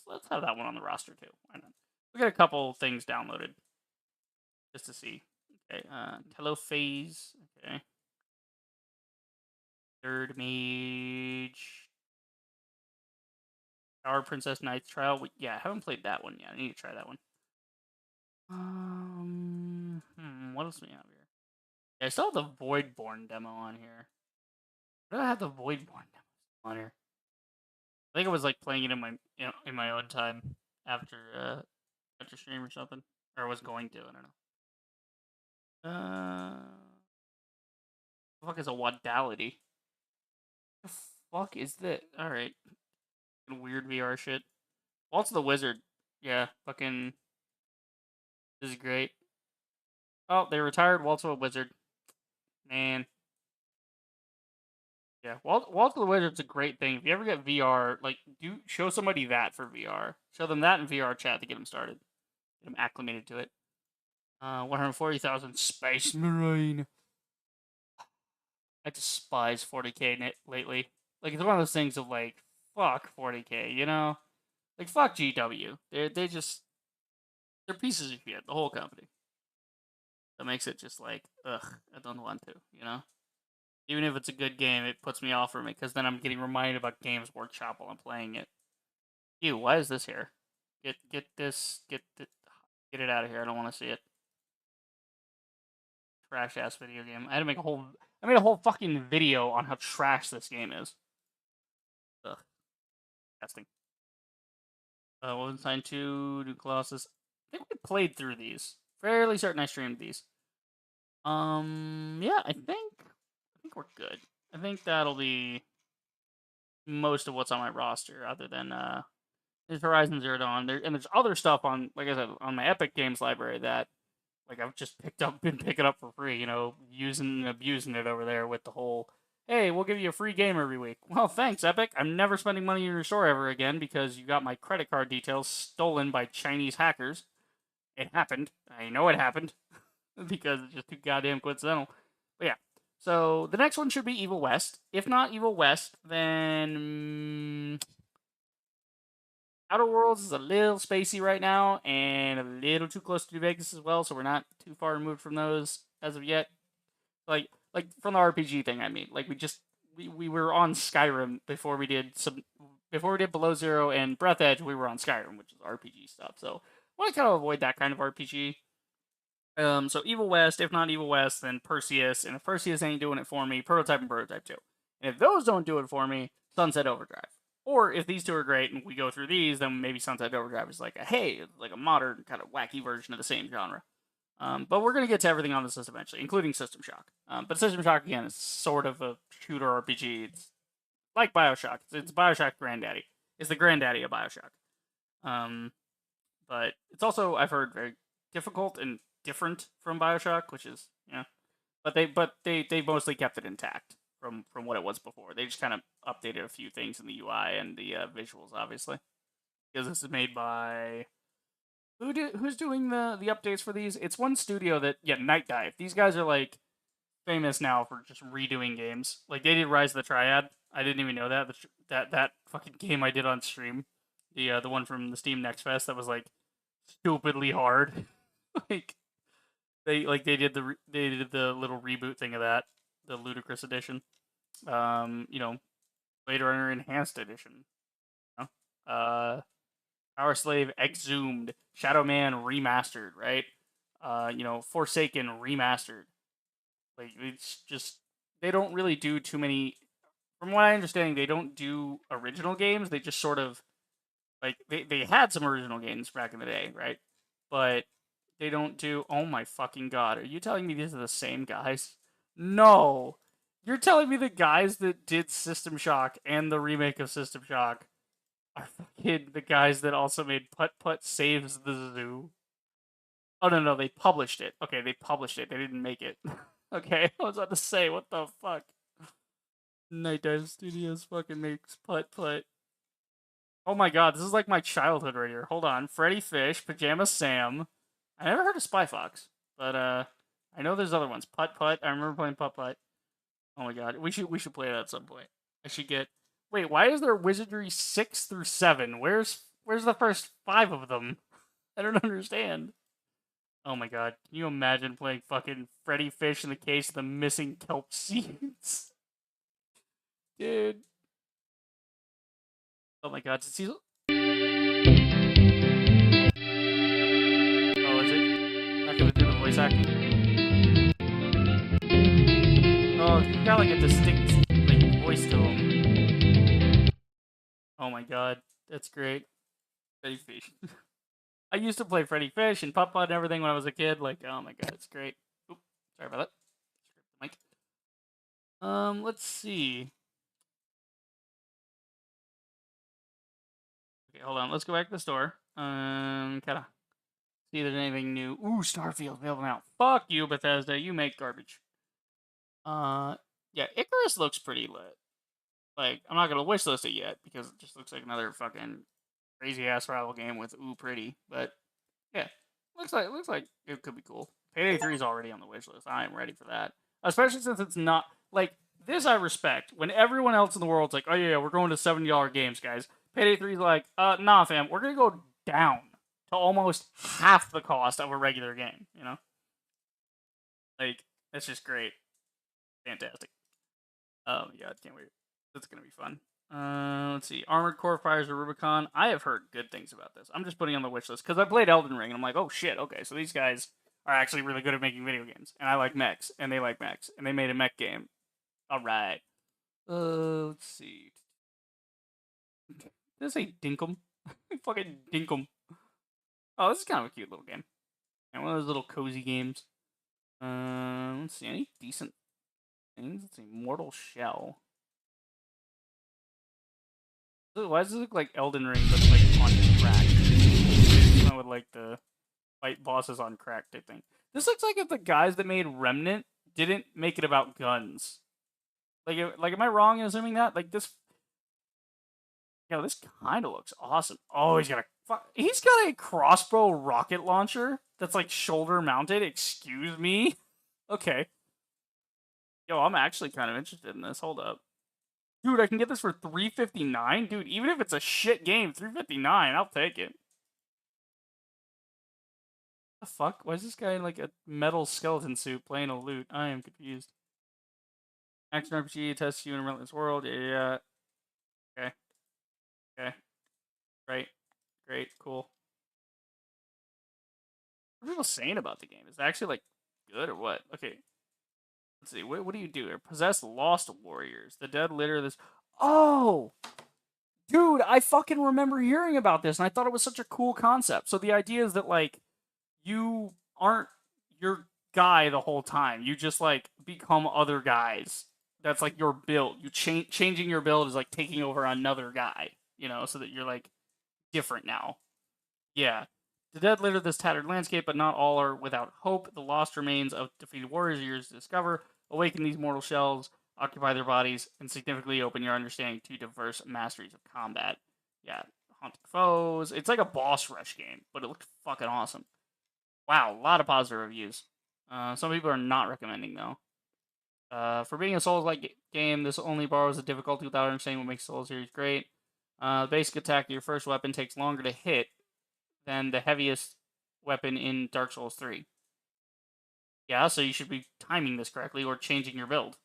let's have that one on the roster too. Why not? We got a couple things downloaded just to see. Okay, Telophase. Okay, Third Mage. Power Princess Knight's Trial. Yeah, I haven't played that one yet. I need to try that one. What else do we have here? Yeah, I still have the Voidborn demo on here. Why do I have the Voidborn demo on here? I think it was like playing it in my own time after stream or something. Or was going to, I don't know. The fuck is a wadality? The fuck is that? Alright. Weird VR shit. Waltz the Wizard. Yeah, fucking. This is great. Oh, they retired Waltz the Wizard. Man. Yeah, Waltz the Wizard's a great thing. If you ever get VR, like, show somebody that for VR. Show them that in VR chat to get them started. Get them acclimated to it. 140,000 Space Marine. I despise 40k lately. Like, it's one of those things of, like, fuck 40k, you know? Like, fuck GW. They're pieces of shit, the whole company. That makes it just like, ugh, I don't want to, you know? Even if it's a good game, it puts me off from it, because then I'm getting reminded about Games Workshop while I'm playing it. Ew, why is this here? Get it out of here, I don't want to see it. Trash-ass video game. I made a whole fucking video on how trash this game is. Ugh. Testing. Wolfenstein 2, New Colossus. I think we played through these. Fairly certain I streamed these. Yeah, I think we're good. I think that'll be most of what's on my roster, other than there's Horizon Zero Dawn. And there's other stuff on, like I said, on my Epic Games library that, like, I've just been picking up for free, you know, using and abusing it over there with the whole, hey, we'll give you a free game every week. Well, thanks, Epic. I'm never spending money in your store ever again because you got my credit card details stolen by Chinese hackers. It happened. I know it happened because it's just too goddamn coincidental. But yeah. So the next one should be Evil West. If not Evil West, then Outer Worlds is a little spacey right now and a little too close to New Vegas as well, so we're not too far removed from those as of yet. Like from the RPG thing, I mean. Like, we were on Skyrim before we did Below Zero and Breathedge. We were on Skyrim, which is RPG stuff. So I want to kind of avoid that kind of RPG. So Evil West, if not Evil West, then Perseus, and if Perseus ain't doing it for me, Prototype and Prototype 2. And if those don't do it for me, Sunset Overdrive. Or if these two are great and we go through these, then maybe Sunset Overdrive is like a modern kind of wacky version of the same genre. But we're gonna get to everything on this list eventually, including System Shock. But System Shock, again, is sort of a shooter RPG. It's like Bioshock. It's Bioshock granddaddy. It's the granddaddy of Bioshock. But it's also, I've heard, very difficult and different from Bioshock, which is, yeah. But they mostly kept it intact from what it was before. They just kind of updated a few things in the UI and the visuals, obviously, because this is made by who's doing the updates for these? It's one studio that, yeah, Night Dive. These guys are like famous now for just redoing games. Like, they did Rise of the Triad. I didn't even know that that fucking game I did on stream. The one from the Steam Next Fest that was like stupidly hard. like they did the little reboot thing of that, the Ludicrous edition. You know, Blade Runner Enhanced edition. You know? Power Slave Exhumed, Shadow Man remastered, right? You know, Forsaken remastered. Like, it's just, they don't really do too many. From what I understand, they don't do original games. They just sort of, like, they had some original games back in the day, right? But they don't do. Oh my fucking god! Are you telling me these are the same guys? No, you're telling me the guys that did System Shock and the remake of System Shock are fucking the guys that also made Putt Putt Saves the Zoo. Oh no, they published it. Okay, they published it. They didn't make it. Okay, I was about to say, what the fuck? Night Dive Studios fucking makes Putt Putt. Oh my god, this is like my childhood right here. Hold on. Freddy Fish, Pajama Sam. I never heard of Spy Fox, but I know there's other ones. Putt Putt. I remember playing Putt Putt. Oh my god, we should play that at some point. I should get. Wait, why is there Wizardry 6 through 7? Where's the first 5 of them? I don't understand. Oh my god, can you imagine playing fucking Freddy Fish in the Case of the Missing Kelp Seeds? Dude. Oh my god, oh, is it? Not gonna do the voice acting? Oh, he's got like a distinct like voice to him. Oh my god, that's great. Freddy Fish. I used to play Freddy Fish and Putt Putt and everything when I was a kid. Like, oh my god, it's great. Oop, sorry about that. Mic. Let's see. Okay, hold on. Let's go back to the store. Kind of see if there's anything new. Ooh, Starfield available now. Fuck you, Bethesda. You make garbage. Yeah, Icarus looks pretty lit. Like, I'm not gonna wishlist it yet because it just looks like another fucking crazy ass rival game with ooh pretty. But yeah, looks like it could be cool. Payday 3 is already on the wish list. I am ready for that, especially since it's not like this. I respect when everyone else in the world's like, oh yeah, we're going to $70 games, guys. Payday 3 is like, nah, fam, we're gonna go down to almost half the cost of a regular game. You know, like that's just great, fantastic. Yeah, I can't wait. That's gonna be fun. Let's see. Armored Core Fires of Rubicon. I have heard good things about this. I'm just putting it on the wish list because I played Elden Ring and I'm like, oh shit, okay, so these guys are actually really good at making video games, and I like mechs, and they like mechs, and they made a mech game. All right. Let's see. Did I say Dinkum? Fucking Dinkum. Oh, this is kind of a cute little game. And one of those little cozy games. Let's see. Any decent things? Let's see. Mortal Shell. Why does it look like Elden Ring, but like on crack? It's with like the fight bosses on crack type thing. This looks like if the guys that made Remnant didn't make it about guns. Like, am I wrong in assuming that? Like this, this kind of looks awesome. Oh, he's got a crossbow rocket launcher that's like shoulder mounted. Excuse me. Okay. Yo, I'm actually kind of interested in this. Hold up. Dude, I can get this for $359? Dude, even if it's a shit game, $359, I'll take it. What the fuck? Why is this guy in like a metal skeleton suit playing a lute? I am confused. Action RPG tests you in a relentless world. Yeah. Okay. Okay. Great. Great. Cool. What are people saying about the game? Is it actually like good or what? Okay. Let's see. What do you do? Possess lost warriors. The dead litter this. Oh! Dude, I fucking remember hearing about this, and I thought it was such a cool concept. So the idea is that, like, you aren't your guy the whole time. You just, like, become other guys. That's, like, your build. You changing your build is, like, taking over another guy, so that you're, like, different now. Yeah. The dead litter this tattered landscape, but not all are without hope. The lost remains of defeated warriors are yours to discover. Awaken these mortal shells, occupy their bodies, and significantly open your understanding to diverse masteries of combat. Yeah, haunting foes. It's like a boss rush game, but it looked fucking awesome. Wow, a lot of positive reviews. Some people are not recommending, though. For being a Souls-like game, this only borrows the difficulty without understanding what makes Souls series great. The basic attack of your first weapon takes longer to hit than the heaviest weapon in Dark Souls 3. Yeah, so you should be timing this correctly or changing your build.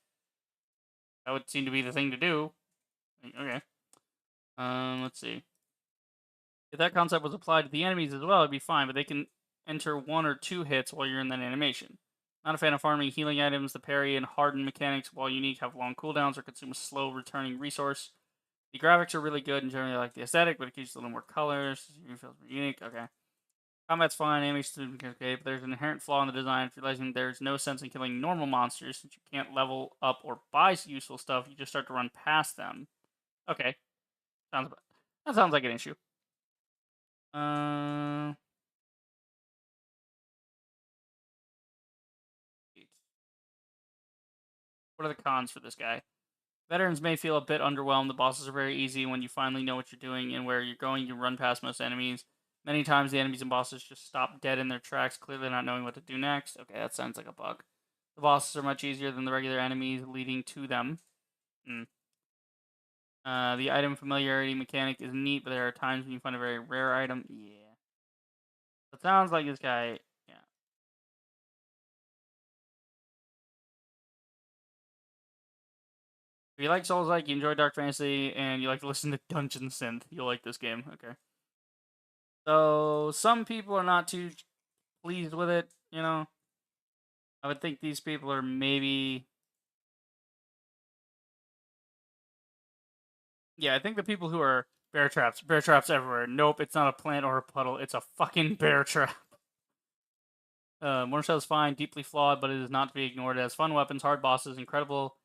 That would seem to be the thing to do. Okay. Let's see. If that concept was applied to the enemies as well, it'd be fine, but they can enter 1 or 2 hits while you're in that animation. Not a fan of farming healing items. The parry and hardened mechanics, while unique, have long cooldowns or consume a slow returning resource. The graphics are really good and generally like the aesthetic, but it gives you a little more colors. It feels more unique. Okay. Combat's fine, animation is okay, but there's an inherent flaw in the design. Realizing there's no sense in killing normal monsters since you can't level up or buy useful stuff. You just start to run past them. Okay. That sounds like an issue. What are the cons for this guy? Veterans may feel a bit underwhelmed. The bosses are very easy. When you finally know what you're doing and where you're going, you run past most enemies. Many times the enemies and bosses just stop dead in their tracks, clearly not knowing what to do next. Okay, that sounds like a bug. The bosses are much easier than the regular enemies leading to them. The item familiarity mechanic is neat, but there are times when you find a very rare item. Yeah. It sounds like this guy, yeah. If you like Souls-like, you enjoy Dark Fantasy, and you like to listen to Dungeon Synth, you'll like this game. Okay. So, some people are not too pleased with it, I would think these people are maybe... Yeah, I think the people who are Bear traps. Bear traps everywhere. Nope, it's not a plant or a puddle. It's a fucking bear trap. Mortar Shell is fine, deeply flawed, but it is not to be ignored. It has fun weapons, hard bosses, incredible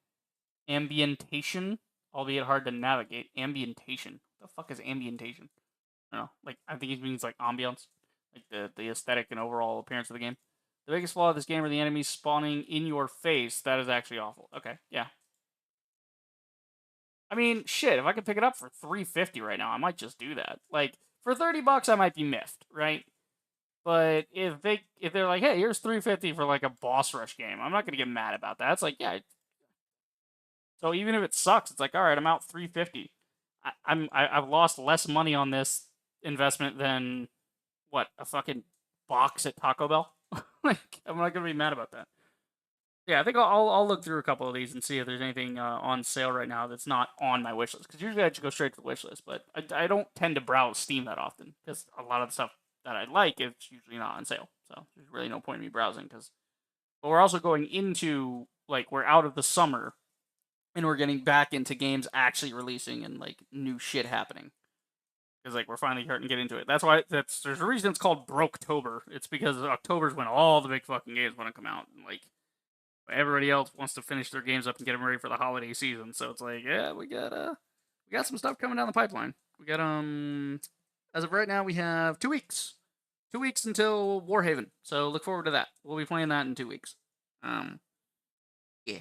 ambientation, albeit hard to navigate. Ambientation. What the fuck is ambientation? I don't know. Like, I think it means like ambiance, like the aesthetic and overall appearance of the game. The biggest flaw of this game are the enemies spawning in your face. That is actually awful. Okay, yeah. I mean, shit. If I could pick it up for $3.50 right now, I might just do that. Like, for $30, I might be miffed, right? But if they're like, hey, here's $3.50 for like a boss rush game, I'm not gonna get mad about that. It's like, yeah. So even if it sucks, it's like, all right, I'm out $3.50. I've lost less money on this investment than what, a fucking box at Taco Bell. Like, I'm not gonna be mad about that. Yeah, I think I'll look through a couple of these and see if there's anything on sale right now that's not on my wish list. Because usually I just go straight to the wish list, but I don't tend to browse Steam that often because a lot of the stuff that I like is usually not on sale. So there's really no point in me browsing. But we're also going into, like, we're out of the summer and we're getting back into games actually releasing and like new shit happening. Because like we're finally starting to get into it. That's why there's a reason it's called Broketober. It's because October's when all the big fucking games want to come out. And like everybody else wants to finish their games up and get them ready for the holiday season. So it's like, yeah, we got some stuff coming down the pipeline. We got as of right now we have 2 weeks. 2 weeks until Warhaven. So look forward to that. We'll be playing that in 2 weeks. Yeah.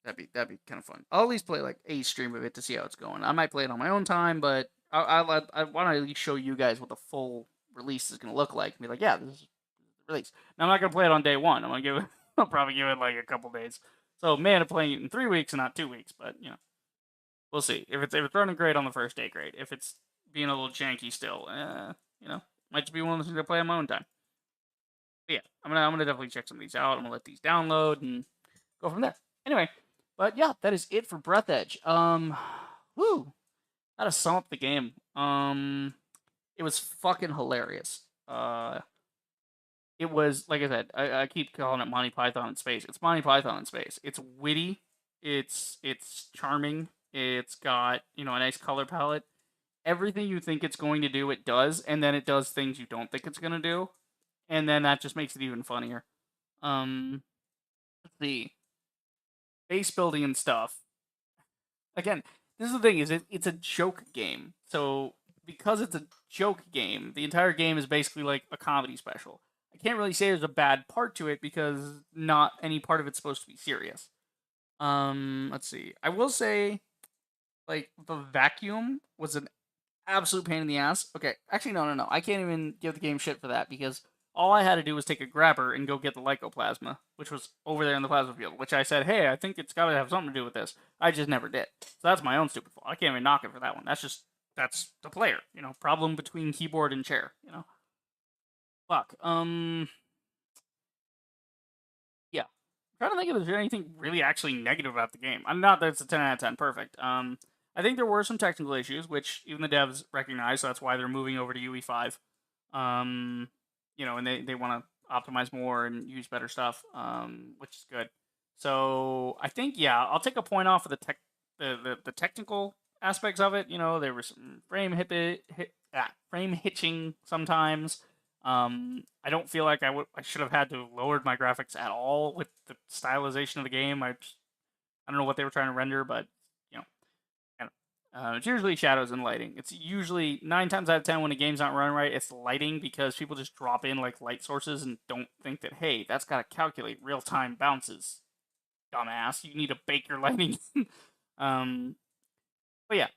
That'd be kind of fun. I'll at least play like a stream of it to see how it's going. I might play it on my own time, but I want to at least show you guys what the full release is going to look like. And be like, yeah, this is the release. Now I'm not going to play it on day one. I'll probably give it like a couple days. So man, I'm playing it in 3 weeks and not 2 weeks. But you know, we'll see. If it's running great on the first day, great. If it's being a little janky still, you know, might just be one of those things I play on my own time. But yeah, I'm gonna definitely check some of these out. I'm gonna let these download and go from there. Anyway. But yeah, that is it for Breathedge. Woo. How to sum up the game. It was fucking hilarious. It was, like I said, I keep calling it Monty Python in space. It's Monty Python in space. It's witty. It's charming. It's got, you know, a nice color palette. Everything you think it's going to do, it does, and then it does things you don't think it's gonna do, and then that just makes it even funnier. Let's see. Base building and stuff. Again, this is the thing: it's a joke game. So because it's a joke game, the entire game is basically like a comedy special. I can't really say there's a bad part to it because not any part of it's supposed to be serious. Let's see. I will say, like, the vacuum was an absolute pain in the ass. Okay, actually, no. I can't even give the game shit for that because all I had to do was take a grabber and go get the lycoplasma, which was over there in the plasma field, which I said, hey, I think it's got to have something to do with this. I just never did. So that's my own stupid fault. I can't even knock it for that one. That's the player, you know, problem between keyboard and chair, you know. Fuck. Yeah. I'm trying to think if there's anything really actually negative about the game. I'm not that it's a 10 out of 10 perfect. I think there were some technical issues, which even the devs recognize, so that's why they're moving over to UE5. You know, and they want to optimize more and use better stuff, which is good. So I think, yeah, I'll take a point off of the technical aspects of it. You know, there were some frame hitching sometimes. I don't feel like I should have had to lowered my graphics at all with the stylization of the game. I don't know what they were trying to render, but you know, it's usually shadows and lighting. It's usually 9 times out of 10 when a game's not running right, it's lighting because people just drop in like light sources and don't think that, hey, that's got to calculate real-time bounces, dumbass. You need to bake your lighting. But yeah,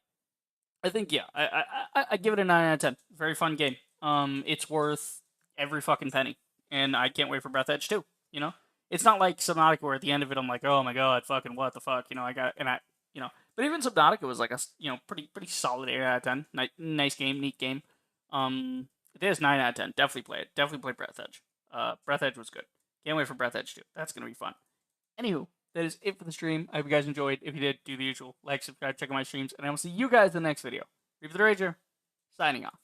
I think, yeah, I give it a 9 out of 10. Very fun game. It's worth every fucking penny, and I can't wait for Breathedge 2, you know? It's not like Subnautica where at the end of it I'm like, oh my god, fucking what the fuck, you know, you know, but even Subnautica was like a, you know, pretty solid 8 out of 10. Nice game, neat game. It is 9 out of 10. Definitely play it. Definitely play Breathedge. Breathedge was good. Can't wait for Breathedge 2. That's gonna be fun. Anywho, that is it for the stream. I hope you guys enjoyed. If you did, do the usual. Like, subscribe, check out my streams, and I will see you guys in the next video. Reaper the Rager, signing off.